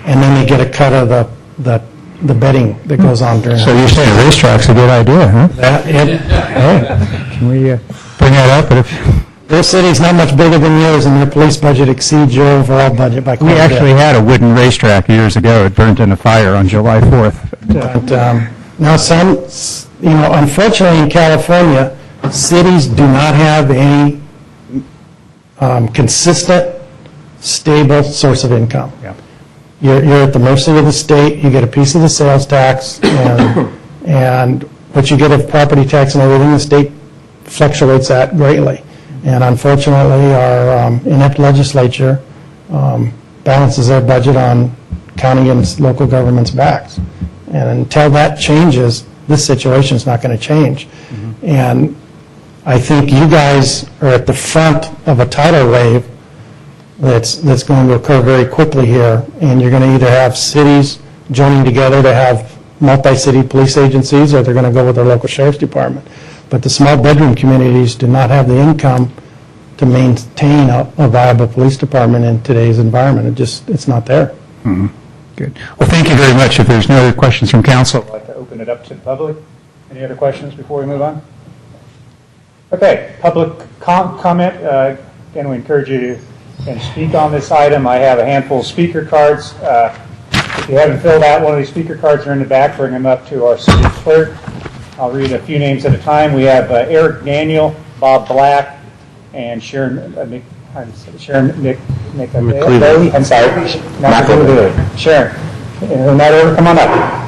then they get a cut of the betting that goes on during So you're saying a racetrack's a good idea, huh? Can we bring that up? Their city's not much bigger than yours, and their police budget exceeds your overall budget by quite a bit. We actually had a wooden racetrack years ago. It burnt in a fire on July 4th. But now unfortunately in California, cities do not have any consistent, stable source of income. Yeah. You're at the mercy of the state. You get a piece of the sales tax, and what you get of property tax and everything, the state fluctuates that greatly. And unfortunately, our inept legislature balances their budget on county and local government's backs. And until that changes, this situation is not going to change. Mm-hmm. And I think you guys are at the front of a tidal wave that's going to occur very quickly here, and you're going to either have cities joining together to have multi-city police agencies, or they're going to go with their local sheriff's department. But the small bedroom communities do not have the income to maintain a viable police department in today's environment. It's not there. Mm-hmm. Good. Well, thank you very much. If there's no other questions from council, I'd like to open it up to the public. Any other questions before we move on? Okay, public comment. Again, we encourage you to speak on this item. I have a handful of speaker cards. If you haven't filled out one of these speaker cards, they're in the back. Bring them up to our city clerk. I'll read a few names at a time. We have Eric Daniel, Bob Black, and Sharon McLeod. I'm sorry, Sharon. In that order, come on up.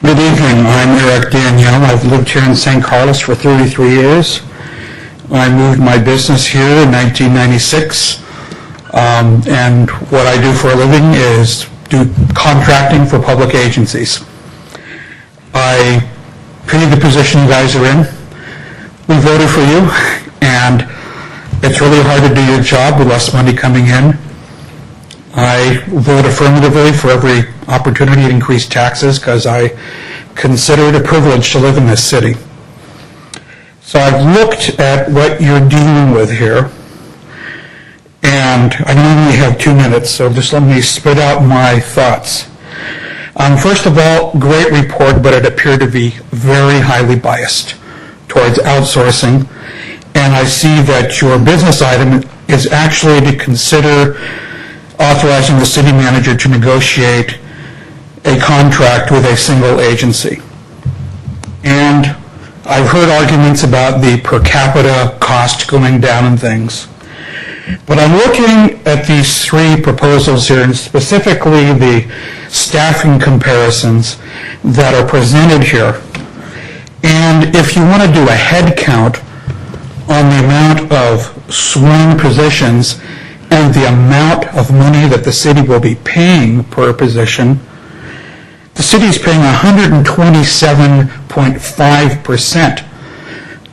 Good evening. I'm Eric Daniel. I've lived here in San Carlos for 33 years. I moved my business here in 1996, and what I do for a living is do contracting for public agencies. I pity the position you guys are in. We voted for you, and it's really hard to do your job with less money coming in. I vote affirmatively for every opportunity to increase taxes because I consider it a privilege to live in this city. So I've looked at what you're dealing with here, and I only have 2 minutes, so just let me spit out my thoughts. First of all, great report, but it appeared to be very highly biased towards outsourcing, and I see that your business item is actually to consider authorizing the city manager to negotiate a contract with a single agency. And I've heard arguments about the per capita cost going down and things. But I'm looking at these 3 proposals here, and specifically the staffing comparisons that are presented here. And if you want to do a head count on the amount of sworn positions and the amount of money that the city will be paying per position, the city is paying 127.5%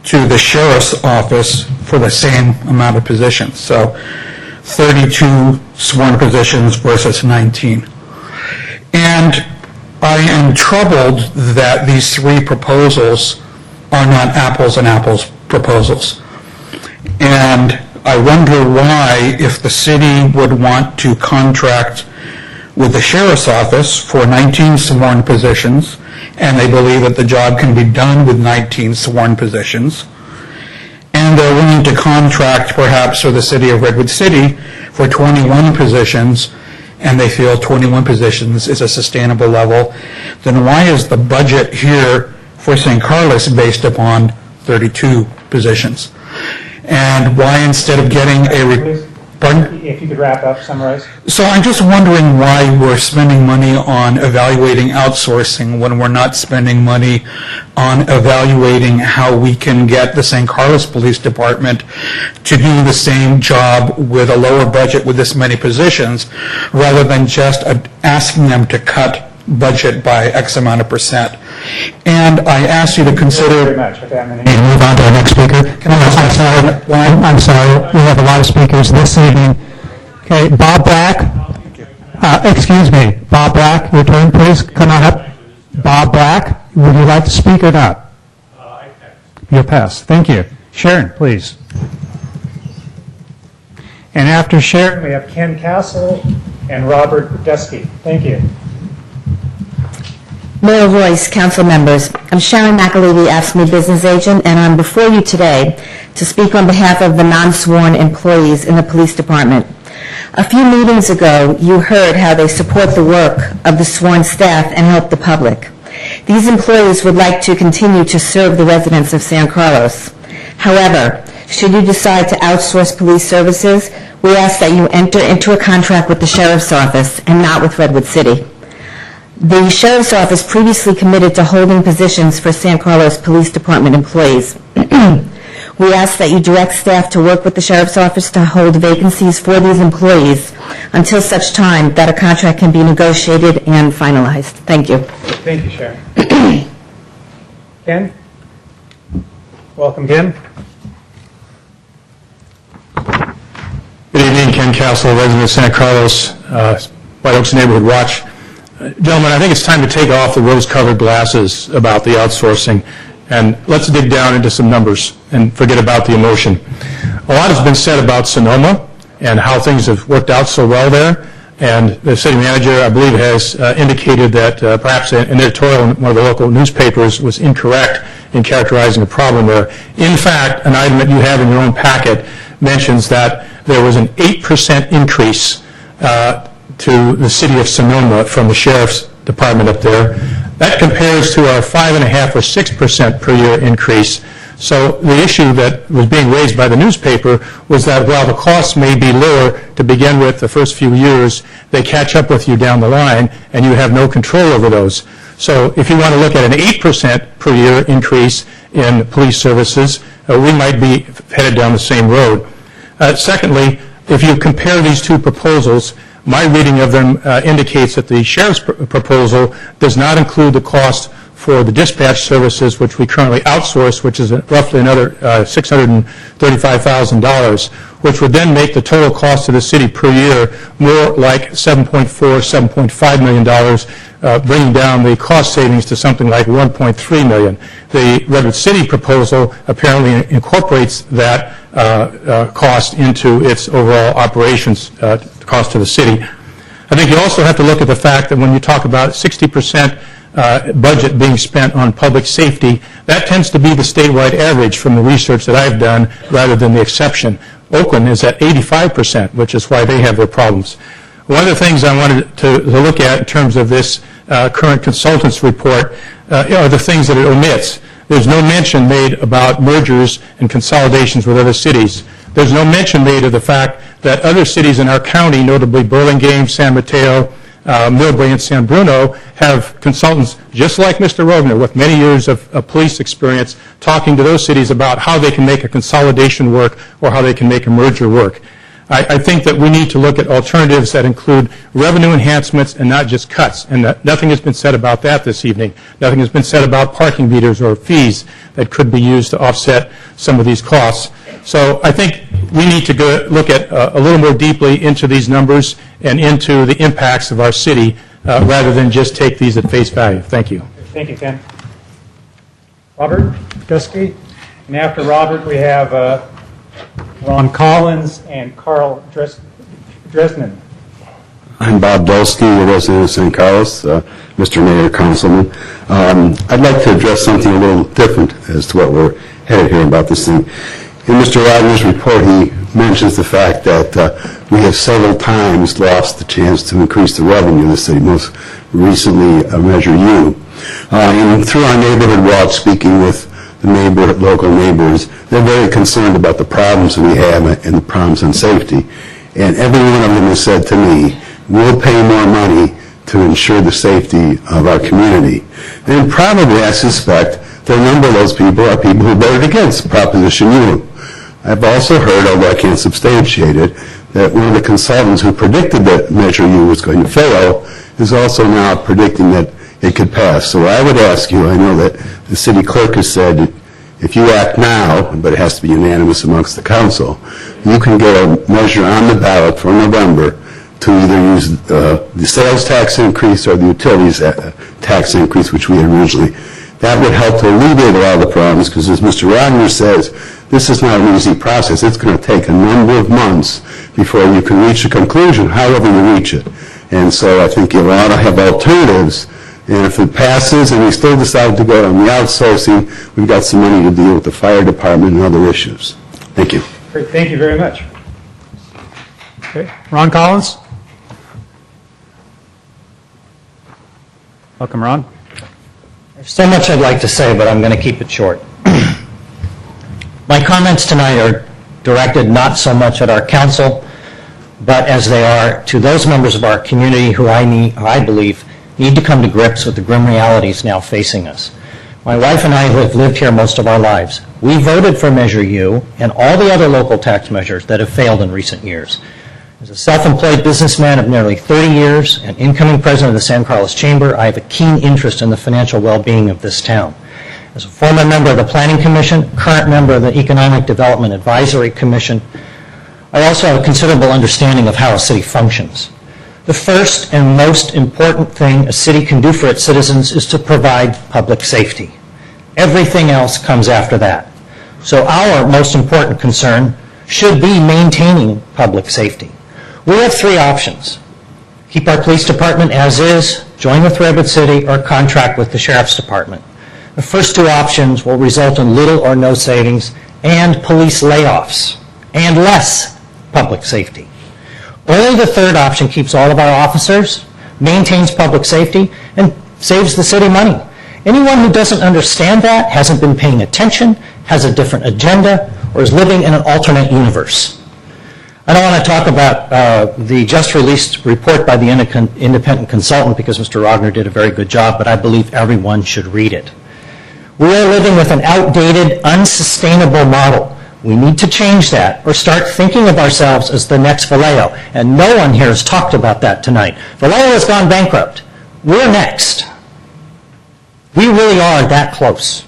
to the sheriff's office for the same amount of positions. So 32 sworn positions versus 19. And I am troubled that these 3 proposals are not apples and apples proposals. And I wonder why, if the city would want to contract with the sheriff's office for 19 sworn positions, and they believe that the job can be done with 19 sworn positions, and they're willing to contract perhaps with the city of Redwood City for 21 positions, and they feel 21 positions is a sustainable level, then why is the budget here for St. Carlos based upon 32 positions? And why, instead of getting pardon? If you could wrap up, summarize. So I'm just wondering why we're spending money on evaluating outsourcing when we're not spending money on evaluating how we can get the St. Carlos Police Department to do the same job with a lower budget with this many positions, rather than just asking them to cut budget by X amount of percent. And I ask you to consider... Thank you very much. Okay, I'm going to move on to our next speaker. I'm sorry. We have a lot of speakers this evening. Okay, Bob Black. Excuse me. Bob Black, your turn, please. Come on up. Bob Black, would you like to speak or not? You'll pass. Thank you. Sharon, please. And after Sharon, we have Ken Castle and Robert Dusky. Thank you. Mayor Royce, council members, I'm Sharon McAlevey, AFSCME business agent, and I'm before you today to speak on behalf of the non-sworn employees in the police department. A few meetings ago, you heard how they support the work of the sworn staff and help the public. These employees would like to continue to serve the residents of San Carlos. However, should you decide to outsource police services, we ask that you enter into a contract with the sheriff's office and not with Redwood City. The sheriff's office previously committed to holding positions for San Carlos Police Department employees. We ask that you direct staff to work with the sheriff's office to hold vacancies for these employees until such time that a contract can be negotiated and finalized. Thank you. Thank you, Sharon. Ken? Welcome, Ken. Good evening, Ken Castle, resident of San Carlos, White Oaks Neighborhood Watch. Gentlemen, I think it's time to take off the rose-colored glasses about the outsourcing, and let's dig down into some numbers and forget about the emotion. A lot has been said about Sonoma and how things have worked out so well there, and the city manager, I believe, has indicated that perhaps an editorial in one of the local newspapers was incorrect in characterizing the problem there. In fact, an item that you have in your own packet mentions that there was an 8% increase to the city of Sonoma from the sheriff's department up there. That compares to our 5.5% or 6% per year increase. So the issue that was being raised by the newspaper was that while the costs may be lower to begin with the first few years, they catch up with you down the line and you have no control over those. So if you want to look at an 8% per year increase in police services, we might be headed down the same road. Secondly, if you compare these two proposals, my reading of them indicates that the sheriff's proposal does not include the cost for the dispatch services, which we currently outsource, which is roughly another $635,000, which would then make the total cost to the city per year more like $7.5 million, bringing down the cost savings to something like $1.3 million. The Redwood City proposal apparently incorporates that cost into its overall operations cost to the city. I think you also have to look at the fact that when you talk about 60% budget being spent on public safety, that tends to be the statewide average from the research that I've done rather than the exception. Oakland is at 85%, which is why they have their problems. One of the things I wanted to look at in terms of this current consultant's report are the things that it omits. There's no mention made about mergers and consolidations with other cities. There's no mention made of the fact that other cities in our county, notably Burlingame, San Mateo, Millbrae, and San Bruno, have consultants just like Mr. Rogner with many years of police experience talking to those cities about how they can make a consolidation work or how they can make a merger work. I think that we need to look at alternatives that include revenue enhancements and not just cuts, and that nothing has been said about that this evening. Nothing has been said about parking meters or fees that could be used to offset some of these costs. So I think we need to go look at a little more deeply into these numbers and into the impacts of our city rather than just take these at face value. Thank you. Thank you, Ken. Robert Dusky. And after Robert, we have Ron Collins and Carl Dresden. I'm Bob Dulski, a resident of St. Carlos, Mr. Mayor, Councilman. I'd like to address something a little different as to what we're headed here about this thing. In Mr. Wagner's report, he mentions the fact that we have several times lost the chance to increase the revenue in the city, most recently Measure U. And through our neighborhood watch, speaking with the local neighbors, they're very concerned about the problems that we have and the problems in safety. And every one of them has said to me, we'll pay more money to ensure the safety of our community. And probably, I suspect, that a number of those people are people who voted against Proposition U. I've also heard, although I can't substantiate it, that one of the consultants who predicted that Measure U was going to fail is also now predicting that it could pass. So I would ask you, I know that the city clerk has said, if you act now, but it has to be unanimous amongst the council, you can get a measure on the ballot for November to either use the sales tax increase or the utilities tax increase, which we had originally. That would help to alleviate a lot of the problems, because as Mr. Wagner says, this is not an easy process. It's going to take a number of months before you can reach a conclusion, however you reach it. And so I think you ought to have alternatives. And if it passes and we still decide to go on the outsourcing, we've got some money to deal with the fire department and other issues. Thank you. Great. Thank you very much. Okay. Ron Collins. Welcome, Ron. There's so much I'd like to say, but I'm going to keep it short. My comments tonight are directed not so much at our council, but as they are to those members of our community who I believe need to come to grips with the grim realities now facing us. My wife and I have lived here most of our lives. We voted for Measure U and all the other local tax measures that have failed in recent years. As a self-employed businessman of nearly 30 years and incoming president of the San Carlos Chamber, I have a keen interest in the financial well-being of this town. As a former member of the Planning Commission, current member of the Economic Development Advisory Commission, I also have a considerable understanding of how a city functions. The first and most important thing a city can do for its citizens is to provide public safety. Everything else comes after that. So our most important concern should be maintaining public safety. We have three options: keep our police department as is, join with Redwood City, or contract with the sheriff's department. The first two options will result in little or no savings and police layoffs and less public safety. Only the third option keeps all of our officers, maintains public safety, and saves the city money. Anyone who doesn't understand that, hasn't been paying attention, has a different agenda, or is living in an alternate universe. I don't want to talk about the just released report by the independent consultant because Mr. Rogner did a very good job, but I believe everyone should read it. We are living with an outdated, unsustainable model. We need to change that or start thinking of ourselves as the next Vallejo. And no one here has talked about that tonight. Vallejo has gone bankrupt. We're next. We really are that close.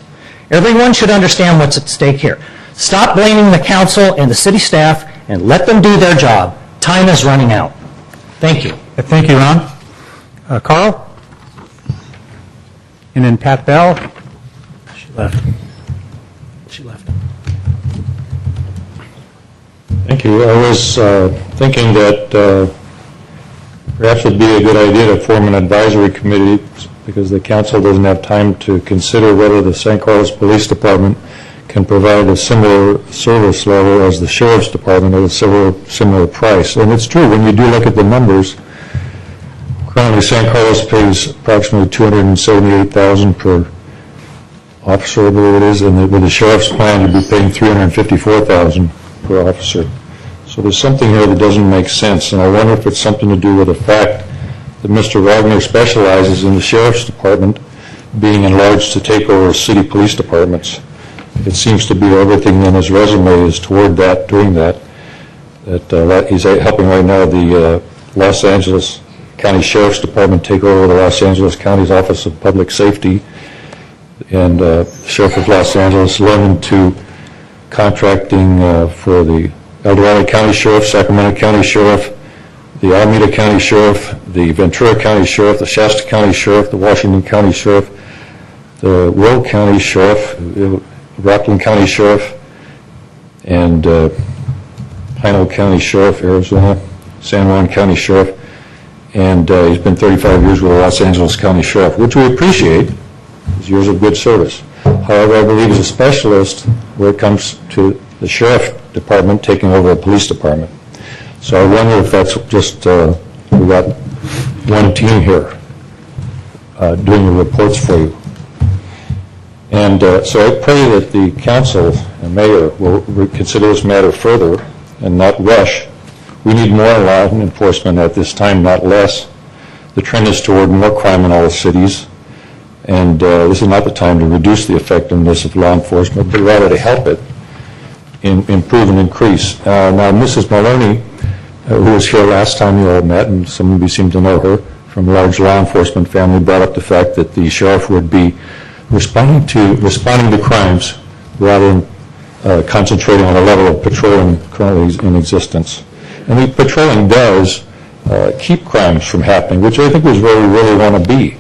Everyone should understand what's at stake here. Stop blaming the council and the city staff and let them do their job. Time is running out. Thank you. Thank you, Ron. Carl? And then Pat Bell? She left. Thank you. I was thinking that perhaps it would be a good idea to form an advisory committee because the council doesn't have time to consider whether the St. Carlos Police Department can provide a similar service level as the Sheriff's Department at a similar price. And it's true, when you do look at the numbers, currently St. Carlos pays approximately $278,000 per officer, I believe it is, and with the Sheriff's plan, you'd be paying $354,000 per officer. So there's something here that doesn't make sense, and I wonder if it's something to do with the fact that Mr. Wagner specializes in the Sheriff's Department being enlarged to take over city police departments. It seems to be everything in his resume is toward that, doing that. That he's helping right now the Los Angeles County Sheriff's Department take over the Los Angeles County's Office of Public Safety, and Sheriff of Los Angeles learning to contracting for the El Dorado County Sheriff, Sacramento County Sheriff, the Alameda County Sheriff, the Ventura County Sheriff, the Shasta County Sheriff, the Washington County Sheriff, the Will County Sheriff, Rockland County Sheriff, and Pino County Sheriff, Arizona, San Juan County Sheriff, and he's been 35 years with the Los Angeles County Sheriff, which we appreciate. It's years of good service. However, I believe he's a specialist when it comes to the Sheriff Department taking over a police department. So I wonder if that's just, we got one team here doing the reports for you. And so I pray that the council and mayor will consider this matter further and not rush. We need more law enforcement at this time, not less. The trend is toward more crime in all the cities, and this is not the time to reduce the effectiveness of law enforcement, but rather to help it improve and increase. Now, Mrs. Maloney, who was here last time you all met, and some of you seem to know her, from a large law enforcement family, brought up the fact that the sheriff would be responding to crimes rather than concentrating on the level of patrolling currently in existence. And the patrolling does keep crimes from happening, which I think is where we really want to be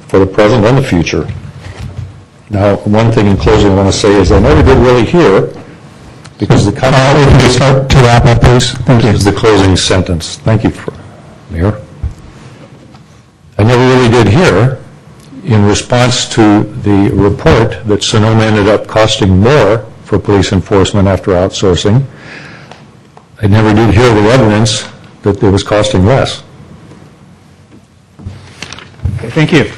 for the present and the future. Now, one thing in closing I want to say is I never did really hear, because the start to wrap up, please. Thank you. This is the closing sentence. Thank you, Mayor. I never really did hear, in response to the report, that Sonoma ended up costing more for police enforcement after outsourcing. I never did hear the evidence that it was costing less. Okay, thank you.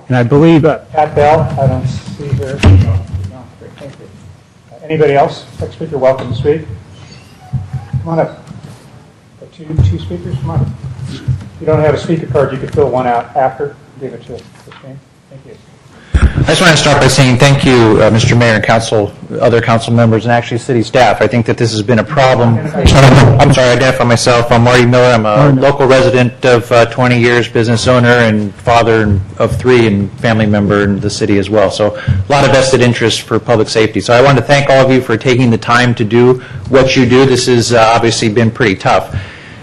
And I believe... Pat Bell, I don't see her. No, great, thank you. Anybody else? Next speaker, welcome to speak. Come on up. Two speakers, come on up. If you don't have a speaker card, you could fill one out after. Give it to Christine. Thank you. I just want to start by saying thank you, Mr. Mayor and council, other council members, and actually city staff. I think that this has been a problem. I'm sorry, I identify myself. I'm Marty Miller. I'm a local resident of 20 years, business owner, and father of 3, and family member in the city as well. So a lot of vested interest for public safety. So I want to thank all of you for taking the time to do what you do. This has obviously been pretty tough.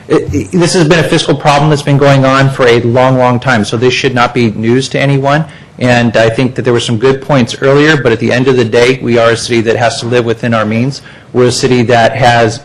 This has been a fiscal problem that's been going on for a long, long time, so this should not be news to anyone. And I think that there were some good points earlier, but at the end of the day, we are a city that has to live within our means. We're a city that has,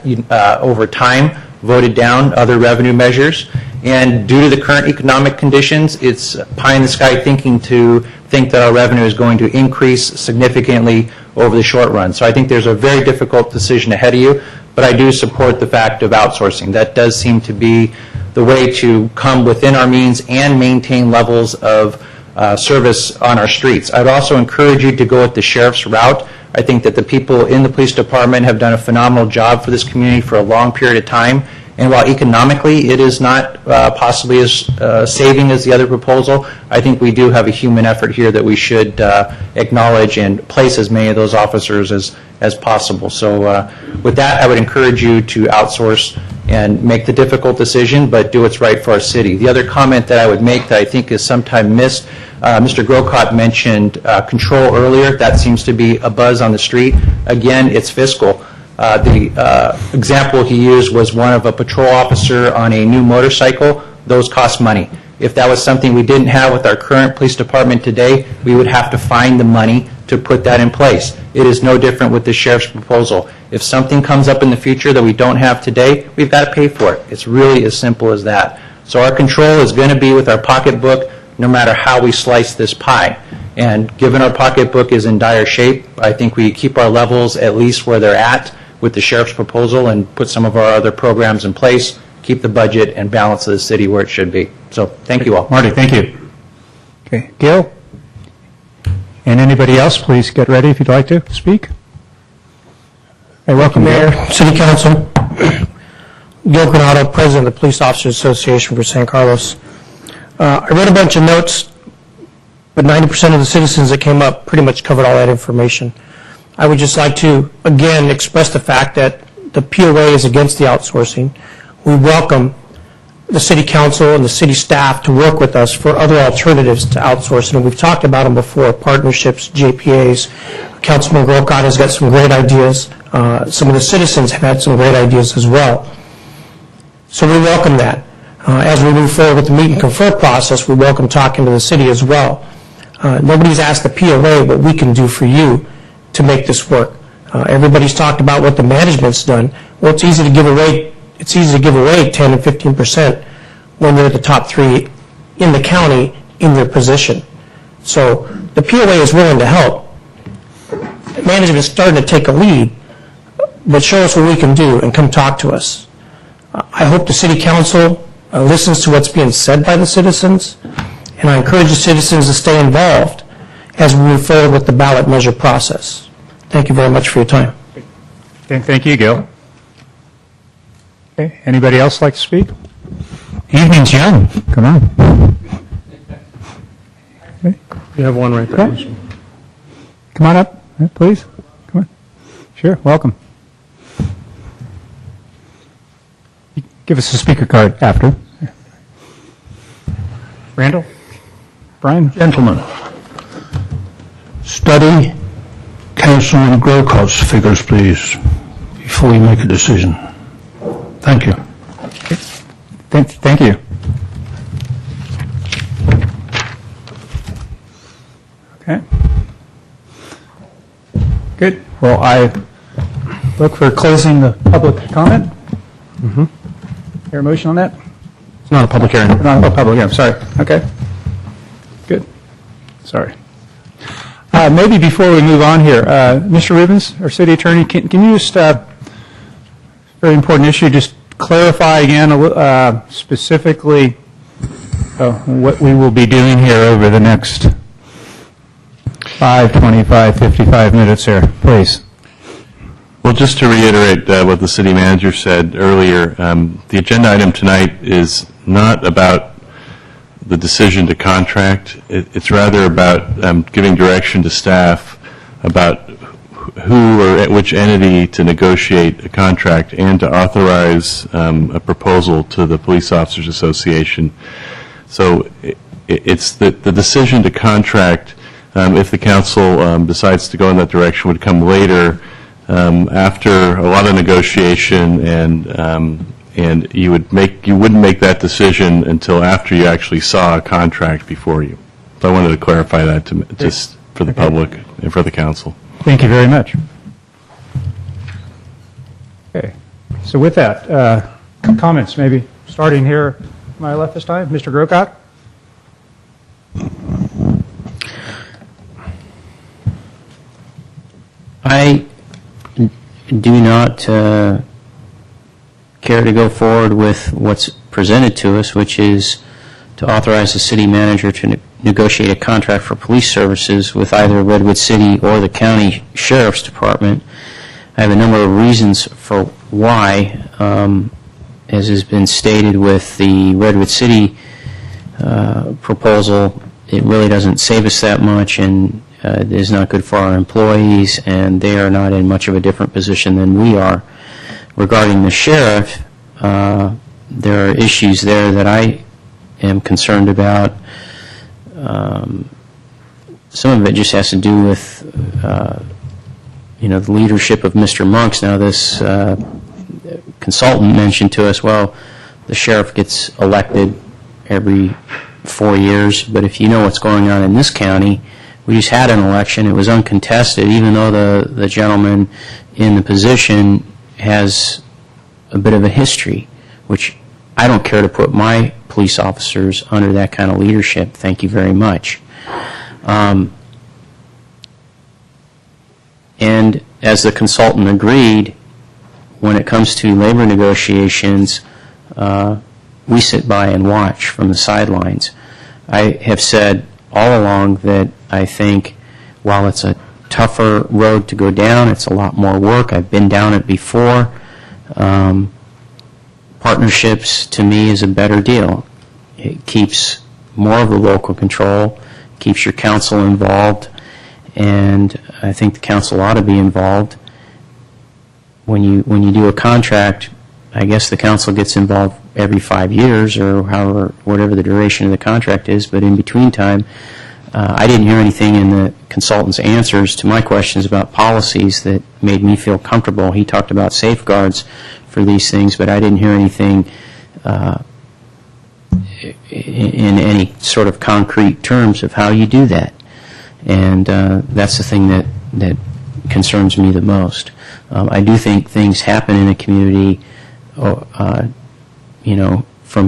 over time, voted down other revenue measures. And due to the current economic conditions, it's pie-in-the-sky thinking to think that our revenue is going to increase significantly over the short run. So I think there's a very difficult decision ahead of you, but I do support the fact of outsourcing. That does seem to be the way to come within our means and maintain levels of service on our streets. I'd also encourage you to go with the sheriff's route. I think that the people in the police department have done a phenomenal job for this community for a long period of time. And while economically it is not possibly as saving as the other proposal, I think we do have a human effort here that we should acknowledge and place as many of those officers as possible. So with that, I would encourage you to outsource and make the difficult decision, but do what's right for our city. The other comment that I would make that I think is sometimes missed, Mr. Grocott mentioned control earlier. That seems to be a buzz on the street. Again, it's fiscal. The example he used was one of a patrol officer on a new motorcycle. Those cost money. If that was something we didn't have with our current police department today, we would have to find the money to put that in place. It is no different with the sheriff's proposal. If something comes up in the future that we don't have today, we've got to pay for it. It's really as simple as that. So our control is going to be with our pocketbook no matter how we slice this pie. And given our pocketbook is in dire shape, I think we keep our levels at least where they're at with the sheriff's proposal and put some of our other programs in place, keep the budget and balance of the city where it should be. So thank you all. Marty, thank you. Okay, Gil? And anybody else, please get ready if you'd like to speak. Hey, welcome, Mayor, Gil. City Council. Gil Granado, President of the Police Officers Association for San Carlos. I read a bunch of notes, but 90% of the citizens that came up pretty much covered all that information. I would just like to, again, express the fact that the POA is against the outsourcing. We welcome the City Council and the city staff to work with us for other alternatives to outsourcing. And we've talked about them before, partnerships, JPAs. Councilman Grocott has got some great ideas. Some of the citizens have had some great ideas as well. So we welcome that. As we move forward with the meet and confer process, we welcome talking to the city as well. Nobody's asked the POA what we can do for you to make this work. Everybody's talked about what the management's done. Well, it's easy to give away 10 and 15% when you're the top 3 in the county in your position. So the POA is willing to help. Management's starting to take a lead, but show us what we can do and come talk to us. I hope the City Council listens to what's being said by the citizens, and I encourage the citizens to stay involved as we move forward with the ballot measure process. Thank you very much for your time. Thank you, Gil. Okay, anybody else like to speak? Evening's young. Come on. Okay. You have one right there. Okay. Come on up, please. Come on. Sure, welcome. Give us a speaker card after. Randall? Brian? Gentlemen, study Councilman Grocott's figures, please, before you make a decision. Thank you. Thank you. Okay. Good. Well, I look for closing the public comment. Mm-hmm. Hear a motion on that? It's not a public hearing. Not a public hearing, sorry. Okay. Good. Sorry. Maybe before we move on here, Mr. Rubens, our city attorney, can you just, very important issue, just clarify again specifically what we will be doing here over the next 25, 55 minutes here, please. Well, just to reiterate what the city manager said earlier, the agenda item tonight is not about the decision to contract. It's rather about giving direction to staff about who or at which entity to negotiate a contract and to authorize a proposal to the Police Officers Association. So it's the decision to contract, if the council decides to go in that direction, would come later after a lot of negotiation, and you wouldn't make that decision until after you actually saw a contract before you. So I wanted to clarify that just for the public and for the council. Thank you very much. Okay. So with that, comments maybe starting here to my left this time, Mr. Grocott. I do not care to go forward with what's presented to us, which is to authorize the city manager to negotiate a contract for police services with either Redwood City or the county sheriff's department. I have a number of reasons for why, as has been stated with the Redwood City proposal. It really doesn't save us that much, and it is not good for our employees, and they are not in much of a different position than we are. Regarding the sheriff, there are issues there that I am concerned about. Some of it just has to do with, the leadership of Mr. Monks. Now, this consultant mentioned to us, well, the sheriff gets elected every 4 years, but if you know what's going on in this county, we just had an election. It was uncontested, even though the gentleman in the position has a bit of a history, which I don't care to put my police officers under that kind of leadership. Thank you very much. And as the consultant agreed, when it comes to labor negotiations, we sit by and watch from the sidelines. I have said all along that I think while it's a tougher road to go down, it's a lot more work. I've been down it before. Partnerships, to me, is a better deal. It keeps more of the local control, keeps your council involved, and I think the council ought to be involved. When you do a contract, I guess the council gets involved every 5 years or whatever the duration of the contract is, but in between time, I didn't hear anything in the consultant's answers to my questions about policies that made me feel comfortable. He talked about safeguards for these things, but I didn't hear anything in any sort of concrete terms of how you do that. And that's the thing that concerns me the most. I do think things happen in a community, from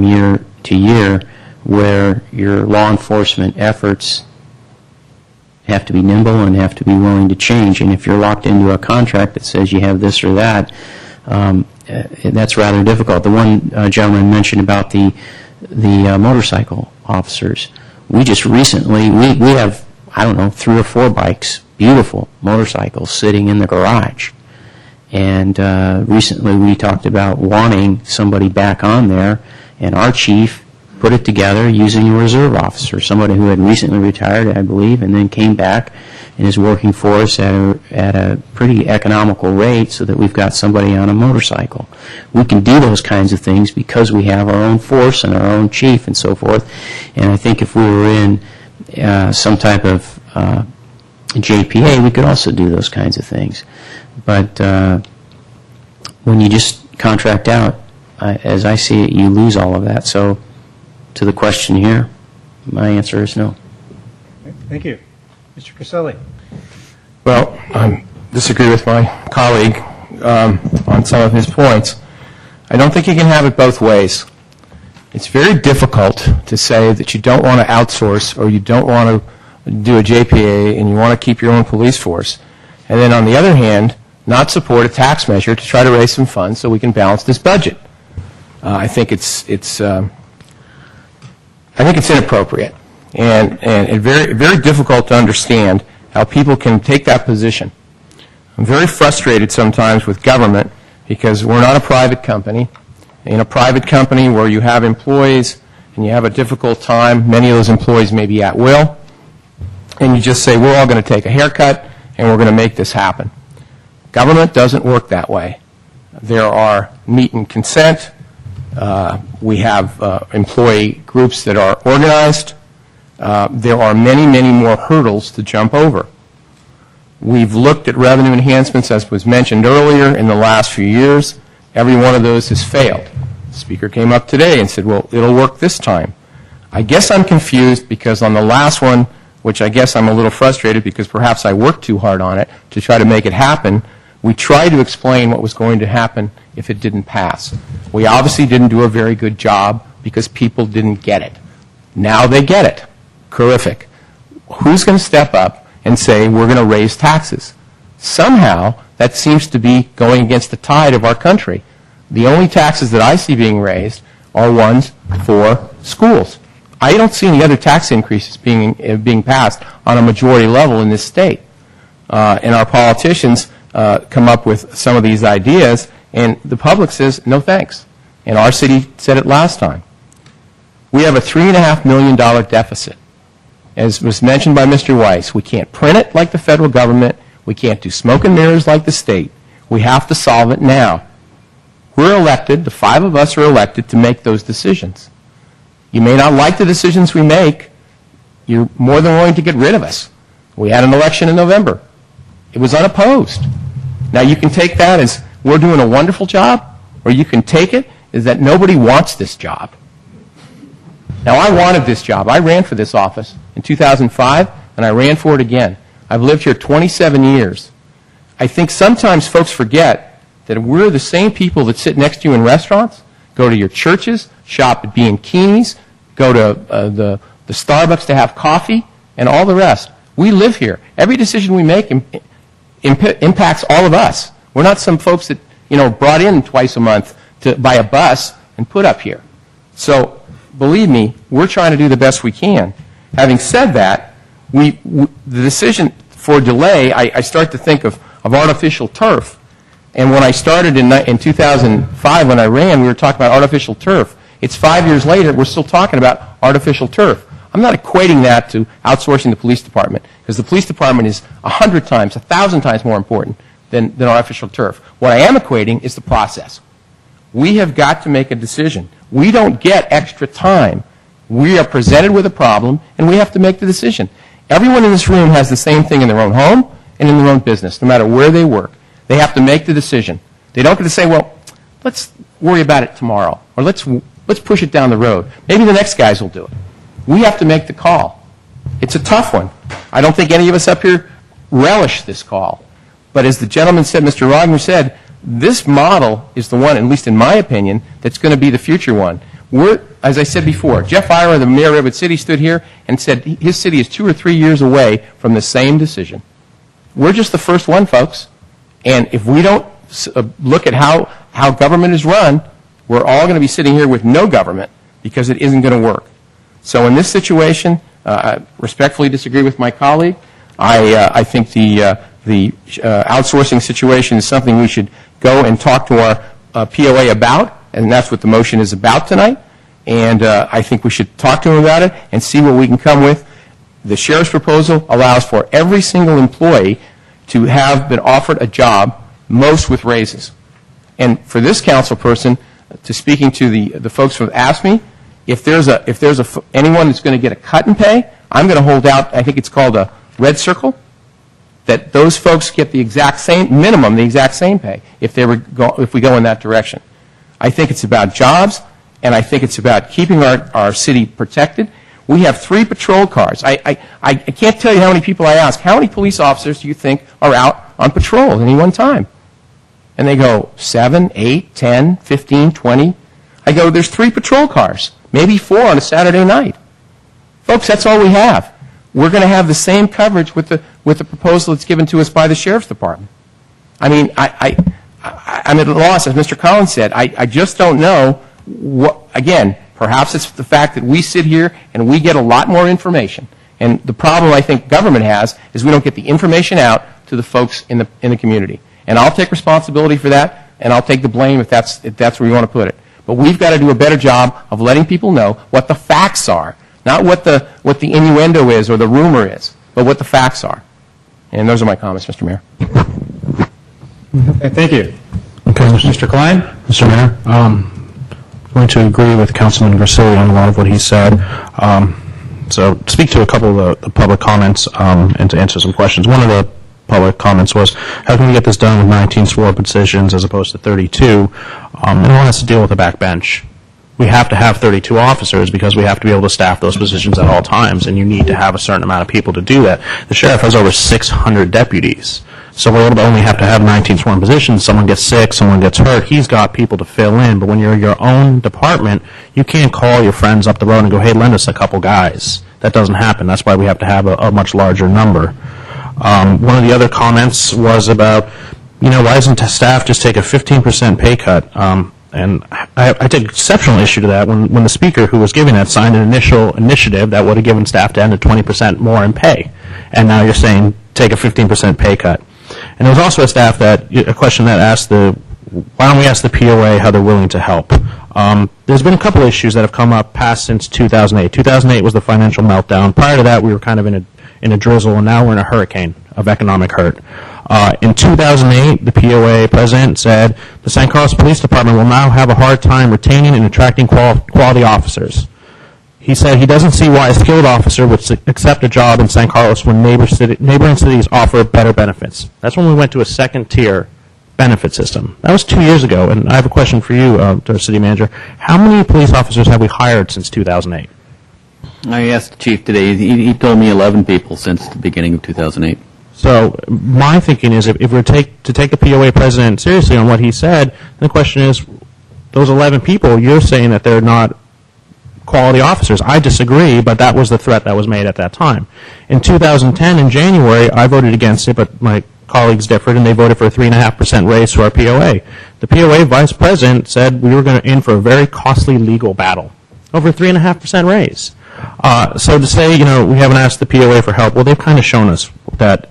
year to year, where your law enforcement efforts have to be nimble and have to be willing to change. And if you're locked into a contract that says you have this or that, that's rather difficult. The one gentleman mentioned about the motorcycle officers. We just recently, we have, 3 or 4 bikes, beautiful motorcycles sitting in the garage. And recently we talked about wanting somebody back on there, and our chief put it together using a reserve officer, somebody who had recently retired, I believe, and then came back and is working for us at a pretty economical rate so that we've got somebody on a motorcycle. We can do those kinds of things because we have our own force and our own chief and so forth. And I think if we were in some type of JPA, we could also do those kinds of things. But when you just contract out, as I see it, you lose all of that. So to the question here, my answer is no. Thank you. Mr. Caselli. Well, I disagree with my colleague on some of his points. I don't think you can have it both ways. It's very difficult to say that you don't want to outsource or you don't want to do a JPA and you want to keep your own police force, and then on the other hand, not support a tax measure to try to raise some funds so we can balance this budget. I think it's inappropriate and very, very difficult to understand how people can take that position. I'm very frustrated sometimes with government because we're not a private company. In a private company where you have employees and you have a difficult time, many of those employees may be at will, and you just say, we're all going to take a haircut and we're going to make this happen. Government doesn't work that way. There are meet and consent. We have employee groups that are organized. There are many, many more hurdles to jump over. We've looked at revenue enhancements, as was mentioned earlier, in the last few years. Every one of those has failed. The speaker came up today and said, well, it'll work this time. I guess I'm confused because on the last one, which I guess I'm a little frustrated because perhaps I worked too hard on it to try to make it happen, we tried to explain what was going to happen if it didn't pass. We obviously didn't do a very good job because people didn't get it. Now they get it. Terrific. Who's going to step up and say we're going to raise taxes? Somehow that seems to be going against the tide of our country. The only taxes that I see being raised are ones for schools. I don't see any other tax increases being passed on a majority level in this state. And our politicians come up with some of these ideas, and the public says, no thanks. And our city said it last time. We have a $3.5 million deficit. As was mentioned by Mr. Weiss, we can't print it like the federal government. We can't do smoke and mirrors like the state. We have to solve it now. We're elected, the 5 of us are elected to make those decisions. You may not like the decisions we make. You're more than willing to get rid of us. We had an election in November. It was unopposed. Now, you can take that as we're doing a wonderful job, or you can take it as that nobody wants this job. Now, I wanted this job. I ran for this office in 2005, and I ran for it again. I've lived here 27 years. I think sometimes folks forget that we're the same people that sit next to you in restaurants, go to your churches, shop at B&K's, go to the Starbucks to have coffee, and all the rest. We live here. Every decision we make impacts all of us. We're not some folks that, brought in twice a month to buy a bus and put up here. So, believe me, we're trying to do the best we can. Having said that, the decision for delay, I start to think of artificial turf. And when I started in 2005, when I ran, we were talking about artificial turf. It's 5 years later, we're still talking about artificial turf. I'm not equating that to outsourcing the police department, because the police department is 100 times, 1,000 times more important than artificial turf. What I am equating is the process. We have got to make a decision. We don't get extra time. We are presented with a problem, and we have to make the decision. Everyone in this room has the same thing in their own home and in their own business, no matter where they work. They have to make the decision. They don't get to say, well, let's worry about it tomorrow, or let's push it down the road. Maybe the next guys will do it. We have to make the call. It's a tough one. I don't think any of us up here relish this call. But as the gentleman said, Mr. Wagner said, this model is the one, at least in my opinion, that's going to be the future one. As I said before, Jeff Ira, the mayor of Redwood City, stood here and said his city is 2 or 3 years away from the same decision. We're just the first one, folks. And if we don't look at how government is run, we're all going to be sitting here with no government because it isn't going to work. So in this situation, I respectfully disagree with my colleague. I think the outsourcing situation is something we should go and talk to our POA about, and that's what the motion is about tonight. And I think we should talk to them about it and see what we can come with. The sheriff's proposal allows for every single employee to have been offered a job, most with raises. And for this council person, to speaking to the folks from AFSCME, if there's anyone that's going to get a cut in pay, I'm going to hold out, I think it's called a red circle, that those folks get the exact same, minimum, the exact same pay if we go in that direction. I think it's about jobs, and I think it's about keeping our city protected. We have 3 patrol cars. I can't tell you how many people I ask, how many police officers do you think are out on patrol at any one time? And they go, 7, 8, 10, 15, 20. I go, there's 3 patrol cars, maybe 4 on a Saturday night. Folks, that's all we have. We're going to have the same coverage with the proposal that's given to us by the Sheriff's Department. I mean, I'm at a loss, as Mr. Collins said. I just don't know again, perhaps it's the fact that we sit here and we get a lot more information. And the problem I think government has is we don't get the information out to the folks in the community. And I'll take responsibility for that, and I'll take the blame if that's where you want to put it. But we've got to do a better job of letting people know what the facts are, not what the innuendo is or the rumor is, but what the facts are. And those are my comments, Mr. Mayor. Okay, thank you. Okay, Mr. Klein? Mr. Mayor, I'm going to agree with Councilman Grassilli on a lot of what he said. So to speak to a couple of the public comments and to answer some questions. One of the public comments was, how can we get this done with 19 sworn positions as opposed to 32? And one has to deal with the backbench. We have to have 32 officers because we have to be able to staff those positions at all times, and you need to have a certain amount of people to do that. The sheriff has over 600 deputies. So we're only have to have 19 sworn positions. Someone gets sick, someone gets hurt. He's got people to fill in. But when you're your own department, you can't call your friends up the road and go, hey, lend us a couple guys. That doesn't happen. That's why we have to have a much larger number. One of the other comments was about, why doesn't staff just take a 15% pay cut? And I take exceptional issue to that when the speaker who was giving that signed an initial initiative that would have given staff down to 20% more in pay. And now you're saying take a 15% pay cut. And there was also a question that asked why don't we ask the POA how they're willing to help? There's been a couple issues that have come up past since 2008. 2008 was the financial meltdown. Prior to that, we were kind of in a drizzle, and now we're in a hurricane of economic hurt. In 2008, the POA president said the San Carlos Police Department will now have a hard time retaining and attracting quality officers. He said he doesn't see why a skilled officer would accept a job in San Carlos when neighboring cities offer better benefits. That's when we went to a second-tier benefit system. That was 2 years ago, and I have a question for you, City Manager. How many police officers have we hired since 2008? I asked the chief today. He told me 11 people since the beginning of 2008. So my thinking is if we're to take the POA president seriously on what he said, the question is, those 11 people, you're saying that they're not quality officers. I disagree, but that was the threat that was made at that time. In 2010, in January, I voted against it, but my colleagues differed, and they voted for a 3.5% raise to our POA. The POA vice president said we were going to in for a very costly legal battle over a 3.5% raise. So to say, we haven't asked the POA for help, well, they've kind of shown us that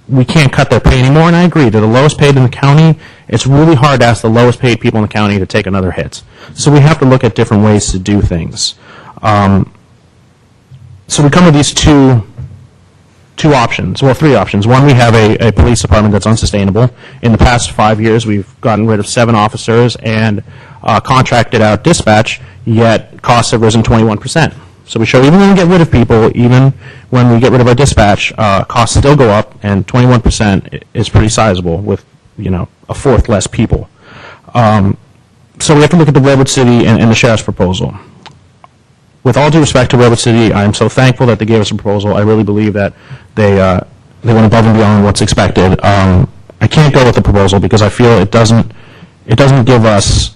we can't cut their pay anymore, and I agree. They're the lowest paid in the county. It's really hard to ask the lowest paid people in the county to take another hit. So we have to look at different ways to do things. So we come with these two options, well, 3 options. One, we have a police department that's unsustainable. In the past 5 years, we've gotten rid of 7 officers and contracted out dispatch, yet costs have risen 21%. So we show even when we get rid of people, even when we get rid of our dispatch, costs still go up, and 21% is pretty sizable with, a fourth less people. So we have to look at the Redwood City and the sheriff's proposal. With all due respect to Redwood City, I am so thankful that they gave us a proposal. I really believe that they went above and beyond what's expected. I can't go with the proposal because I feel it doesn't give us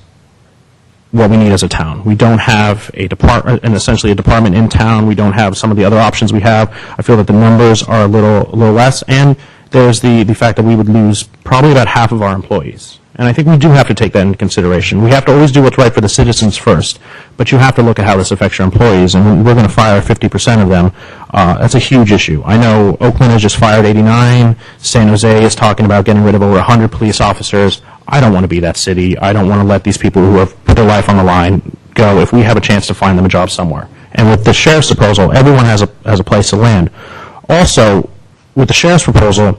what we need as a town. We don't have a department, and essentially a department in town. We don't have some of the other options we have. I feel that the numbers are a little less, and there's the fact that we would lose probably about half of our employees. And I think we do have to take that into consideration. We have to always do what's right for the citizens first, but you have to look at how this affects your employees, and we're going to fire 50% of them. That's a huge issue. I know Oakland has just fired 89. San Jose is talking about getting rid of over 100 police officers. I don't want to be that city. I don't want to let these people who have put their life on the line go if we have a chance to find them a job somewhere. And with the sheriff's proposal, everyone has a place to land. Also, with the sheriff's proposal,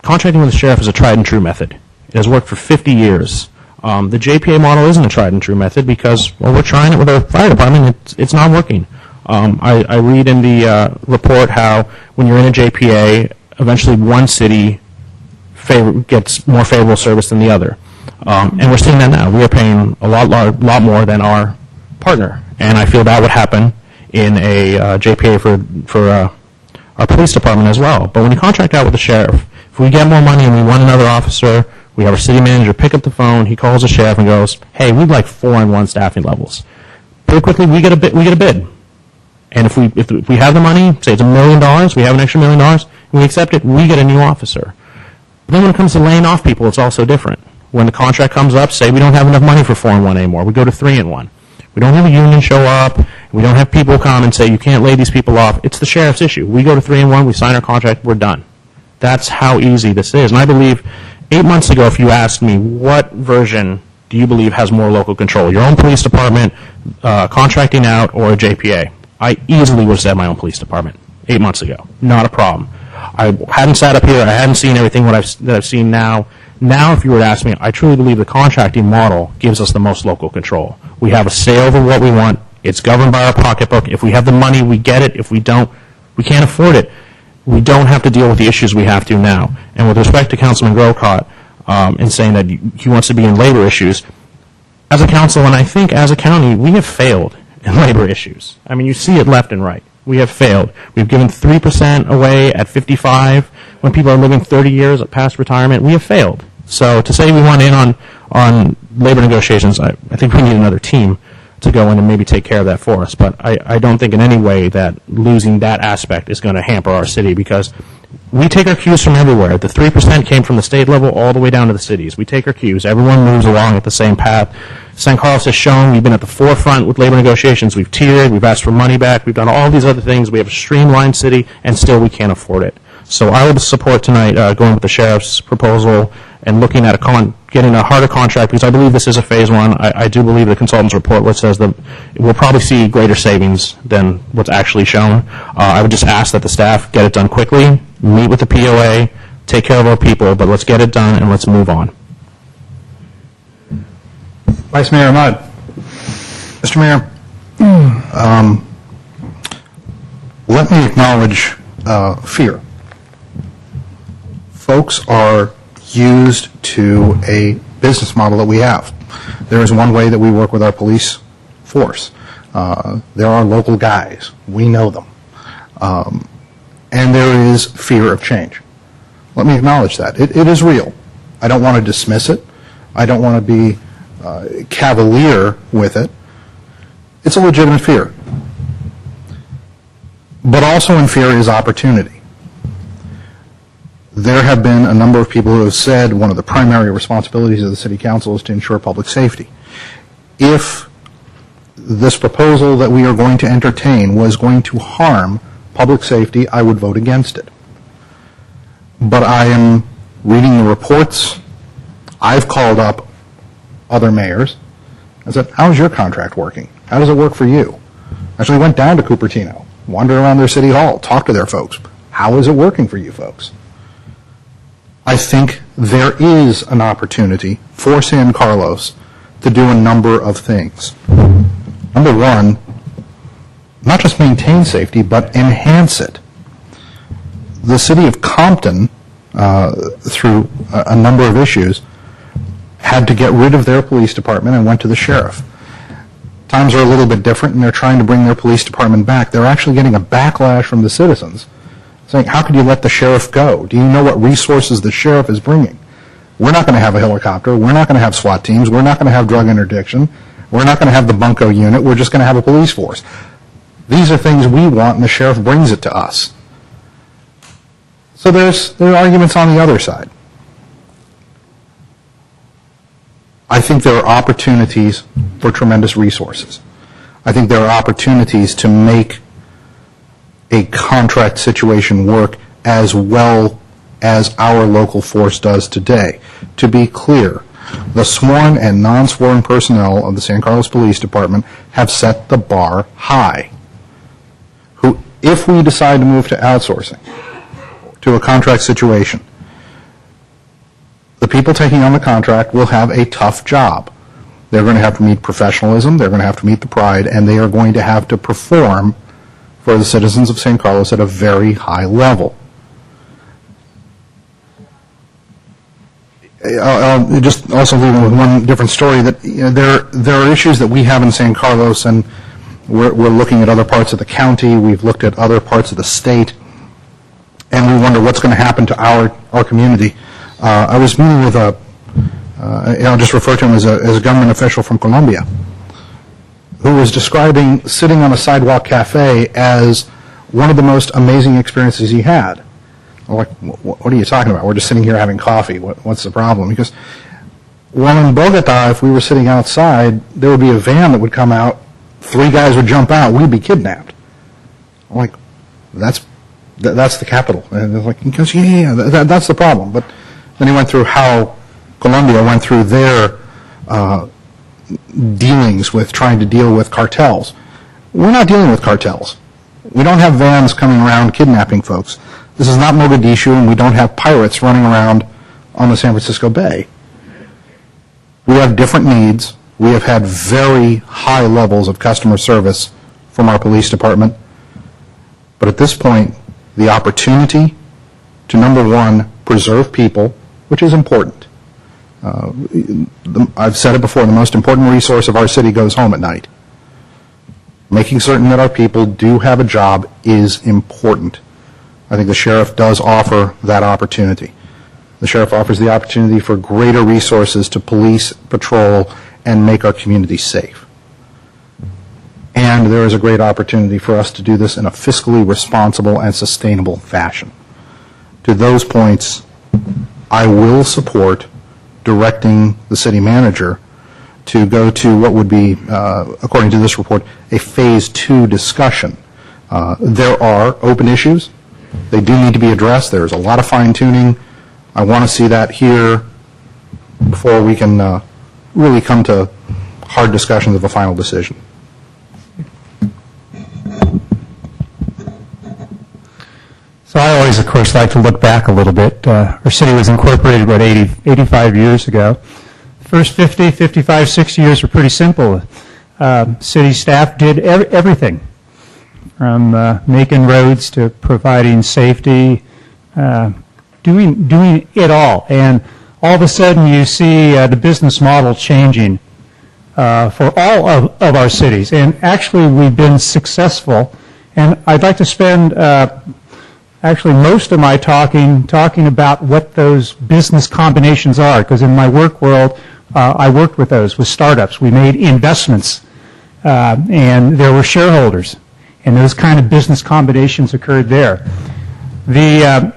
contracting with the sheriff is a tried and true method. It has worked for 50 years. The JPA model isn't a tried and true method because, well, we're trying it with our fire department. It's not working. I read in the report how when you're in a JPA, eventually one city gets more favorable service than the other. And we're seeing that now. We are paying a lot more than our partner. And I feel that would happen in a JPA for our police department as well. But when you contract out with the sheriff, if we get more money and we want another officer, we have our city manager pick up the phone, he calls the sheriff and goes, hey, we'd like 4-in-1 staffing levels. Pretty quickly, we get a bid. And if we have the money, say it's $1 million, we have an extra $1 million, and we accept it, we get a new officer. But then when it comes to laying off people, it's also different. When the contract comes up, say we don't have enough money for 4-in-1 anymore, we go to 3-in-1. We don't have a union show up, we don't have people come and say you can't lay these people off. It's the sheriff's issue. We go to 3-in-1, we sign our contract, we're done. That's how easy this is. And I believe 8 months ago, if you asked me what version do you believe has more local control, your own police department, contracting out, or a JPA, I easily would have said my own police department 8 months ago. Not a problem. I hadn't sat up here, I hadn't seen everything that I've seen now. Now, if you were to ask me, I truly believe the contracting model gives us the most local control. We have a say over what we want. It's governed by our pocketbook. If we have the money, we get it. If we don't, we can't afford it. We don't have to deal with the issues we have to now. And with respect to Councilman Grocott in saying that he wants to be in labor issues, as a council and I think as a county, we have failed in labor issues. I mean, you see it left and right. We have failed. We've given 3% away at 55 when people are living 30 years past retirement. We have failed. So to say we want in on labor negotiations, I think we need another team to go in and maybe take care of that for us. But I don't think in any way that losing that aspect is going to hamper our city because we take our cues from everywhere. The 3% came from the state level all the way down to the cities. We take our cues. Everyone moves along at the same path. San Carlos has shown we've been at the forefront with labor negotiations. We've tiered. We've asked for money back. We've done all these other things. We have a streamlined city, and still we can't afford it. So I would support tonight going with the sheriff's proposal and looking at getting a harder contract because I believe this is a phase one. I do believe the consultant's report which says that we'll probably see greater savings than what's actually shown. I would just ask that the staff get it done quickly, meet with the POA, take care of our people, but let's get it done and let's move on. Vice Mayor Ahmad. Mr. Mayor, let me acknowledge fear. Folks are used to a business model that we have. There is one way that we work with our police force. There are local guys. We know them. And there is fear of change. Let me acknowledge that. It is real. I don't want to dismiss it. I don't want to be cavalier with it. It's a legitimate fear. But also in fear is opportunity. There have been a number of people who have said one of the primary responsibilities of the City Council is to ensure public safety. If this proposal that we are going to entertain was going to harm public safety, I would vote against it. But I am reading the reports. I've called up other mayors and said, how's your contract working? How does it work for you? Actually went down to Cupertino, wandered around their city hall, talked to their folks. How is it working for you folks? I think there is an opportunity for San Carlos to do a number of things. Number one, not just maintain safety, but enhance it. The city of Compton, through a number of issues, had to get rid of their police department and went to the sheriff. Times are a little bit different, and they're trying to bring their police department back. They're actually getting a backlash from the citizens, saying, how could you let the sheriff go? Do you know what resources the sheriff is bringing? We're not going to have a helicopter. We're not going to have SWAT teams. We're not going to have drug interdiction. We're not going to have the bunco unit. We're just going to have a police force. These are things we want, and the sheriff brings it to us. So there are arguments on the other side. I think there are opportunities for tremendous resources. I think there are opportunities to make a contract situation work as well as our local force does today. To be clear, the sworn and non-sworn personnel of the San Carlos Police Department have set the bar high. If we decide to move to outsourcing, to a contract situation, the people taking on the contract will have a tough job. They're going to have to meet professionalism, they're going to have to meet the pride, and they are going to have to perform for the citizens of San Carlos at a very high level. I'll just also leave with one different story, that there are issues that we have in San Carlos, and we're looking at other parts of the county, we've looked at other parts of the state, and we wonder what's going to happen to our community. I was meeting with I'll just refer to him as a government official from Colombia, who was describing sitting on a sidewalk cafe as one of the most amazing experiences he had. I'm like, what are you talking about? We're just sitting here having coffee. What's the problem? Because, well, in Bogota, if we were sitting outside, there would be a van that would come out, 3 guys would jump out, we'd be kidnapped. I'm like, that's the capital. And they're like, he goes, yeah, that's the problem. But then he went through how Colombia went through their dealings with trying to deal with cartels. We're not dealing with cartels. We don't have vans coming around kidnapping folks. This is not Mogadishu, and we don't have pirates running around on the San Francisco Bay. We have different needs. We have had very high levels of customer service from our police department. But at this point, the opportunity to, number one, preserve people, which is important. I've said it before, the most important resource of our city goes home at night. Making certain that our people do have a job is important. I think the sheriff does offer that opportunity. The sheriff offers the opportunity for greater resources to police, patrol, and make our community safe. And there is a great opportunity for us to do this in a fiscally responsible and sustainable fashion. To those points, I will support directing the city manager to go to what would be, according to this report, a phase 2 discussion. There are open issues. They do need to be addressed. There's a lot of fine-tuning. I want to see that here before we can really come to hard discussions of a final decision. So I always, of course, like to look back a little bit. Our city was incorporated about 85 years ago. First 50, 55, 60 years were pretty simple. City staff did everything, from making roads to providing safety, doing it all. And all of a sudden you see the business model changing for all of our cities. And actually we've been successful. And I'd like to spend actually most of my talking about what those business combinations are, because in my work world, I worked with those, with startups. We made investments, and there were shareholders, and those kind of business combinations occurred there. The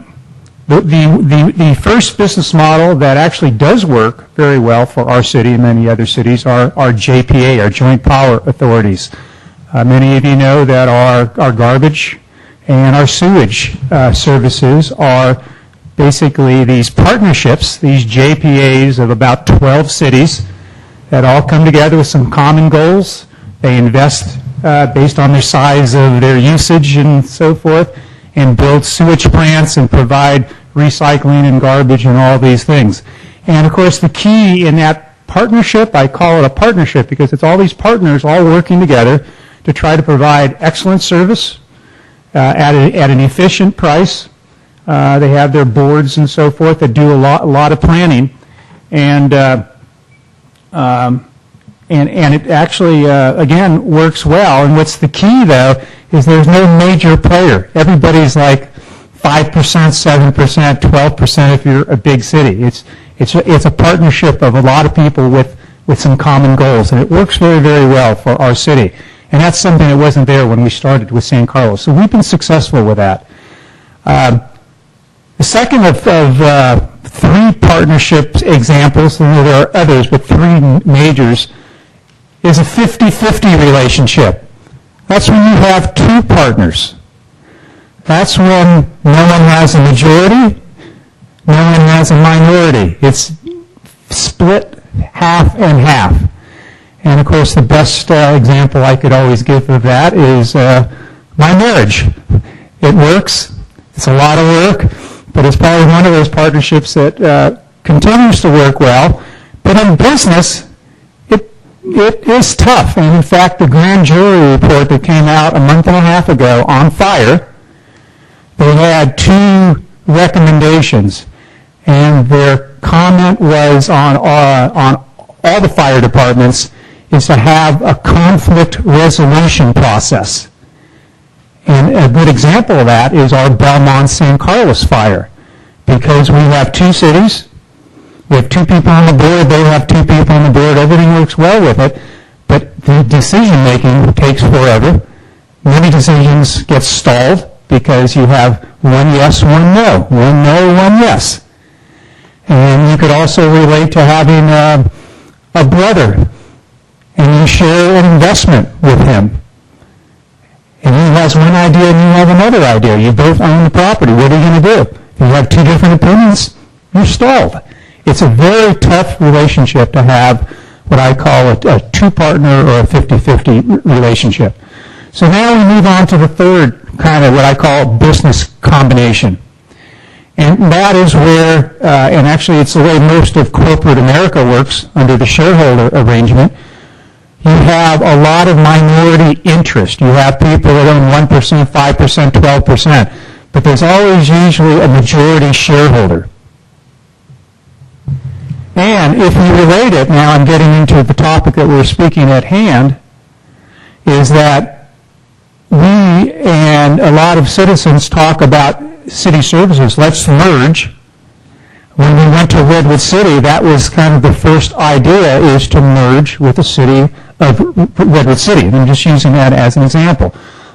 first business model that actually does work very well for our city and many other cities are our JPA, our Joint Power Authorities. Many of you know that our garbage and our sewage services are basically these partnerships, these JPAs of about 12 cities that all come together with some common goals. They invest based on their size of their usage and so forth, and build sewage plants and provide recycling and garbage and all these things. And of course the key in that partnership, I call it a partnership because it's all these partners all working together to try to provide excellent service at an efficient price. They have their boards and so forth that do a lot of planning, and it actually again works well. And what's the key though is there's no major player. Everybody's like 5%, 7%, 12% if you're a big city. It's a partnership of a lot of people with some common goals, and it works very, very well for our city. And that's something that wasn't there when we started with San Carlos. So we've been successful with that. The second of three partnership examples, and there are others, but three majors, is a 50-50 relationship. That's when you have two partners. That's when no one has a majority, no one has a minority. It's split half and half. And of course, the best example I could always give of that is my marriage. It works. It's a lot of work, but it's probably one of those partnerships that continues to work well. But in business, it is tough. And in fact, the grand jury report that came out a month and a half ago on fire, they had two recommendations, and their comment was on all the fire departments is to have a conflict resolution process. And a good example of that is our Belmont-San Carlos fire, because we have two cities, we have two people on the board, they have two people on the board, everything works well with it, but the decision-making takes forever. Many decisions get stalled because you have one yes, one no, one no, one yes. And you could also relate to having a brother, and you share an investment with him. And he has one idea and you have another idea. You both own the property. What are you going to do? If you have two different opinions, you're stalled. It's a very tough relationship to have what I call a two-partner or a 50-50 relationship. So now we move on to the third kind of what I call business combination. And that is where, and actually it's the way most of corporate America works under the shareholder arrangement, you have a lot of minority interest. You have people that own 1%, 5%, 12%, but there's always usually a majority shareholder. And if you relate it, now I'm getting into the topic that we're speaking at hand, is that we and a lot of citizens talk about city services. Let's merge. When we went to Redwood City, that was kind of the first idea, is to merge with the city of Redwood City. And I'm just using that as an example.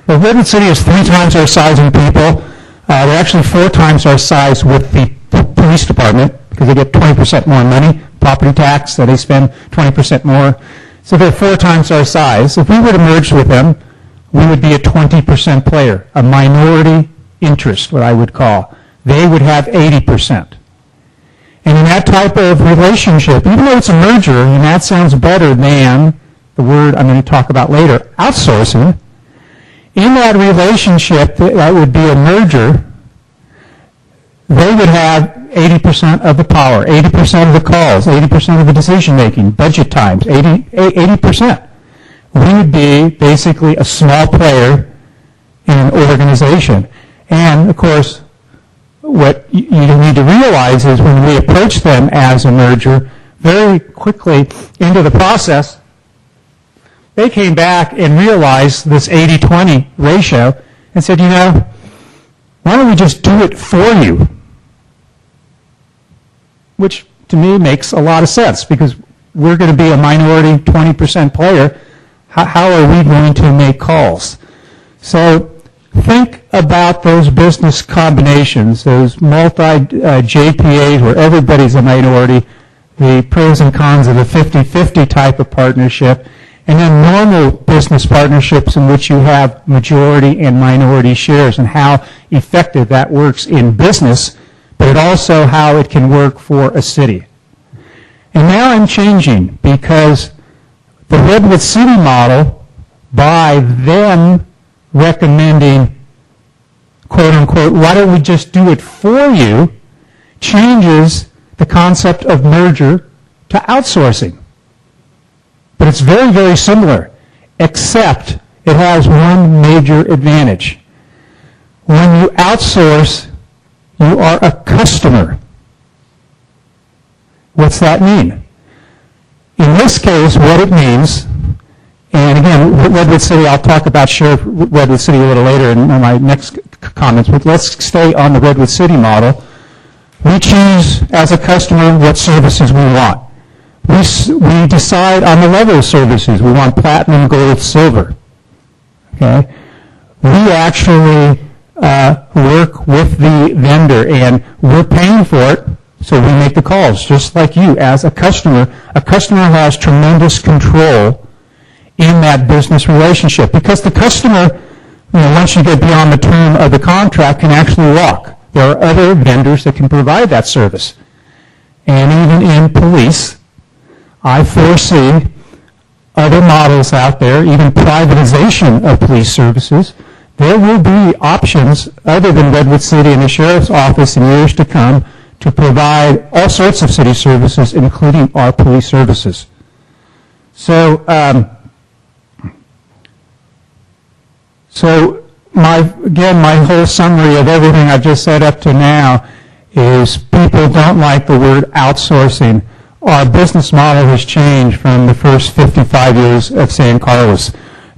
Well, Redwood City is 3 times our size in people. They're actually 4 times our size with the police department, because they get 20% more money, property tax, so they spend 20% more. So they're 4 times our size. If we were to merge with them, we would be a 20% player, a minority interest, what I would call. They would have 80%. And in that type of relationship, even though it's a merger, and that sounds better than the word I'm going to talk about later, outsourcing, in that relationship, that would be a merger, they would have 80% of the power, 80% of the calls, 80% of the decision-making, budget times, 80%. We would be basically a small player in an organization. And, of course, what you need to realize is when we approach them as a merger, very quickly into the process, they came back and realized this 80-20 ratio and said, you know, why don't we just do it for you? Which, to me, makes a lot of sense, because we're going to be a minority 20% player. How are we going to make calls? So think about those business combinations, those multi-JPAs where everybody's a minority, the pros and cons of the 50-50 type of partnership, and then normal business partnerships in which you have majority and minority shares, and how effective that works in business, but also how it can work for a city. And now I'm changing, because the Redwood City model, by them recommending, quote unquote, why don't we just do it for you, changes the concept of merger to outsourcing. But it's very, very similar, except it has one major advantage. When you outsource, you are a customer. What's that mean? In this case, what it means, and again, Redwood City, I'll talk about Sheriff Redwood City a little later in my next comments, but let's stay on the Redwood City model. We choose, as a customer, what services we want. We decide on the level of services. We want platinum, gold, silver. Okay? We actually work with the vendor, and we're paying for it, so we make the calls, just like you. As a customer has tremendous control in that business relationship, because the customer, once you get beyond the term of the contract, can actually walk. There are other vendors that can provide that service. And even in police, I foresee other models out there, even privatization of police services. There will be options other than Redwood City and the Sheriff's Office in years to come to provide all sorts of city services, including our police services. So, my whole summary of everything I've just said up to now is people don't like the word outsourcing. Our business model has changed from the first 55 years of San Carlos.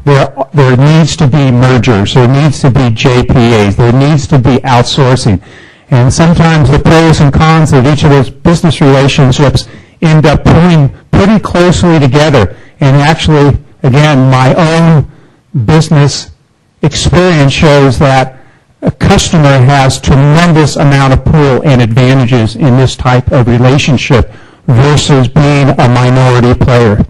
There needs to be mergers. There needs to be JPAs. There needs to be outsourcing. And sometimes the pros and cons of each of those business relationships end up pulling pretty closely together. And actually, again, my own business experience shows that a customer has tremendous amount of pull and advantages in this type of relationship versus being a minority player.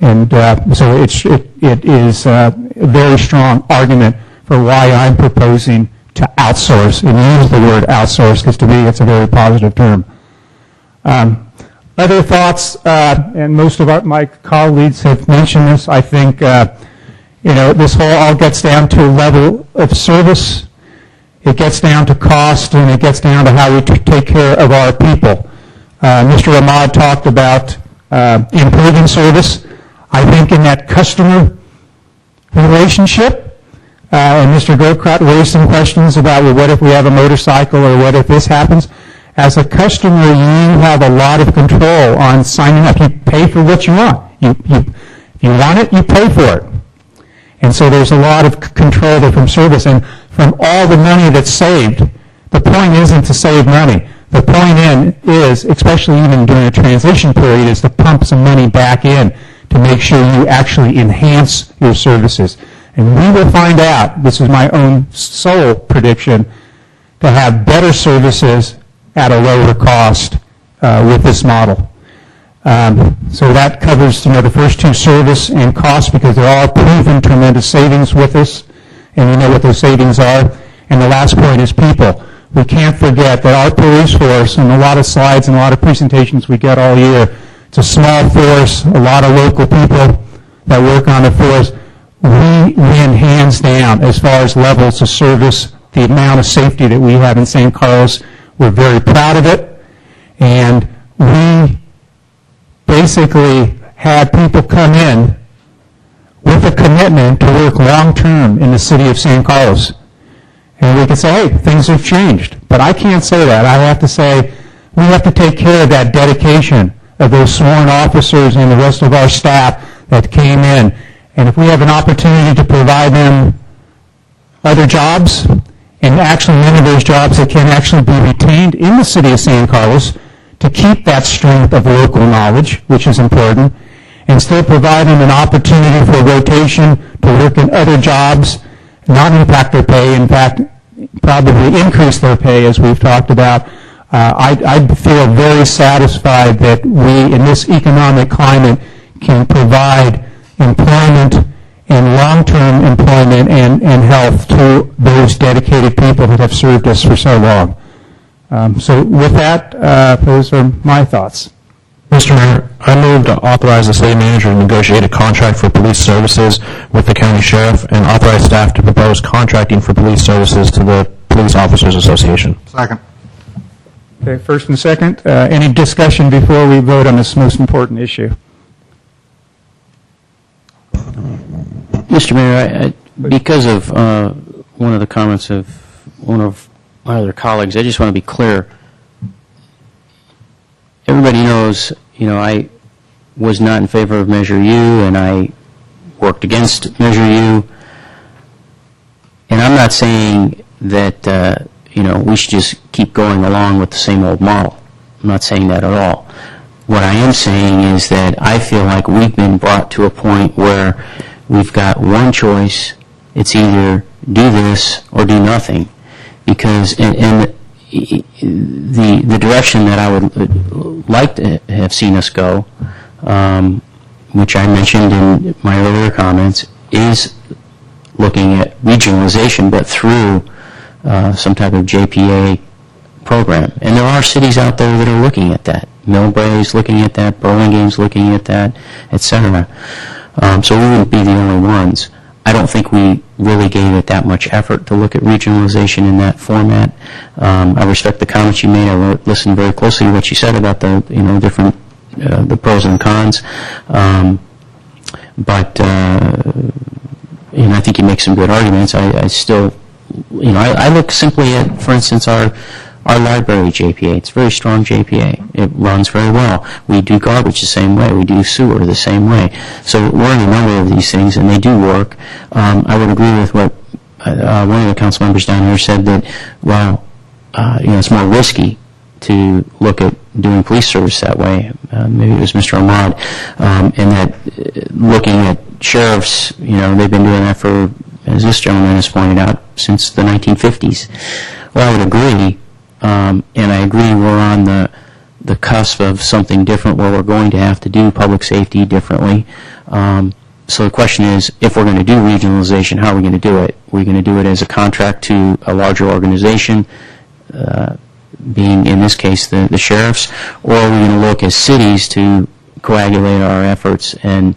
And so it is a very strong argument for why I'm proposing to outsource, and use the word outsource, because to me it's a very positive term. Other thoughts, and most of my colleagues have mentioned this, I think this whole all gets down to level of service, it gets down to cost, and it gets down to how we take care of our people. Mr. Ahmad talked about improving service. I think in that customer relationship, and Mr. Grocott raised some questions about, well, what if we have a motorcycle, or what if this happens? As a customer, you have a lot of control on signing up. You pay for what you want. If you want it, you pay for it. And so there's a lot of control there from service. And from all the money that's saved, the point isn't to save money. The point is, especially even during a transition period, is to pump some money back in to make sure you actually enhance your services. And we will find out, this is my own sole prediction, to have better services at a lower cost with this model. So that covers the first two, service and cost, because there are proven tremendous savings with this, and we know what those savings are. And the last point is people. We can't forget that our police force, and a lot of slides and a lot of presentations we get all year, it's a small force, a lot of local people that work on the force. We win hands down as far as levels of service, the amount of safety that we have in San Carlos. We're very proud of it, and we basically had people come in with a commitment to work long-term in the city of San Carlos. And we can say, hey, things have changed. But I can't say that. I have to say we have to take care of that dedication of those sworn officers and the rest of our staff that came in. And if we have an opportunity to provide them other jobs, and actually many of those jobs that can actually be retained in the city of San Carlos to keep that strength of local knowledge, which is important, and still provide them an opportunity for rotation to work in other jobs, not impact their pay, in fact, probably increase their pay, as we've talked about. I feel very satisfied that we, in this economic climate, can provide employment and long-term employment and health to those dedicated people that have served us for so long. So with that, those are my thoughts. Mr. Mayor, I move to authorize the city manager to negotiate a contract for police services with the county sheriff and authorize staff to propose contracting for police services to the Police Officers Association. Second. Okay, first and second. Any discussion before we vote on this most important issue? Mr. Mayor, because of one of the comments of one of my other colleagues, I just want to be clear. Everybody knows, I was not in favor of Measure U, and I worked against Measure U. And I'm not saying that, we should just keep going along with the same old model. I'm not saying that at all. What I am saying is that I feel like we've been brought to a point where we've got one choice. It's either do this or do nothing. Because the direction that I would like to have seen us go, which I mentioned in my earlier comments, is looking at regionalization, but through some type of JPA program. And there are cities out there that are looking at that. Millbrae's looking at that, Burlingame's looking at that, etc. So we wouldn't be the only ones. I don't think we really gave it that much effort to look at regionalization in that format. I respect the comments you made. I listened very closely to what you said about the different the pros and cons. But I think you make some good arguments. I still, I look simply at, for instance, our library JPA. It's a very strong JPA. It runs very well. We do garbage the same way. We do sewer the same way. So we're in a number of these things, and they do work. I would agree with what one of the council members down here said, that while it's more risky to look at doing police service that way, maybe it was Mr. Ahmad, and that looking at sheriffs, they've been doing that for, as this gentleman has pointed out, since the 1950s. Well, I would agree. And I agree we're on the cusp of something different where we're going to have to do public safety differently. So the question is, if we're going to do regionalization, how are we going to do it? We're going to do it as a contract to a larger organization, being in this case the sheriffs, or are we going to look as cities to coagulate our efforts and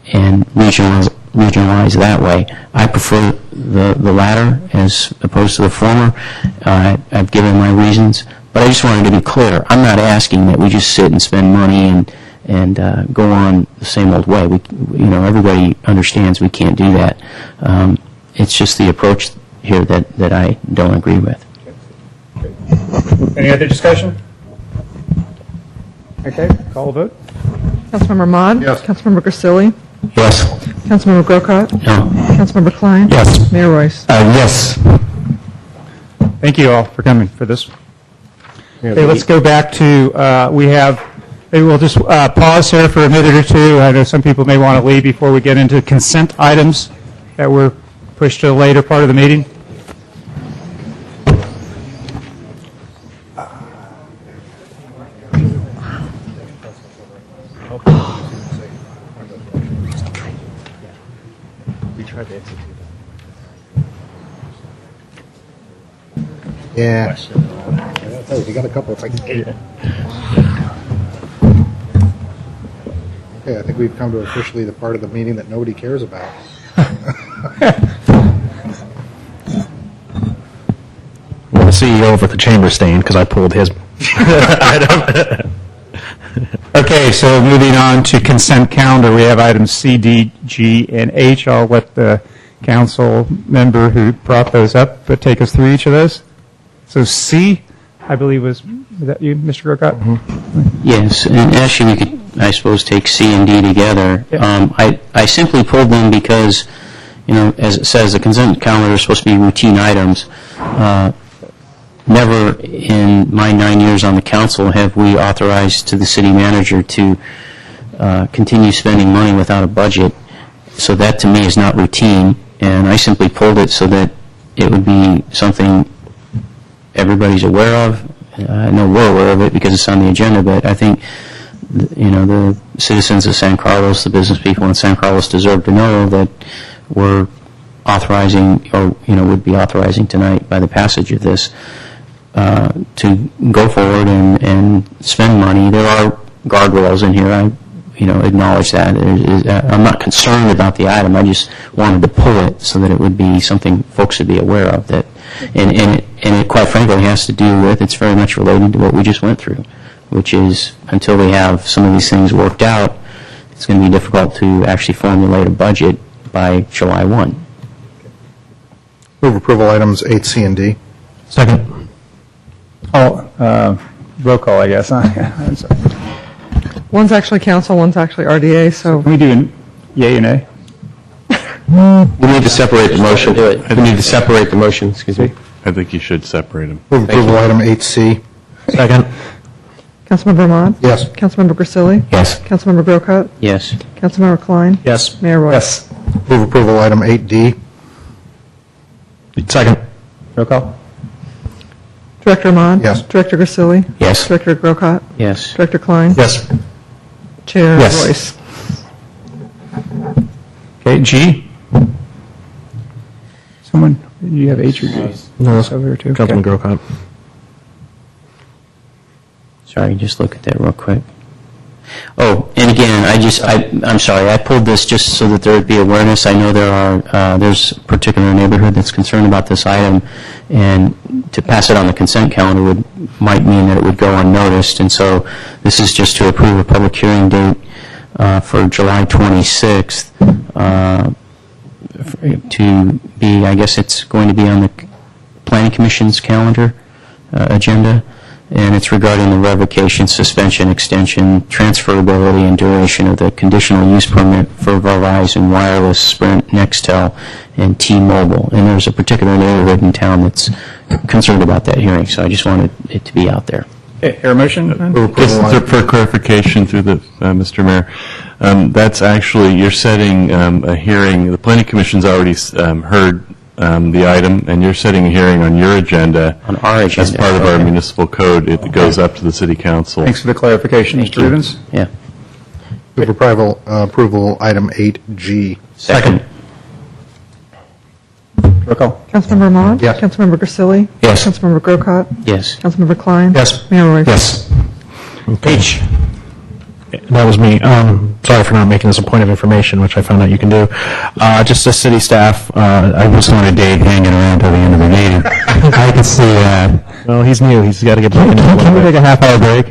regionalize that way? I prefer the latter as opposed to the former. I've given my reasons, but I just wanted to be clear. I'm not asking that we just sit and spend money and go on the same old way. Everybody understands we can't do that. It's just the approach here that I don't agree with. Any other discussion? Okay, call a vote. Councilmember Ahmad? Yes. Councilmember Grisilli? Yes. Councilmember Grocott? No. Councilmember Klein? Yes. Mayor Royce? Yes. Thank you all for coming for this. Okay, let's go back to, maybe we'll just pause here for a minute or two. I know some people may want to leave before we get into consent items that were pushed to the later part of the meeting. Yeah. You got a couple of things. Okay, I think we've come to officially the part of the meeting that nobody cares about. Want to CEO over at the chamber staying because I pulled his item. Okay, so moving on to consent calendar, we have items C, D, G, and H. I'll let the council member who brought those up take us through each of those. So C, I believe was that you, Mr. Grocott? Yes, and actually, we could, I suppose, take C and D together. I simply pulled them because, as it says, the consent calendar is supposed to be routine items. Never in my 9 years on the council have we authorized to the city manager to continue spending money without a budget. So that to me is not routine, and I simply pulled it so that it would be something everybody's aware of. I know we're aware of it because it's on the agenda, but I think the citizens of San Carlos, the business people in San Carlos deserve to know that we're authorizing, or would be authorizing tonight by the passage of this, to go forward and spend money. There are guardrails in here. I acknowledge that. I'm not concerned about the item. I just wanted to pull it so that it would be something folks would be aware of. That, and it quite frankly has to do with, it's very much related to what we just went through, which is until we have some of these things worked out, it's going to be difficult to actually formulate a budget by July 1. Move approval items 8, C, and D. Second. Roll call, I guess. I'm sorry. One's actually council, one's actually RDA, so. Can we do yay and A? We need to separate the motion. We need to separate the motion, excuse me. I think you should separate them. Move approval item 8C. Second. Councilmember Ahmad? Yes. Councilmember Grisilli? Yes. Councilmember Grocott? Yes. Councilmember Klein? Yes. Mayor Roy? Yes. Move approval item 8D. Second. Roll call? Director Ahmad? Yes. Director Grisilli? Yes. Director Grocott? Yes. Director Klein? Yes. Chair Yes. Royce? Okay, G? Someone, you have H or G? No, It's over here too. Councilman Okay. Grocott. Sorry, just look at that real quick. Oh, and again, I'm sorry, I pulled this just so that there would be awareness. I know there's a particular neighborhood that's concerned about this item, and to pass it on the consent calendar might mean that it would go unnoticed, and so this is just to approve a public hearing date for July 26th to be, I guess it's going to be on the Planning Commission's calendar agenda. And it's regarding the revocation, suspension, extension, transferability, and duration of the conditional use permit for Verizon Wireless, Sprint, Nextel, and T-Mobile. And there's a particular neighborhood in town that's concerned about that hearing, so I just wanted it to be out there. Okay, hear a motion? Just for clarification through the Mr. Mayor, that's actually, you're setting a hearing, the Planning Commission's already heard the item, and you're setting a hearing on your agenda. On our agenda. As part of our municipal code. It goes up to the city council. Thanks for the clarification, Mr. Rubens. Yeah. Move approval item 8G. Second. Roll call? Councilmember Ahmad? Yes. Councilmember Grisilli? Yes. Councilmember Grocott? Yes. Councilmember Klein? Yes. Mayor Royce? Yes. H. That was me. Sorry for not making this a point of information, which I found out you can do. Just as city staff, I just wanted Dave hanging around till the end of the meeting. I can see well, he's new. He's got to get broken in. Can we take a half-hour break?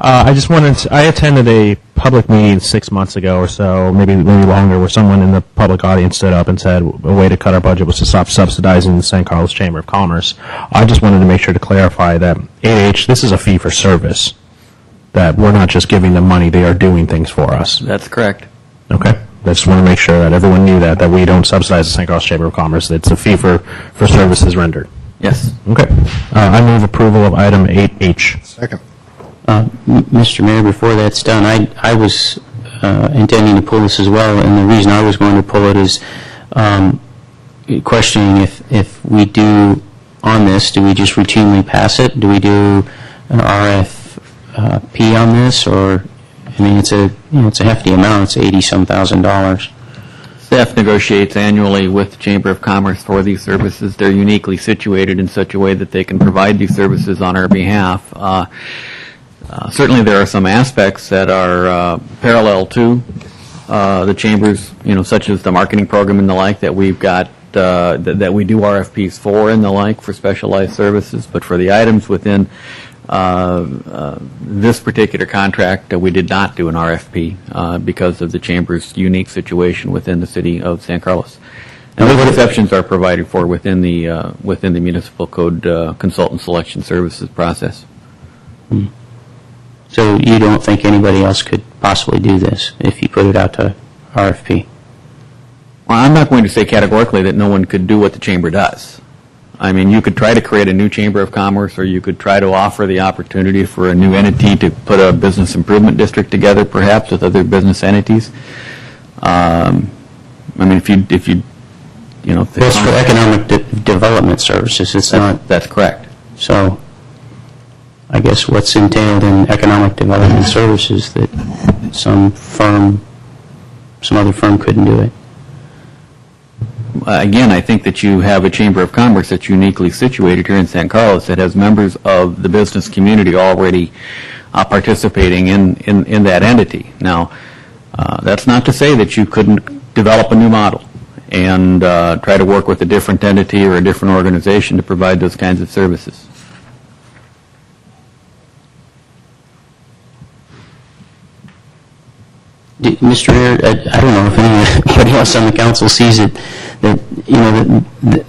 I attended a public meeting 6 months ago or so, maybe longer, where someone in the public audience stood up and said a way to cut our budget was to stop subsidizing the San Carlos Chamber of Commerce. I just wanted to make sure to clarify that 8H, this is a fee for service. That we're not just giving them money, they are doing things for us. That's correct. Okay. I just want to make sure that everyone knew that we don't subsidize the St. Carlos Chamber of Commerce. It's a fee for services rendered. Yes. Okay. I move approval of item 8H. Second. Mr. Mayor, before that's done, I was intending to pull this as well, and the reason I was going to pull it is questioning if we do on this, do we just routinely pass it? Do we do an RFP on this, or I mean, it's a hefty amount. It's $80-some thousand. Staff negotiates annually with the Chamber of Commerce for these services. They're uniquely situated in such a way that they can provide these services on our behalf. Certainly, there are some aspects that are parallel to the Chamber's, such as the marketing program and the like, that we've got that we do RFPs for and the like for specialized services, but for the items within this particular contract, we did not do an RFP because of the Chamber's unique situation within the city of San Carlos. And those exceptions are provided for within the municipal code consultant selection services process. So you don't think anybody else could possibly do this if you put it out to RFP? Well, I'm not going to say categorically that no one could do what the Chamber does. I mean, you could try to create a new Chamber of Commerce, or you could try to offer the opportunity for a new entity to put a business improvement district together, perhaps, with other business entities. I mean, if you Well, it's for economic development services, it's not... That's correct. So, I guess what's entailed in economic development services that some other firm couldn't do it? Again, I think that you have a Chamber of Commerce that's uniquely situated here in San Carlos that has members of the business community already participating in that entity. Now, that's not to say that you couldn't develop a new model and try to work with a different entity or a different organization to provide those kinds of services. Mr. Mayor, I don't know if anybody else on the council sees it, that,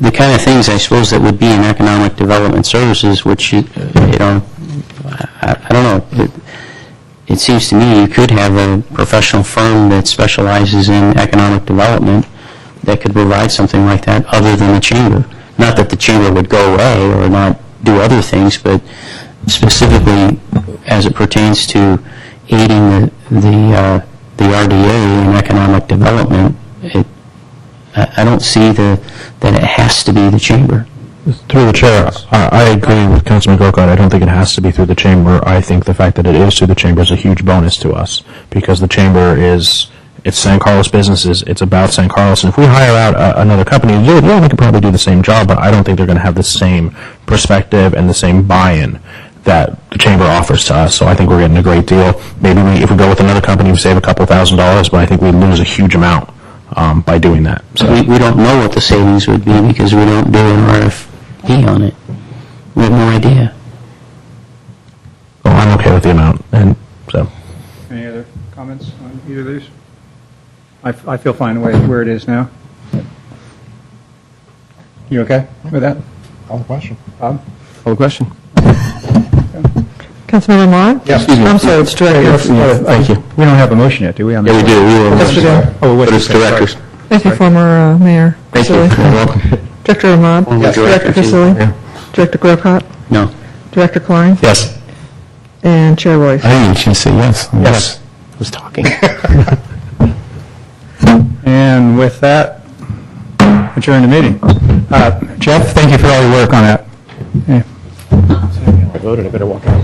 the kind of things, I suppose, that would be in economic development services, which, I don't know. It seems to me you could have a professional firm that specializes in economic development that could provide something like that other than the Chamber. Not that the Chamber would go away or not do other things, but specifically as it pertains to aiding the RDA in economic development, I don't see that it has to be the Chamber. Through the chair, I agree with Councilman Grocott. I don't think it has to be through the Chamber. I think the fact that it is through the Chamber is a huge bonus to us, because the Chamber it's San Carlos businesses, it's about San Carlos, and if we hire out another company, they could probably do the same job, but I don't think they're going to have the same perspective and the same buy-in that the Chamber offers to us. So I think we're getting a great deal. Maybe if we go with another company, we save a couple $1,000s, but I think we lose a huge amount by doing that. So We don't know what the savings would be because we don't do an RFP on it. We have no idea. well, I'm okay with the amount, and so. Any other comments on either of these? I feel fine where it is now. You okay with that? Call the question. Bob? Call the question. Councilmember Mott? Yes. I'm sorry, it's director. Thank you. We don't have a motion yet, do we? Yeah, we do. Yes, we do. Oh, what But is it's directors. Thank you, former Mayor. Thank you. Vasili. You're welcome. Director Ahmad? Yes. Director Vasili? Yeah. Director Grocott? No. Director Klein? Yes. And Chair Royce? I think you should say yes. Yes. I was talking. And with that, adjourn the meeting. Jeff, thank you for all your work on that. I voted, I better walk out.